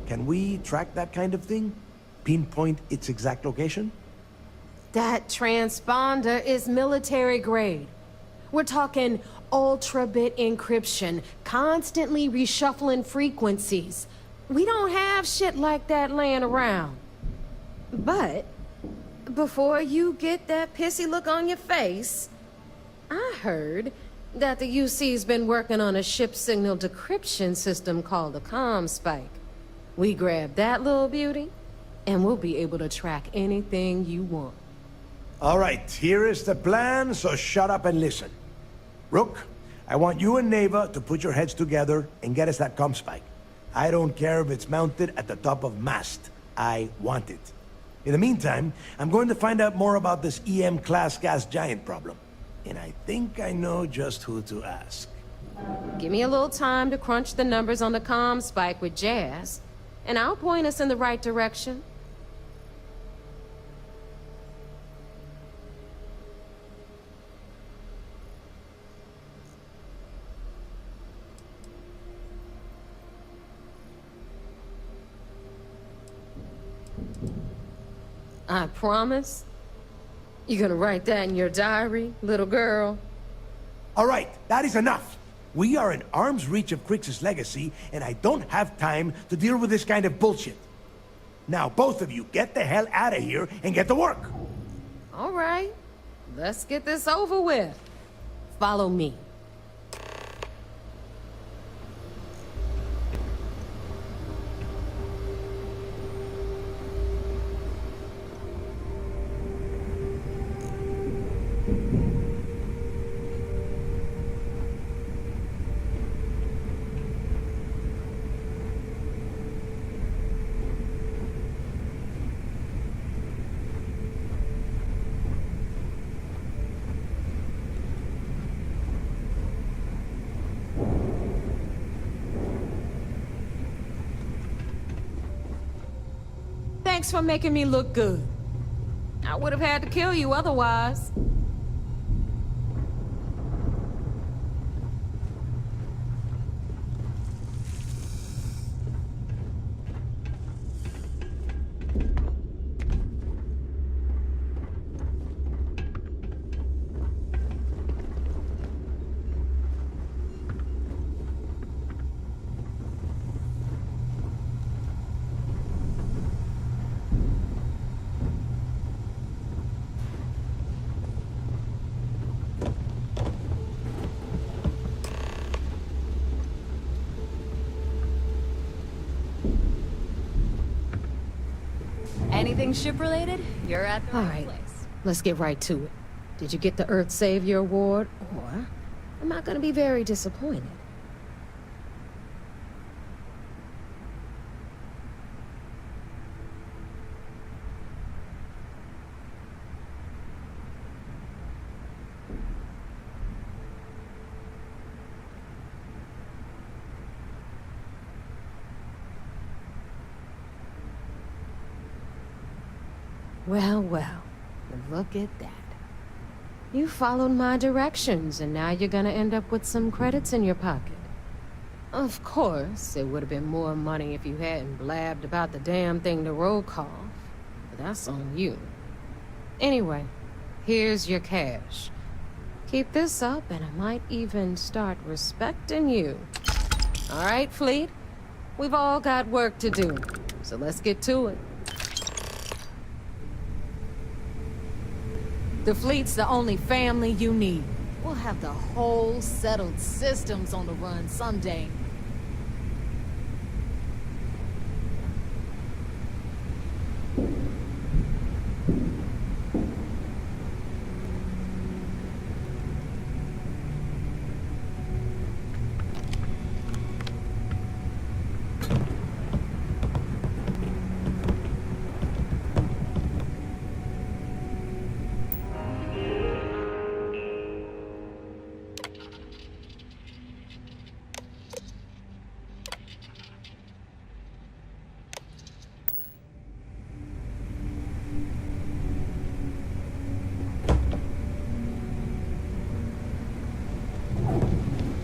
Can we track that kind of thing? Pinpoint its exact location? That transponder is military grade. We're talking ultra-bit encryption, constantly reshuffling frequencies. We don't have shit like that laying around. But before you get that pissy look on your face, I heard that the UC's been working on a ship signal decryption system called the ComSpike. We grab that little beauty, and we'll be able to track anything you want. All right, here is the plan, so shut up and listen. Rook, I want you and Neva to put your heads together and get us that ComSpike. I don't care if it's mounted at the top of mast. I want it. In the meantime, I'm going to find out more about this EM-class gas giant problem. And I think I know just who to ask. Give me a little time to crunch the numbers on the ComSpike with Jazz, and I'll point us in the right direction. I promise. You gonna write that in your diary, little girl? All right, that is enough. We are in arm's reach of Crix's legacy, and I don't have time to deal with this kind of bullshit. Now, both of you, get the hell out of here and get to work. All right, let's get this over with. Follow me. Thanks for making me look good. I would have had to kill you otherwise. Anything ship-related? You're at the right place. Let's get right to it. Did you get the Earth Savior Award, or am I gonna be very disappointed? Well, well, look at that. You followed my directions, and now you're gonna end up with some credits in your pocket. Of course, it would have been more money if you hadn't blabbed about the damn thing to roll call, but that's on you. Anyway, here's your cash. Keep this up, and I might even start respecting you. All right, Fleet? We've all got work to do, so let's get to it. The fleet's the only family you need. We'll have the whole settled systems on the run someday.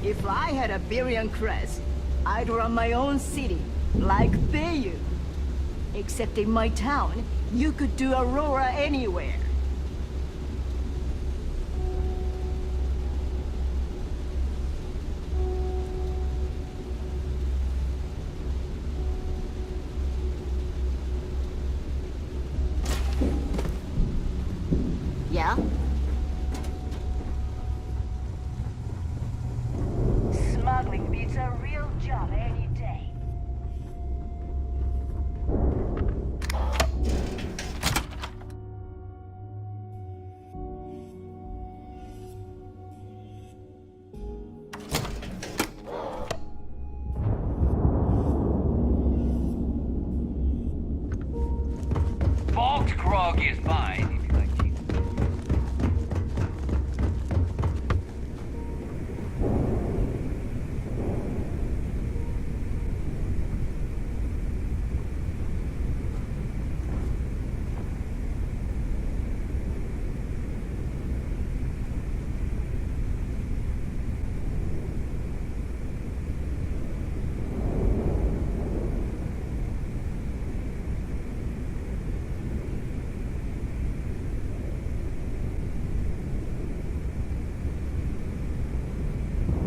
If I had a Birion crest, I'd run my own city, like Bayou. Except in my town, you could do Aurora anywhere. Yeah? Smuggling beats a real job, eh?